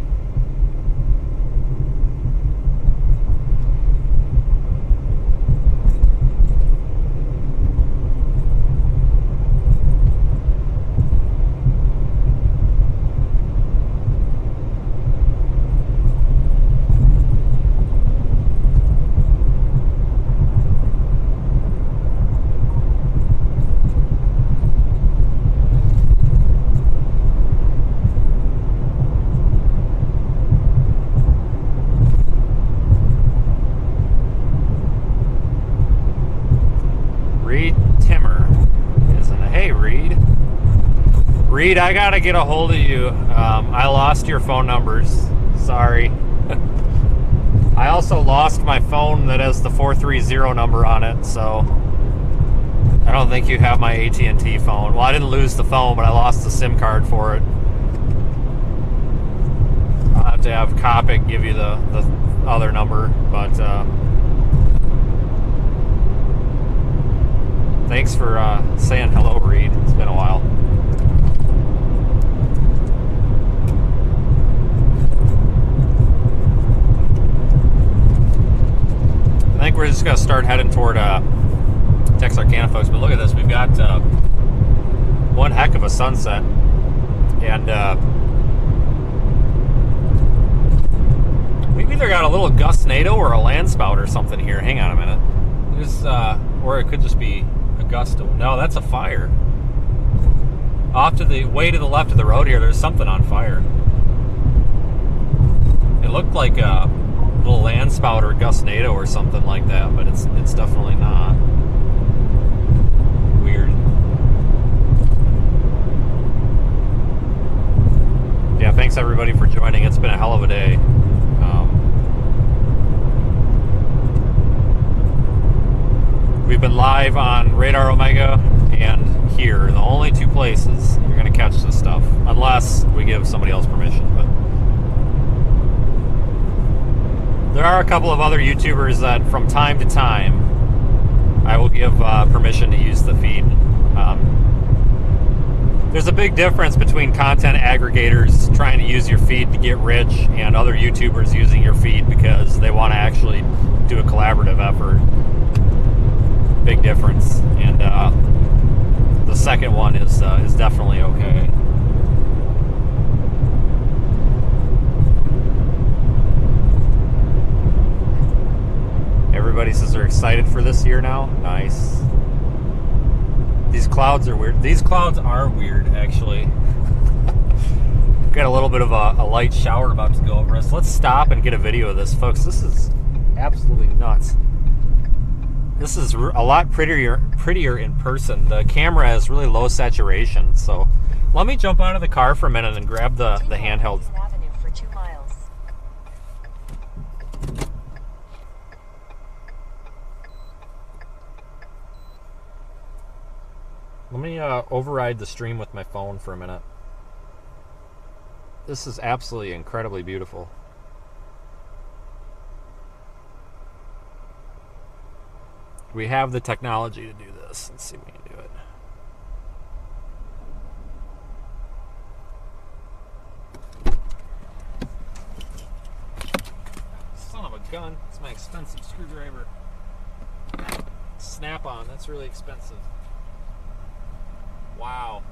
A: Reed, I gotta get a hold of you. I lost your phone numbers. Sorry. I also lost my phone that has the 430 number on it, so I don't think you have my AT&T phone. Well, I didn't lose the phone, but I lost the SIM card for it. I'll have to have Copic give you the other number, but thanks for saying hello, Reed. It's been a while. I think we're just going to start heading toward Texarkana, folks. But look at this. We've got one heck of a sunset. And we've either got a little gustnado or a land spout or something here. Hang on a minute. There's, or it could just be a gust of... No, that's a fire. Off to the way to the left of the road here, there's something on fire. It looked like a little land spout or gustnado or something like that, but it's definitely not. Weird. Yeah, thanks everybody for joining. It's been a hell of a day. We've been live on Radar Omega and here, the only two places you're going to catch this stuff, unless we give somebody else permission. But there are a couple of other YouTubers that from time to time I will give permission to use the feed. There's a big difference between content aggregators trying to use your feed to get rich and other YouTubers using your feed because they want to actually do a collaborative effort. Big difference. And the second one is definitely okay. Everybody says they're excited for this year now. Nice. These clouds are weird. These clouds are weird, actually. We've got a little bit of a light shower about to go over us. Let's stop and get a video of this, folks. This is absolutely nuts. This is a lot prettier in person. The camera has really low saturation, so let me jump out of the car for a minute and grab the handheld.
D: Avenue for 2 miles.
A: Let me override the stream with my phone for a minute. This is absolutely incredibly beautiful. We have the technology to do this. Let's see if we can do it. Son of a gun. It's my expensive screwdriver. Snap-on. That's really expensive. Wow.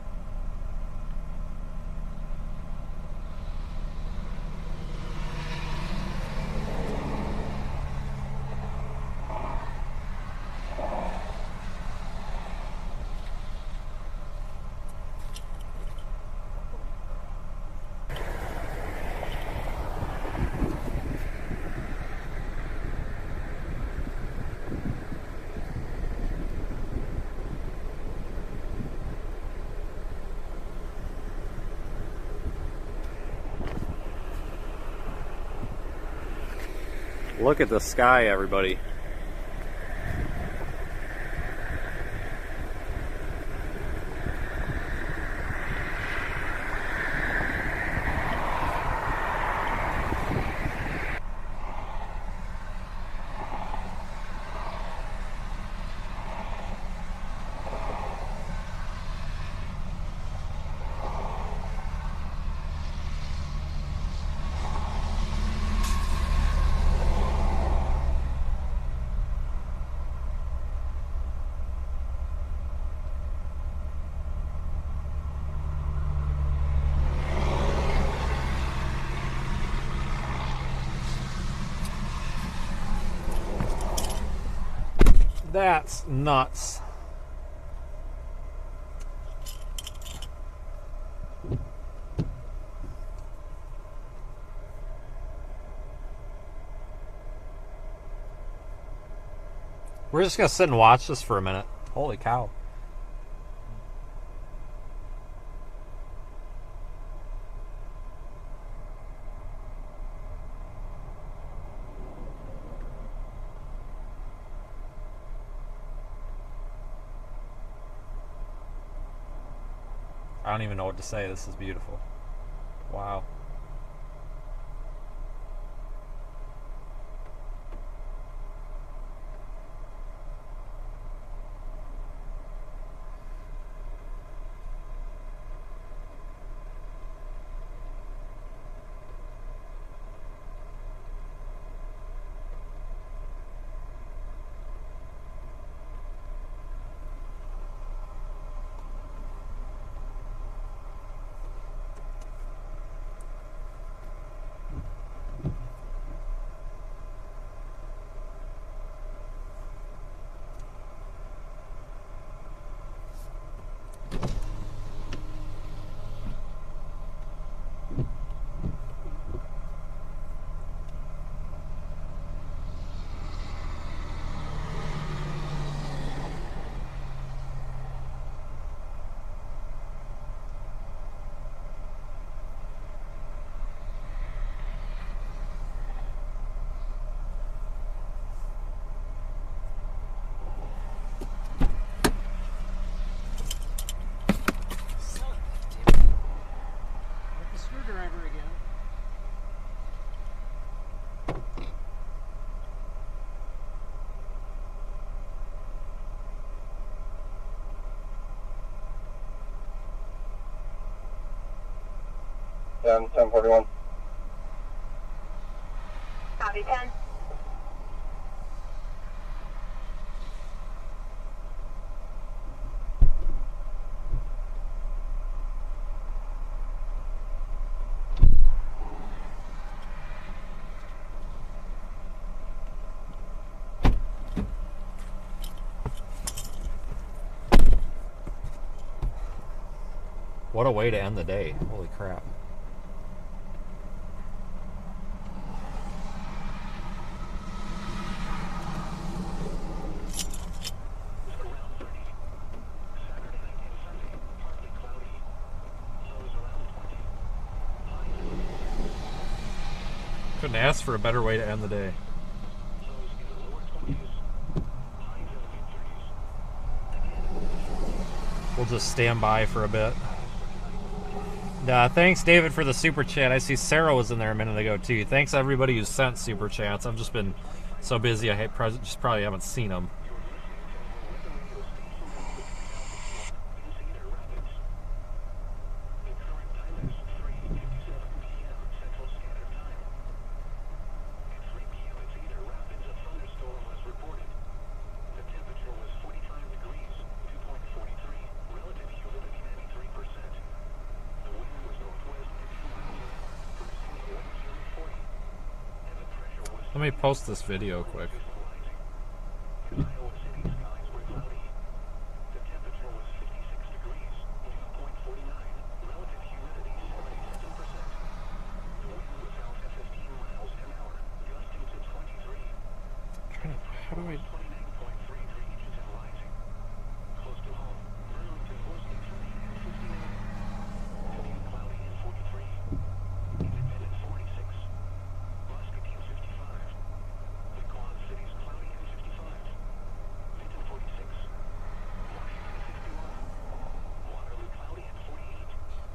A: Look at the sky, everybody. That's nuts. We're just gonna sit and watch this for a minute. Holy cow. I don't even know what to say. This is beautiful. Wow.
C: Yeah, 1041.
B: Copy 10.
A: What a way to end the day. Holy crap. Couldn't ask for a better way to end the day. We'll just stand by for a bit. Thanks, David, for the super chat. I see Sarah was in there a minute ago, too. Thanks, everybody who sent super chats. I've just been so busy, I just probably haven't seen them. Let me post this video quick. How do I...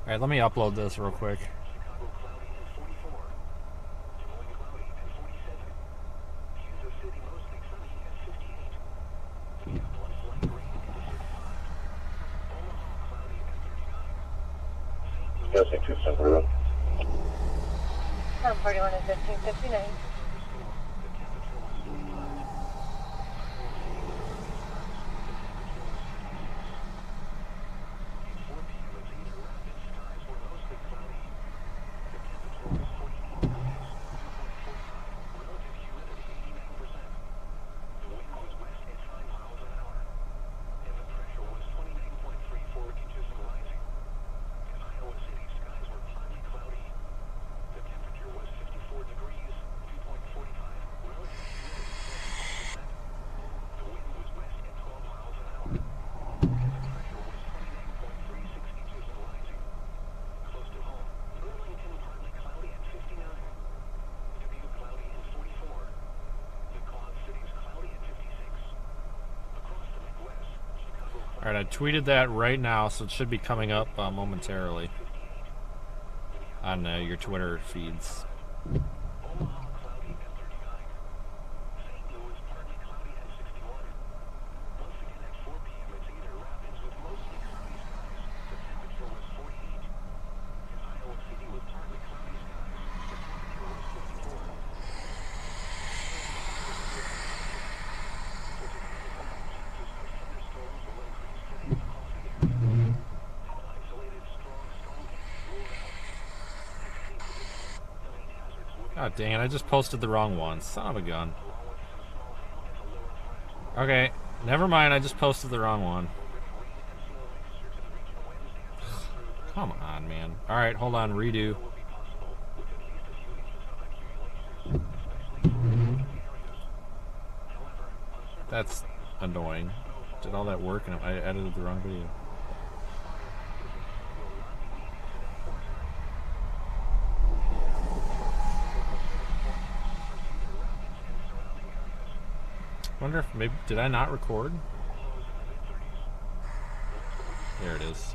A: Alright, let me upload this real quick.
C: Guessing 2
B: 41 and 1559. Alright, I tweeted that right now, so it should be coming up momentarily on your Twitter feeds. God dang it, I just posted the wrong one. Son of a gun. Okay, never mind, I just posted the wrong one. Come on, man. Alright, hold on, redo. That's annoying. Did all that work and I edited the wrong video. Wonder if maybe, did I not record? There it is.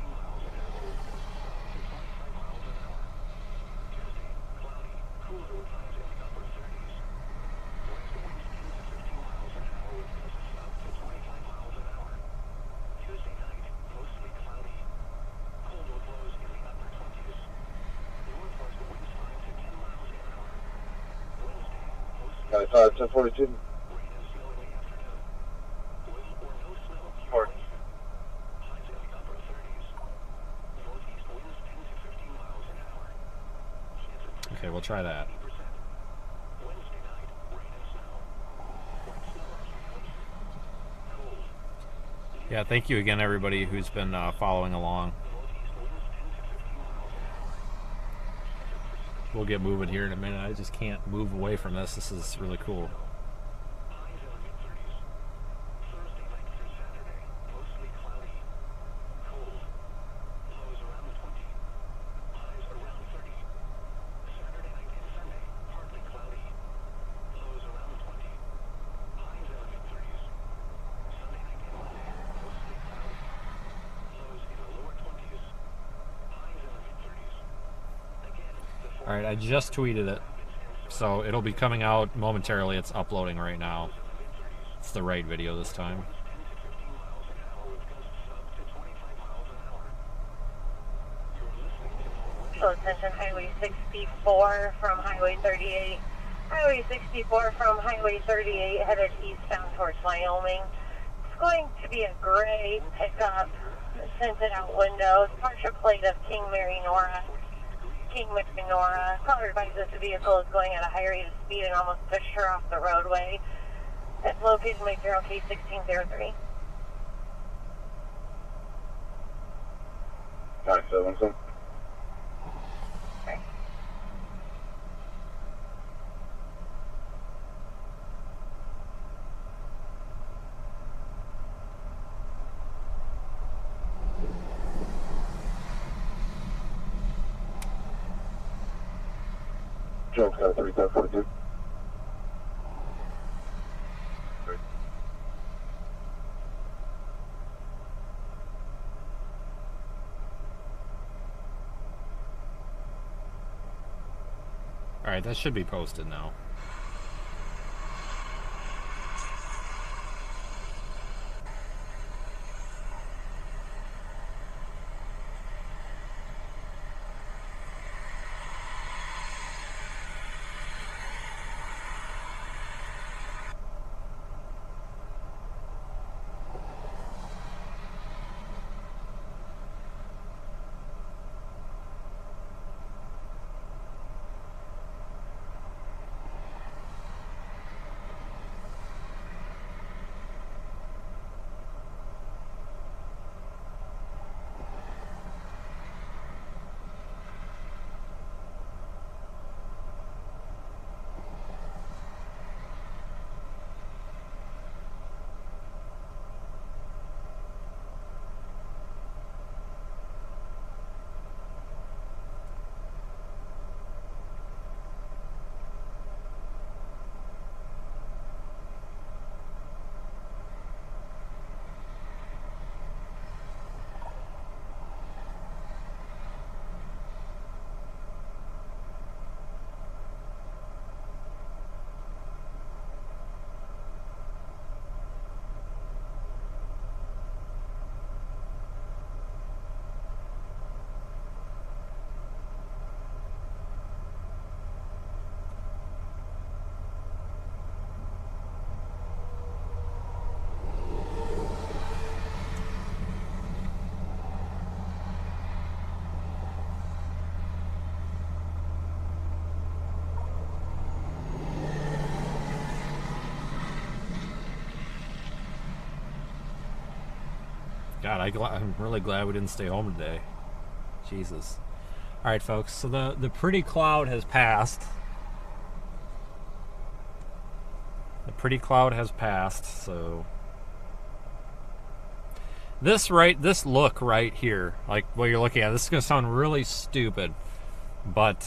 C: Got 1042.
A: Okay, we'll try that. Yeah, thank you again, everybody who's been following along. we'll get moving here in a minute. I just can't move away from this. This is really cool.
G: Highs in the mid-30s. Thursday night through Saturday, mostly cloudy. Cold. Lows around 20. Highs around 30. Saturday night and Sunday, partly cloudy. Lows around 20. Highs in the mid-30s. Sunday night and Monday, mostly cloudy. Lows in the lower 20s. Highs in the mid-30s. Again, the
A: All right, I just tweeted it, so it'll be coming out momentarily. It's uploading right now. It's the right video this time.
G: 10 to 15 miles an hour with gusts up to 25 miles an hour. You're listening to
B: So attention, Highway 64 from Highway 38. Highway 64 from Highway 38 headed eastbound towards Wyoming. It's going to be a gray pickup, tinted out windows, partial plate of King Mary Nora. King Mary Nora. Caller advises the vehicle is going at a high rate of speed and almost pushed her off the roadway. It's located by 0K1603.
C: Hi, Stevenson. Jones got 3542.
A: All right, that should be posted now. God, I'm really glad we didn't stay home today. Jesus. All right, folks. So the pretty cloud has passed. The pretty cloud has passed. So this look right here, like what you're looking at, this is gonna sound really stupid, but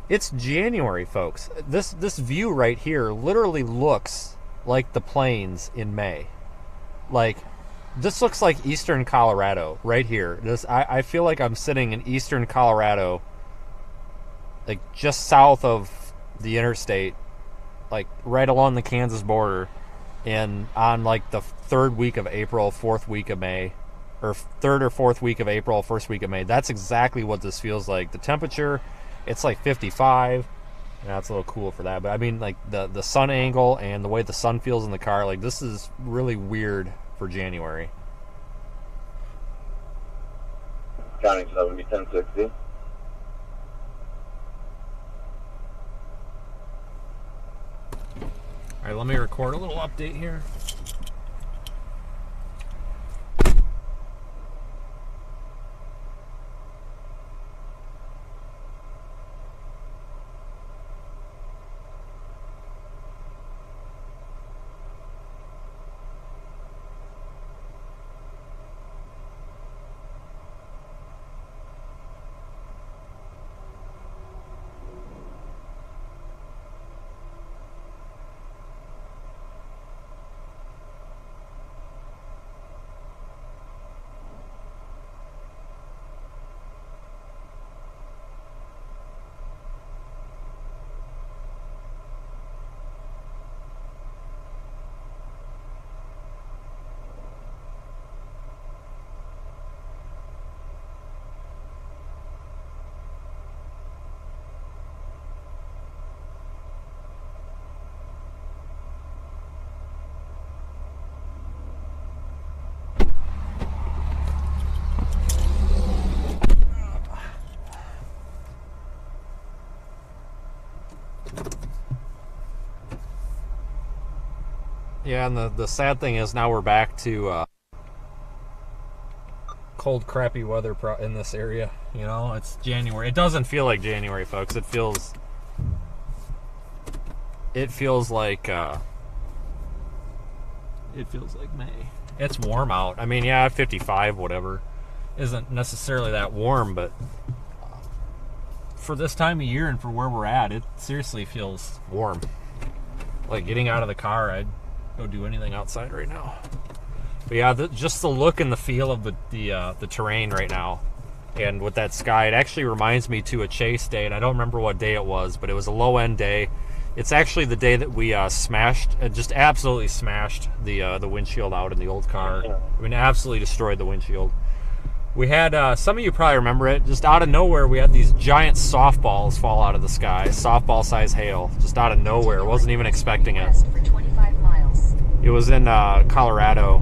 A: it's January, folks. This view right here literally looks like the plains in May. Like, this looks like eastern Colorado right here. I feel like I'm sitting in eastern Colorado, like just south of the interstate, like right along the Kansas border, and on like the third week of April, fourth week of May, or third or fourth week of April, first week of May. That's exactly what this feels like. The temperature, it's like 55. Yeah, it's a little cool for that, but I mean, like the sun angle and the way the sun feels in the car, like this is really weird for January.
C: Counting 70, 1060.
A: All right, let me record a little update here. Yeah, and the sad thing is now we're back to cold, crappy weather in this area. You know, it's January. It doesn't feel like January, folks. It feels like May. It's warm out. I mean, yeah, 55, whatever, isn't necessarily that warm, but for this time of year and for where we're at, it seriously feels warm. Like getting out of the car, I'd go do anything outside right now. But yeah, just the look and the feel of the terrain right now, and with that sky, it actually reminds me to a chase day, and I don't remember what day it was, but it was a low end day. It's actually the day that we just absolutely smashed the windshield out in the old car. I mean, absolutely destroyed the windshield. We had, some of you probably remember it, just out of nowhere, we had these giant softballs fall out of the sky, softball size hail, just out of nowhere. Wasn't even expecting it.
D: For 25 miles.
A: It was in Colorado,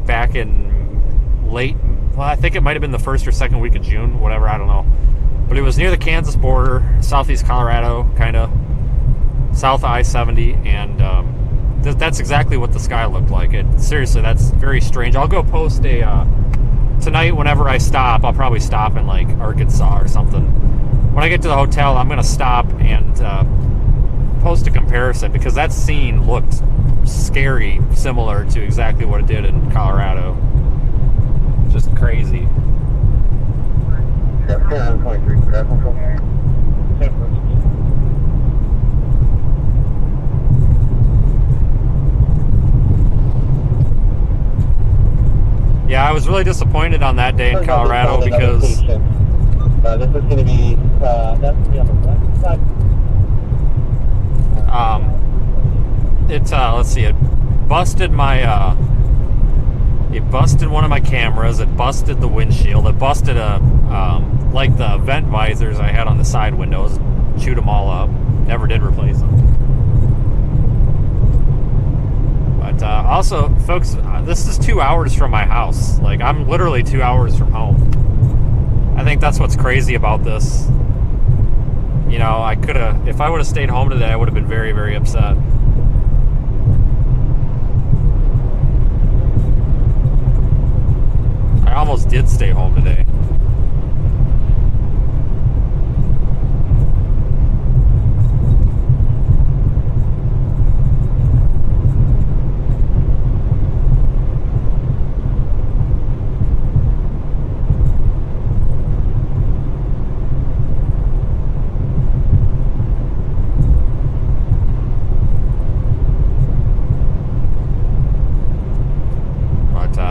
A: back in I think it might have been the first or second week of June, whatever, I don't know. But it was near the Kansas border, southeast Colorado, kind of, south of I-70, and that's exactly what the sky looked like. Seriously, that's very strange. I'll go post tonight, whenever I stop, I'll probably stop in like Arkansas or something. When I get to the hotel, I'm going to stop and post a comparison, because that scene looked scary, similar to exactly what it did in Colorado. Just crazy. Yeah, I was really disappointed on that day in Colorado because
C: this is going to be that's on the west side.
A: Let's see, it busted one of my cameras, it busted the windshield, it busted like the vent visors I had on the side windows, chewed them all up, never did replace them. But also, folks, this is 2 hours from my house. Like, I'm literally 2 hours from home. I think that's what's crazy about this. You know, if I would have stayed home today, I would have been very, very upset. I almost did stay home today.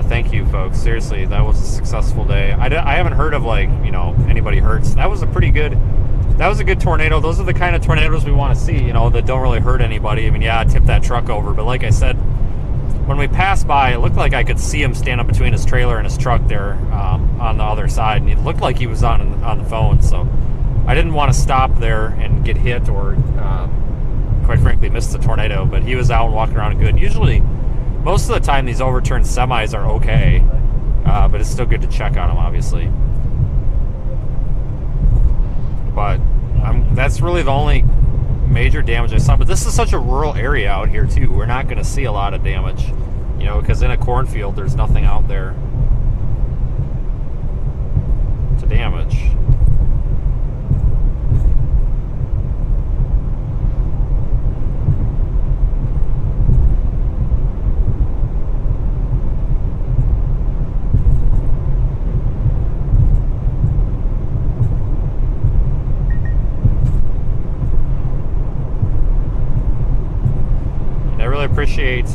A: Thank you, folks. Seriously, that was a successful day. I haven't heard of, like, you know, anybody hurts. That was a good tornado. Those are the kind of tornadoes we want to see, you know, that don't really hurt anybody. I mean, yeah, I tipped that truck over, but like I said, when we passed by, it looked like I could see him stand up between his trailer and his truck there on the other side, and it looked like he was on the phone, so I didn't want to stop there and get hit or, quite frankly, miss the tornado, but he was out and walking around good. Usually, most of the time, these overturned semis are okay, but it's still good to check on them, obviously. But that's really the only major damage I saw. But this is such a rural area out here, too. We're not going to see a lot of damage, you know, because in a cornfield, there's nothing out there to damage. Appreciate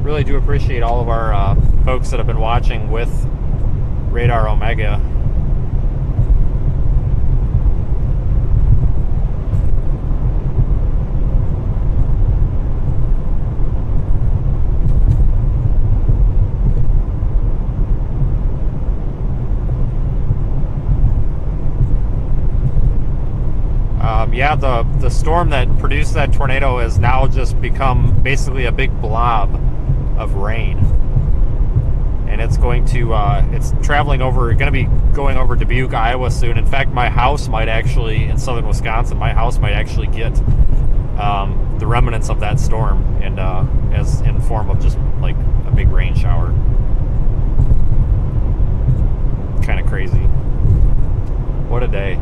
A: really do appreciate all of our folks that have been watching with Radar Omega. Yeah, the storm that produced that tornado has now just become basically a big blob of rain. and it's going to it's traveling over, going to be going over Dubuque, Iowa soon. In fact, my house might actually, in southern Wisconsin, my house might actually get the remnants of that storm, and as in form of just like a big rain shower. Kind of crazy. What a day.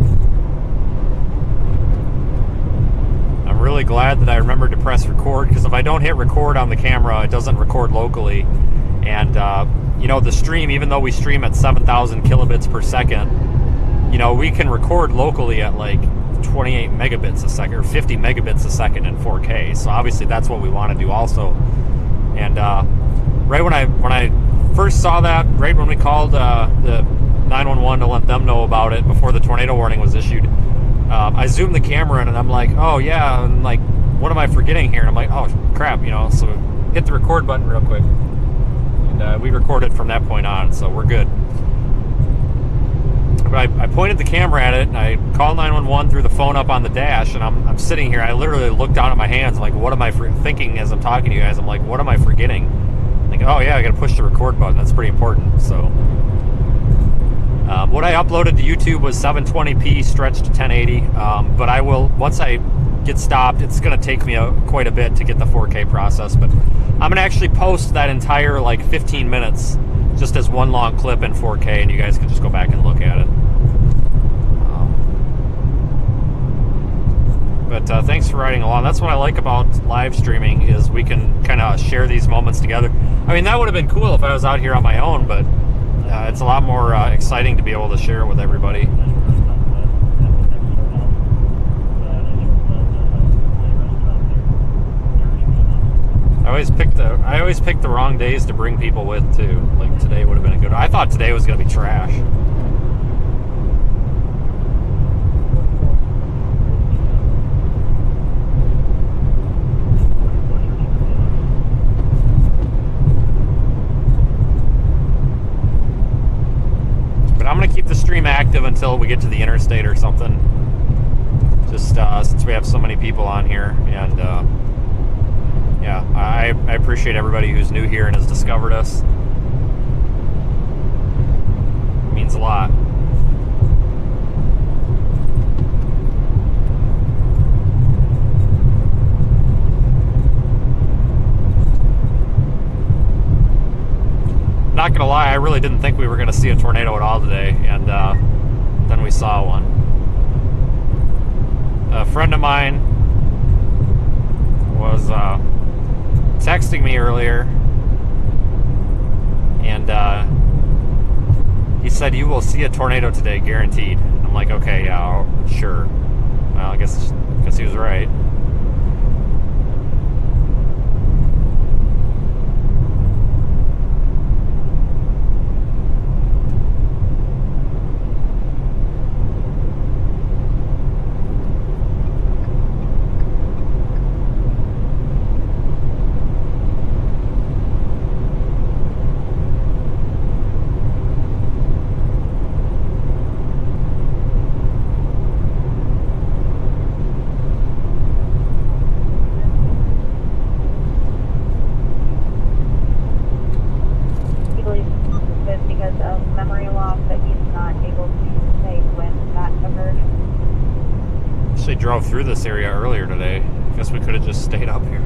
A: I'm really glad that I remembered to press record, because if I don't hit record on the camera, it doesn't record locally. And you know, the stream, even though we stream at 7,000 kilobits per second, you know, we can record locally at like 28 megabits a second or 50 megabits a second in 4K. So obviously that's what we want to do also. And right when I first saw that, right when we called the 911 to let them know about it before the tornado warning was issued, I zoomed the camera in and I'm like, oh yeah, and like, what am I forgetting here? And I'm like, oh crap, you know. So hit the record button real quick, and we recorded from that point on, so we're good. But I pointed the camera at it, and I called 911 through the phone up on the dash, and I'm sitting here. I literally looked down at my hands. I'm like, what am I thinking as I'm talking to you guys? I'm like, what am I forgetting? Like, oh yeah, I got to push the record button. That's pretty important. So what I uploaded to YouTube was 720p stretched to 1080. But I will, once I get stopped, it's going to take me quite a bit to get the 4K process. But I'm going to actually post that entire like 15 minutes just as one long clip in 4K, and you guys can just go back and look at it. But thanks for riding along. That's what I like about live streaming, is we can kind of share these moments together. I mean, that would have been cool if I was out here on my own, but it's a lot more exciting to be able to share it with everybody. I always pick the wrong days to bring people with too. Like today would have been a good. I thought today was going to be trash. But I'm going to keep the stream active until we get to the interstate or something. Just since we have so many people on here, and yeah, I appreciate everybody who's new here and has discovered us. It means a lot. Not gonna lie, I really didn't think we were gonna see a tornado at all today, and then we saw one. A friend of mine was texting me earlier, and he said, you will see a tornado today, guaranteed. I'm like, okay, yeah, sure. Well, I guess he was right. Drove through this area earlier today. Guess we could have just stayed up here.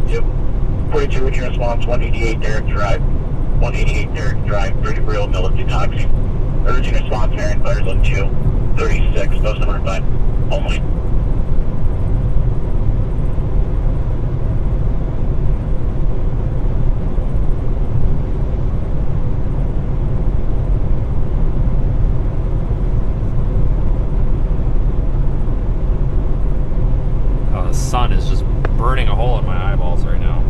C: Yep. 42 with your response, 188 Derrick Drive. 188 Derrick Drive, 30 real militant toxic. Urgent response, Aaron Fires on 236, those number 5, only.
A: Oh, the sun is just burning a hole in my eyeballs right now.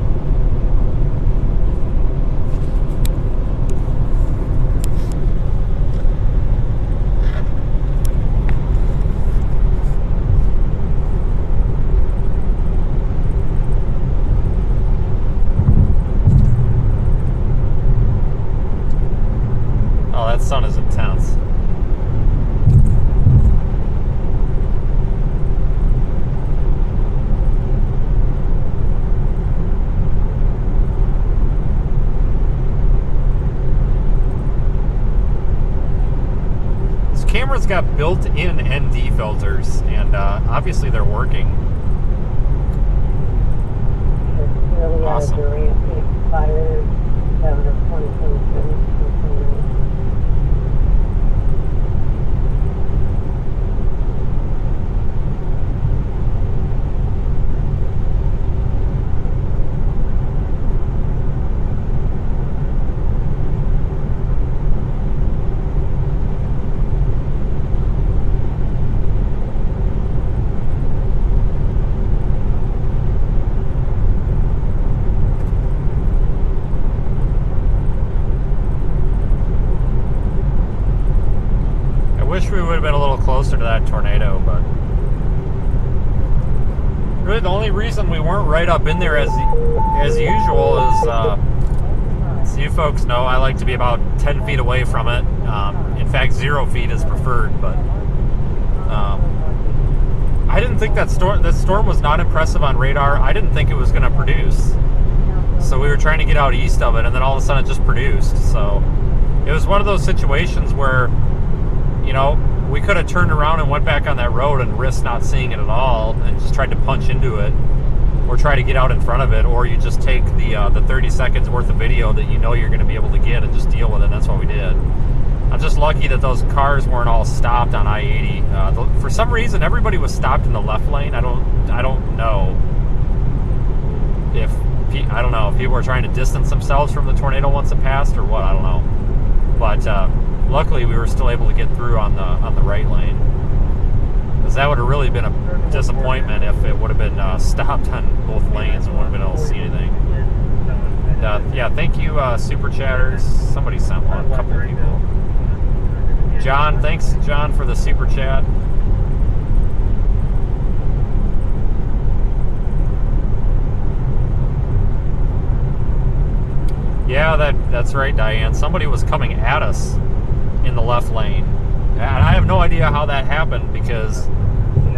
A: sun is intense. This camera's got built-in ND filters, and obviously they're working. Awesome.
F: Expired 7 of 2022.
A: We would have been a little closer to that tornado, but really the only reason we weren't right up in there as usual is, as you folks know, I like to be about 10 feet away from it. In fact, 0 feet is preferred, but I didn't think that storm was not impressive on radar. I didn't think it was going to produce, so we were trying to get out east of it, and then all of a sudden it just produced. So it was one of those situations where, you know, we could have turned around and went back on that road and risked not seeing it at all and just tried to punch into it or try to get out in front of it, or you just take the 30 seconds worth of video that you know you're going to be able to get and just deal with it, and that's what we did. I'm just lucky that those cars weren't all stopped on I-80. For some reason, everybody was stopped in the left lane. I don't know if people were trying to distance themselves from the tornado once it passed or what. I don't know, but luckily we were still able to get through on the right lane, because that would have really been a disappointment if it would have been stopped on both lanes and wouldn't have been able to see anything. Yeah, thank you, super chatters. Somebody sent one, a couple of people. John, thanks John for the super chat. Yeah, that's right, Diane. Somebody was coming at us in the left lane, and I have no idea how that happened because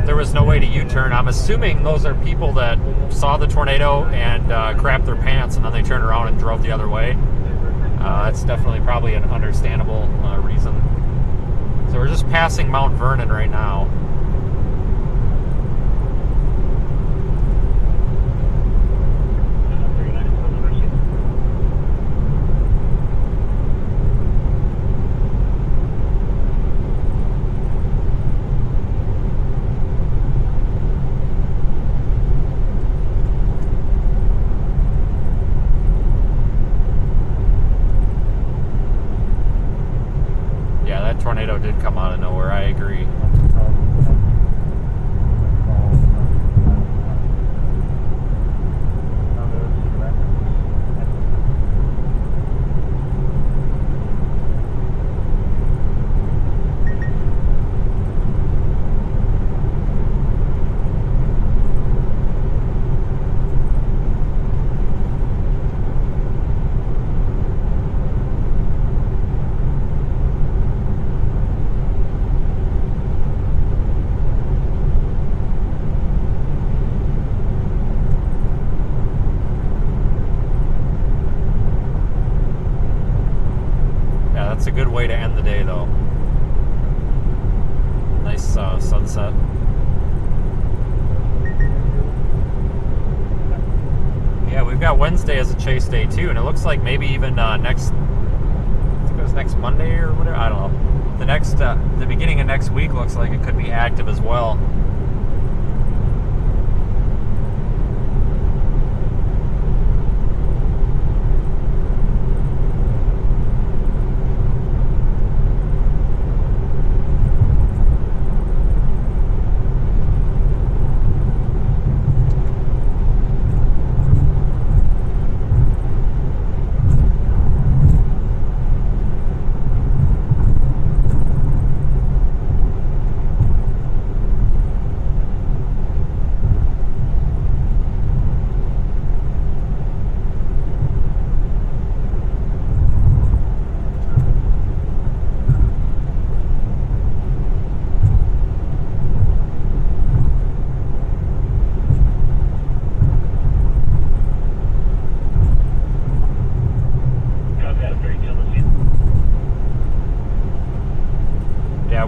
A: there was no way to U-turn. I'm assuming those are people that saw the tornado and crapped their pants, and then they turned around and drove the other way. That's definitely probably an understandable reason. So we're just passing Mount Vernon right now. Tornado did come out of nowhere, I agree. That's a good way to end the day, though. Nice sunset. Yeah, we've got Wednesday as a chase day too, and it looks like maybe even next, I think it was next Monday or whatever. I don't know. The beginning of next week looks like it could be active as well.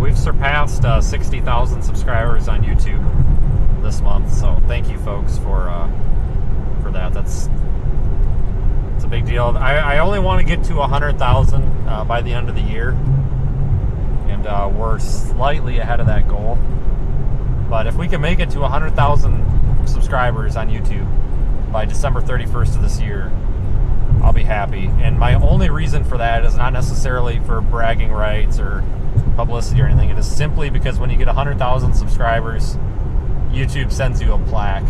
A: we've surpassed 60,000 subscribers on YouTube this month. So thank you, folks, for that. It's a big deal. I only want to get to 100,000 by the end of the year, and we're slightly ahead of that goal. But if we can make it to 100,000 subscribers on YouTube by December 31st of this year, I'll be happy. And my only reason for that is not necessarily for bragging rights or publicity or anything. It is simply because when you get 100,000 subscribers, YouTube sends you a plaque.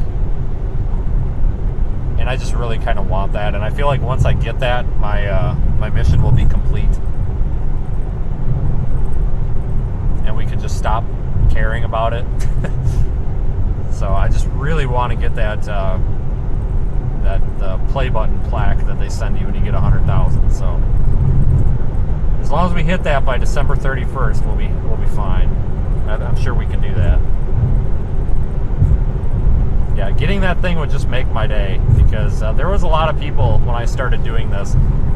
A: And I just really kind of want that. And I feel like once I get that, my mission will be complete. And we can just stop caring about it. So I just really want to get that the play button plaque that they send you when you get 100,000. So as long as we hit that by December 31st, we'll be fine. I'm sure we can do that. Yeah, getting that thing would just make my day, because there was a lot of people when I started doing this.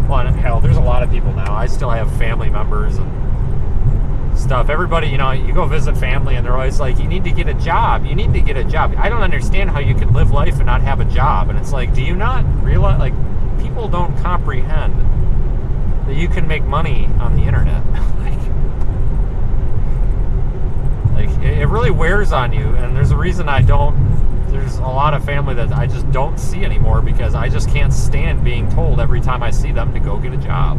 A: Well, hell, there's a lot of people now. I still have family members and stuff. Everybody, you go visit family and they're always like, you need to get a job. You need to get a job. I don't understand how you can live life and not have a job. And it's like, do you not realize, like, people don't comprehend that you can make money on the internet. like it really wears on you. And there's a reason there's a lot of family that I just don't see anymore, because I just can't stand being told every time I see them to go get a job.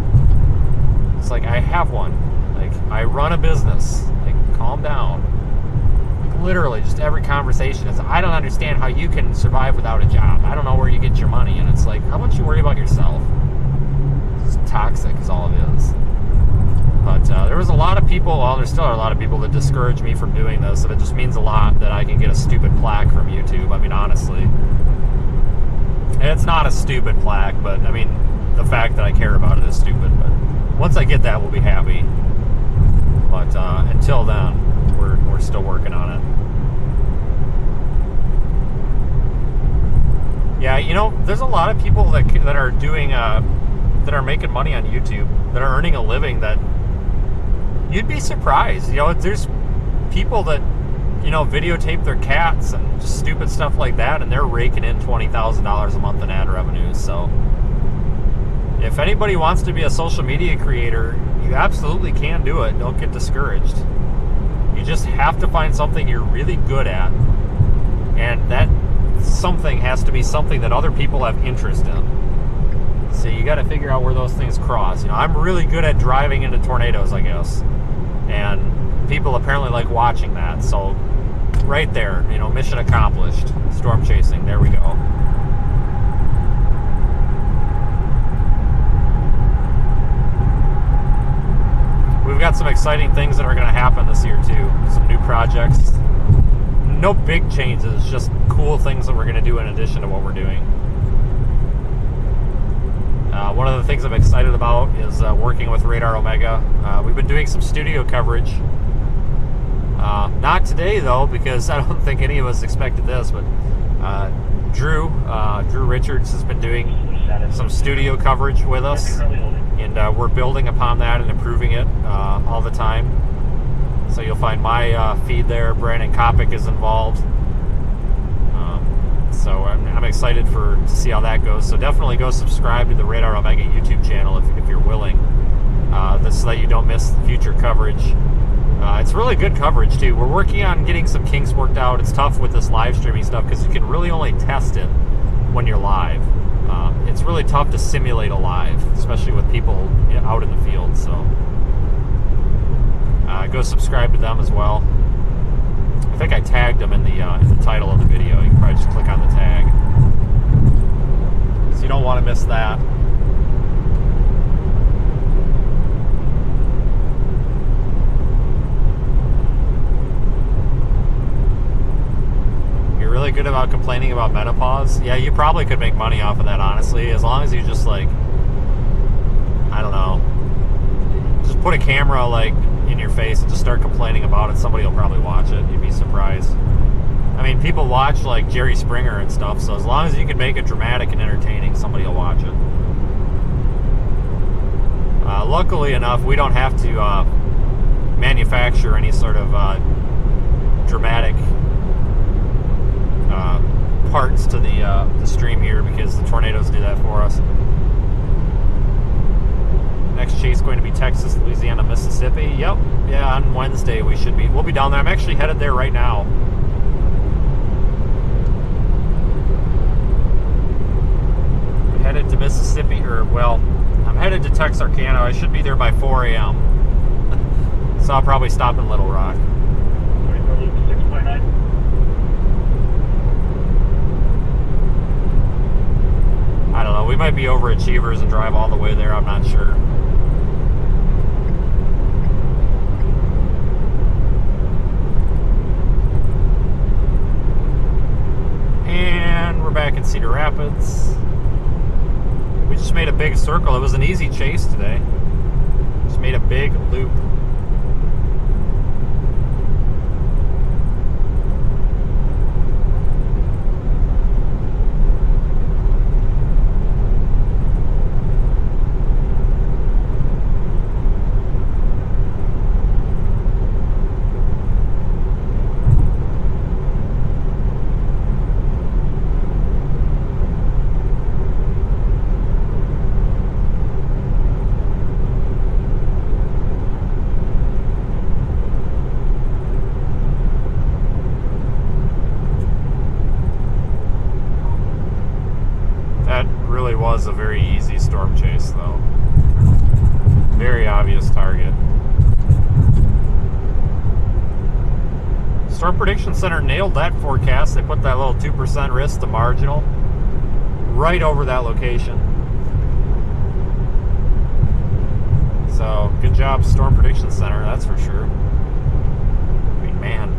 A: It's like, I have one. Like, I run a business. Like, calm down. Literally, just every conversation is, I don't understand how you can survive without a job. I don't know where you get your money. And it's like, how about you worry about yourself? It's toxic is all it is. But there was a lot of people, well, there still are a lot of people that discourage me from doing this, and it just means a lot that I can get a stupid plaque from YouTube. I mean, honestly. And it's not a stupid plaque, but, I mean, the fact that I care about it is stupid. But once I get that, we'll be happy. But until then, we're still working on it. Yeah, there's a lot of people that are doing, that are making money on YouTube, that are earning a living, that you'd be surprised. There's people that, videotape their cats and just stupid stuff like that, and they're raking in $20,000 a month in ad revenues. So if anybody wants to be a social media creator, you absolutely can do it. Don't get discouraged. You just have to find something you're really good at, and that something has to be something that other people have interest in. So you got to figure out where those things cross. I'm really good at driving into tornadoes, I guess, and people apparently like watching that. So right there, mission accomplished. Storm chasing. There we go. We've got some exciting things that are going to happen this year too. Some new projects. No big changes, just cool things that we're going to do in addition to what we're doing. One of the things I'm excited about is working with Radar Omega. We've been doing some studio coverage. Not today though, because I don't think any of us expected this, but Drew Richards has been doing some studio coverage with us, and we're building upon that and improving it all the time. So you'll find my feed there. Brandon Kopic is involved. So I'm excited to see how that goes. So definitely go subscribe to the Radar Omega YouTube channel if you're willing. This so that you don't miss future coverage. It's really good coverage too. We're working on getting some kinks worked out. It's tough with this live streaming stuff because you can really only test it when you're live. It's really tough to simulate a live, especially with people out in the field. So go subscribe to them as well. I think I tagged them in the title of the video. You can probably just click on the tag. So you don't want to miss that. You're really good about complaining about menopause. Yeah, you probably could make money off of that, honestly, as long as you just I don't know, just put a camera in your face and just start complaining about it. Somebody will probably watch it. You'd be surprised. I mean, people watch Jerry Springer and stuff, so as long as you can make it dramatic and entertaining, somebody will watch it. Luckily enough, we don't have to manufacture any sort of dramatic parts to the stream here, because the tornadoes do that for us. Next chase going to be Texas, Louisiana, Mississippi. Yep, yeah, on Wednesday we'll be down there. I'm actually headed there right now. I'm headed to Mississippi, I'm headed to Texarkana. I should be there by 4 a.m. So I'll probably stop in Little Rock.
E: 6.9.
A: I don't know. We might be overachievers and drive all the way there. I'm not sure. And we're back in Cedar Rapids. We just made a big circle. It was an easy chase today. Just made a big loop. Was a very easy storm chase, though. Very obvious target. Storm Prediction Center nailed that forecast. They put that little 2% risk to marginal right over that location. So, good job, Storm Prediction Center, that's for sure. I mean, man.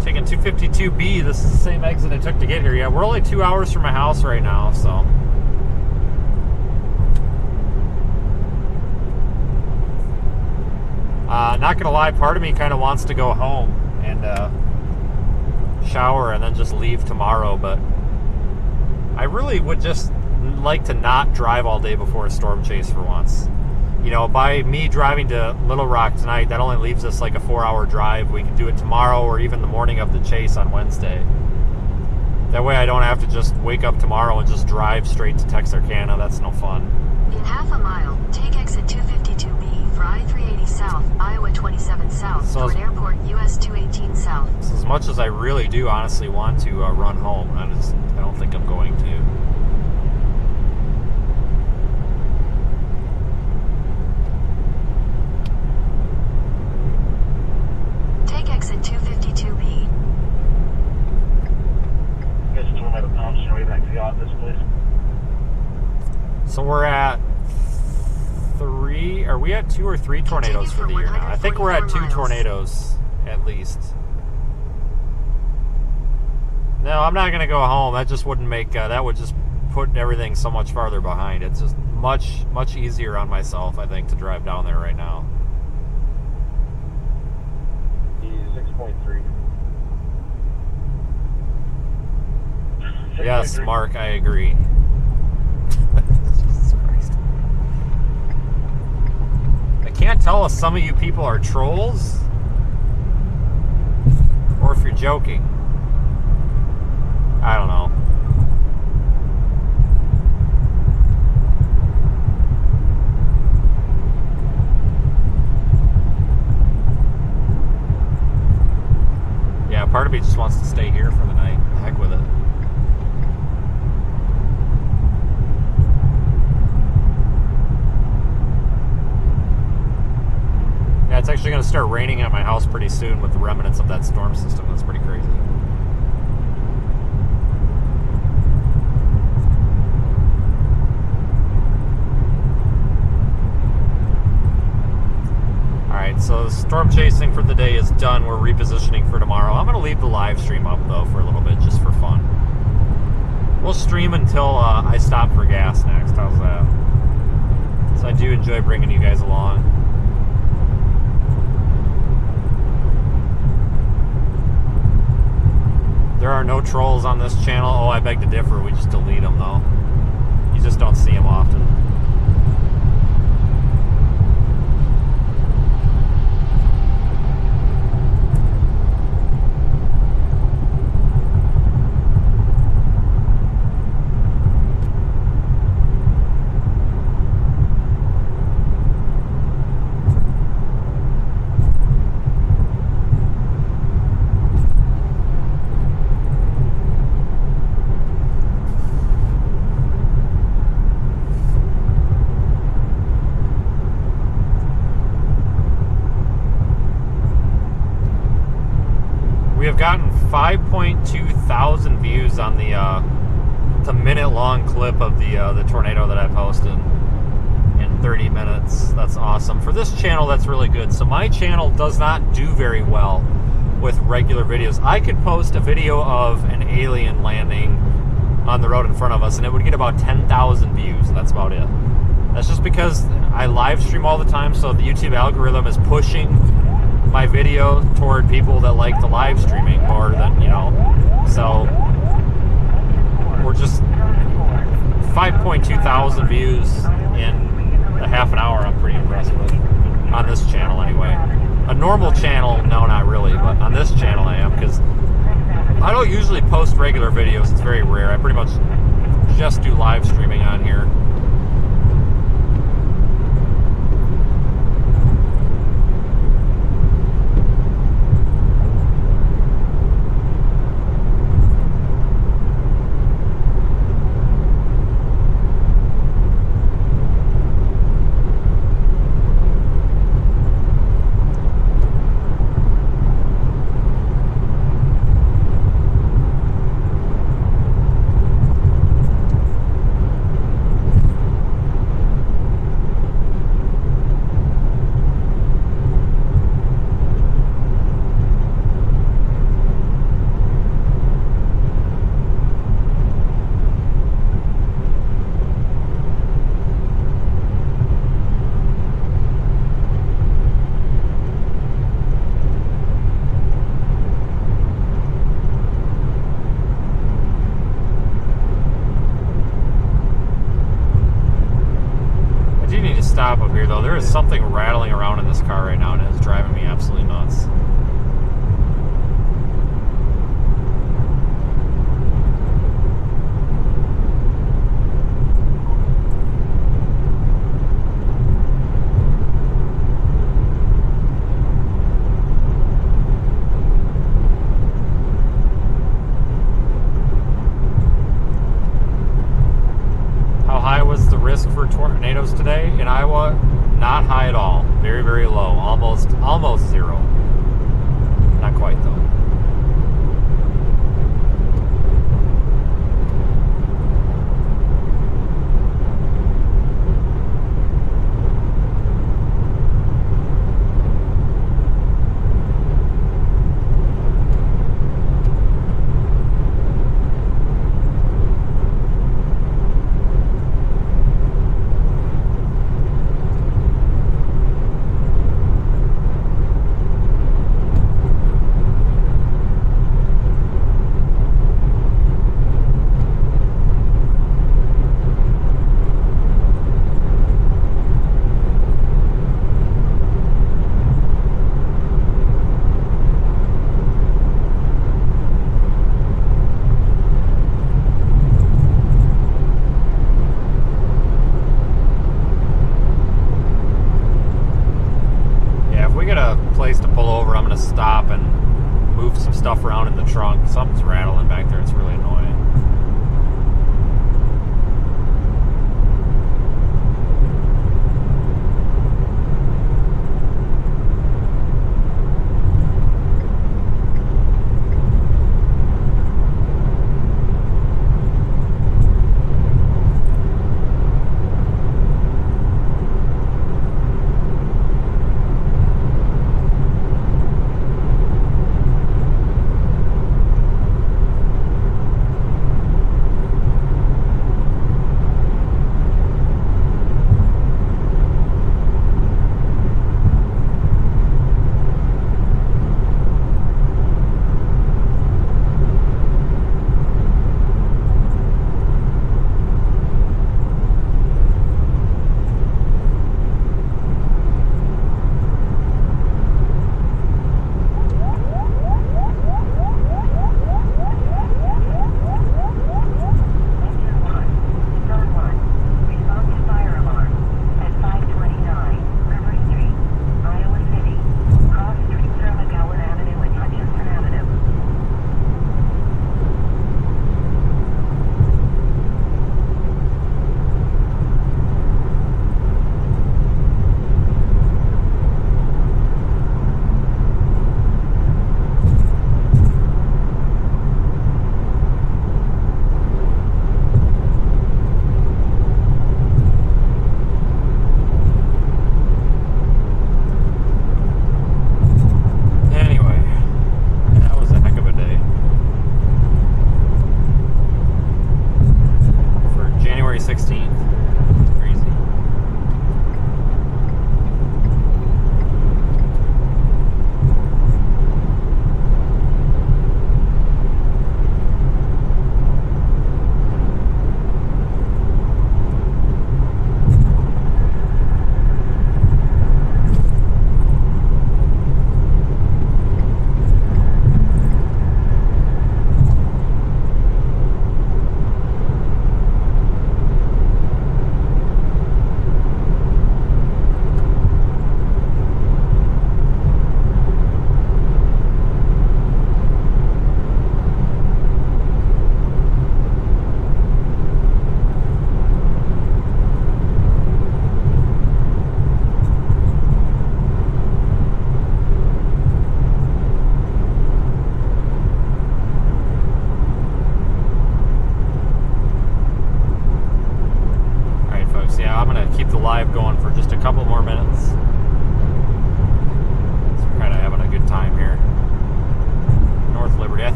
A: Taking 252B, this is the same exit I took to get here. Yeah, we're only 2 hours from my house right now, so. Not gonna lie, part of me kind of wants to go home and shower and then just leave tomorrow, but I really would just like to not drive all day before a storm chase for once. You know, by me driving to Little Rock tonight, that only leaves us like a 4-hour drive. We can do it tomorrow or even the morning of the chase on Wednesday. That way I don't have to just wake up tomorrow and just drive straight to Texarkana. That's no fun.
D: In half a mile, take exit 252B for I-380 South, Iowa 27 South,
A: So
D: toward Airport US 218 South.
A: So as much as I really do honestly want to run home, I don't think I'm going to.
D: Take exit 252B.
E: You guys told me to pounce your way back to the office, please.
A: So we're at 3, are we at 2 or 3 tornadoes for the year now? I think we're at 2 tornadoes at least. No, I'm not gonna go home. That just wouldn't make, that would just put everything so much farther behind. It's just much easier on myself, I think, to drive down there right now.
E: 6.3.
A: Yes, Mark, I agree. Jesus Christ. I can't tell if some of you people are trolls or if you're joking. I don't know. Yeah, part of me just wants to stay here for the night. Heck with it. Yeah, it's actually going to start raining at my house pretty soon with the remnants of that storm system. That's pretty crazy. Alright, so storm chasing for the day is done. We're repositioning for tomorrow. I'm going to leave the live stream up, though, for a little bit, just for fun. We'll stream until I stop for gas next. How's that? So I do enjoy bringing you guys along. There are no trolls on this channel. Oh, I beg to differ. We just delete them, though. You just don't see them often. We have gotten 5.2 thousand views on the minute-long clip of the tornado that I posted in 30 minutes. That's awesome. For this channel, that's really good. So my channel does not do very well with regular videos. I could post a video of an alien landing on the road in front of us, and it would get about 10,000 views, and that's about it. That's just because I live stream all the time, so the YouTube algorithm is pushing my video toward people that like the live streaming more than, you know, so we're just 5.2 thousand views in a half an hour. I'm pretty impressed with on this channel anyway. A normal channel, no, not really, but on this channel I am, because I don't usually post regular videos. It's very rare. I pretty much just do live streaming on here. Stop up here though. There is something rattling around in this car right now, and it is driving me absolutely nuts. How high was the risk for tornadoes today in Iowa? Not high at all. Very, very low. Almost zero. Not quite though. Stop and move some stuff around in the trunk. Something's rattling back there. It's really annoying.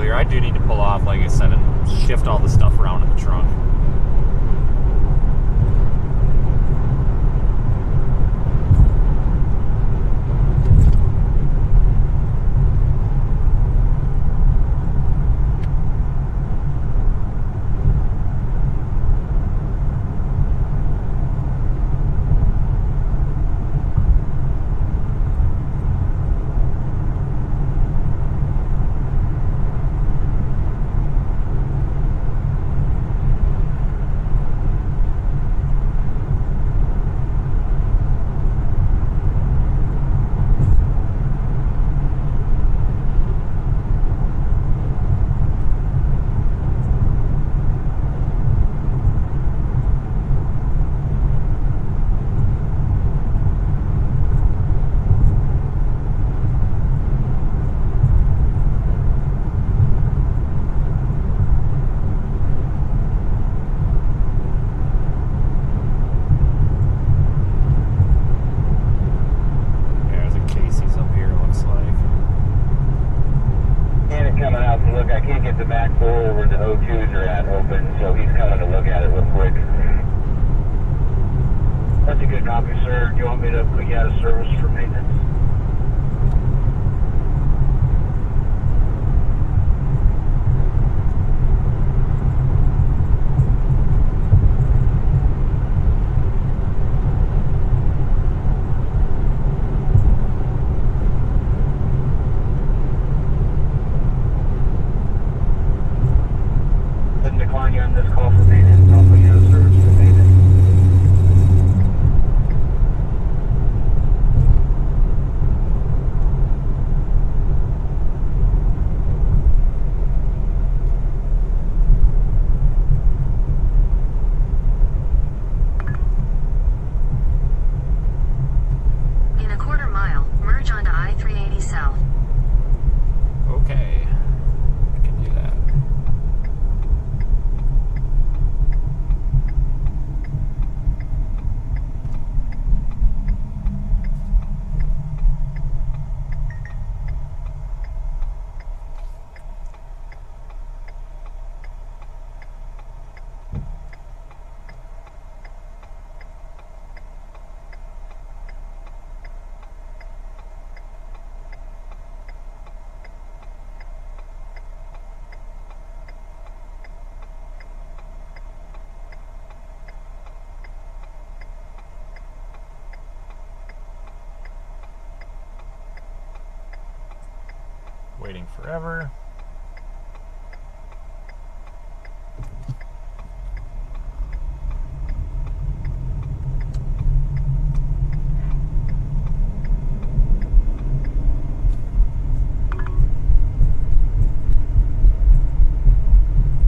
A: earlier, I do need to pull off, like I said, and shift all the stuff around in the trunk. Waiting forever.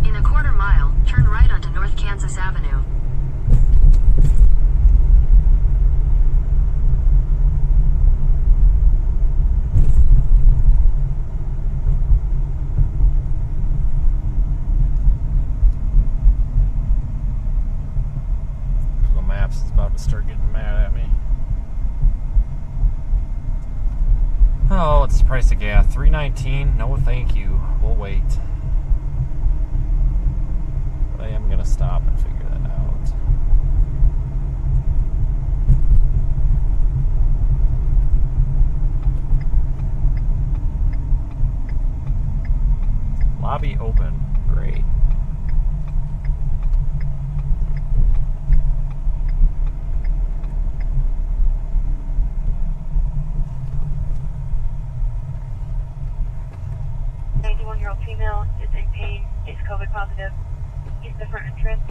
D: In a quarter mile, turn right onto North Kansas Avenue.
A: Start getting mad at me. Oh, what's the price of gas? $3.19? No, thank you. We'll wait. But I am gonna stop and figure that out. Lobby open. Great.
B: Female is in pain, is COVID positive. Use the front entrance.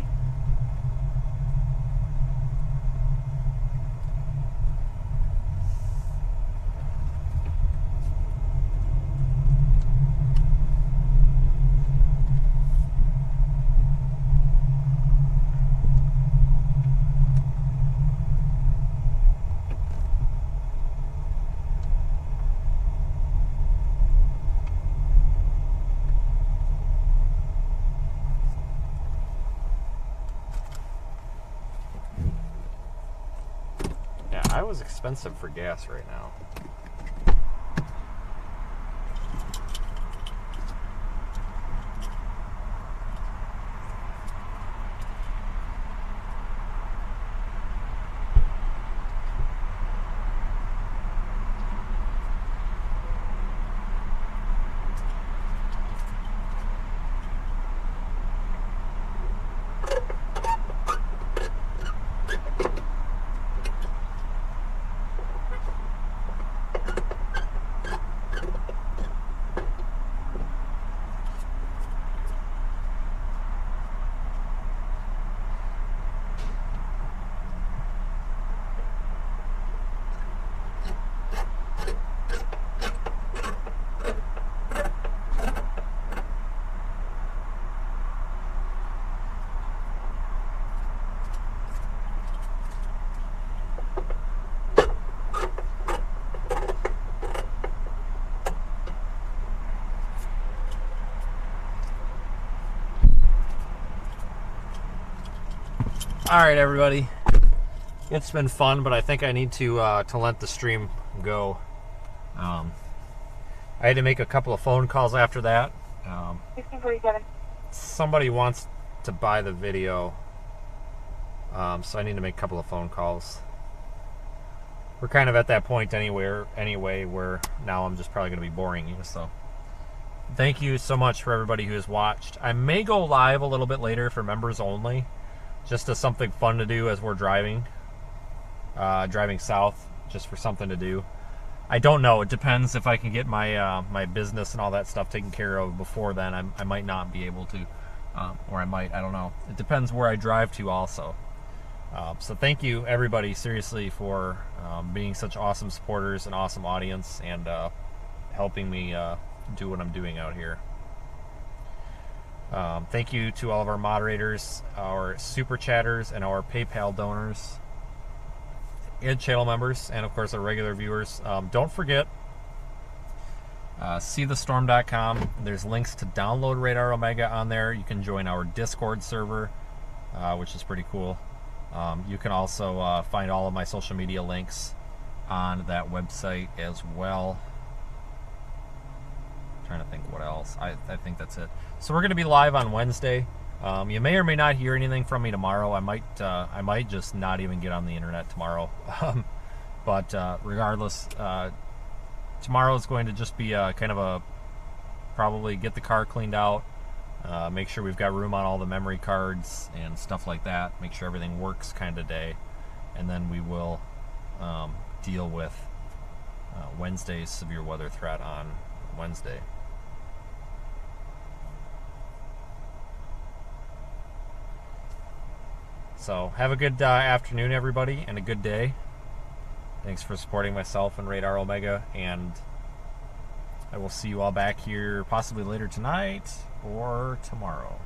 A: Iowa's expensive for gas right now. All right, everybody. It's been fun, but I think I need to let the stream go. I had to make a couple of phone calls after that.
B: 1647.
A: Somebody wants to buy the video, so I need to make a couple of phone calls. We're kind of at that point anyway, where now I'm just probably going to be boring you. So thank you so much for everybody who has watched. I may go live a little bit later for members only, just as something fun to do as we're driving south, just for something to do. I don't know. It depends if I can get my my business and all that stuff taken care of before then. I might not be able to, or I might. I don't know. It depends where I drive to also. So thank you, everybody, seriously, for being such awesome supporters and awesome audience, and helping me do what I'm doing out here. Thank you to all of our moderators, our super chatters, and our PayPal donors, and channel members, and of course our regular viewers. Don't forget, seethestorm.com. There's links to download Radar Omega on there. You can join our Discord server, which is pretty cool. You can also find all of my social media links on that website as well. I'm trying to think what else. I think that's it. So we're going to be live on Wednesday. You may or may not hear anything from me tomorrow. I might just not even get on the internet tomorrow. But regardless, tomorrow is going to just be kind of a probably get the car cleaned out, make sure we've got room on all the memory cards and stuff like that, make sure everything works kind of day, and then we will deal with Wednesday's severe weather threat on Wednesday. So have a good afternoon, everybody, and a good day. Thanks for supporting myself and Radar Omega, and I will see you all back here possibly later tonight or tomorrow.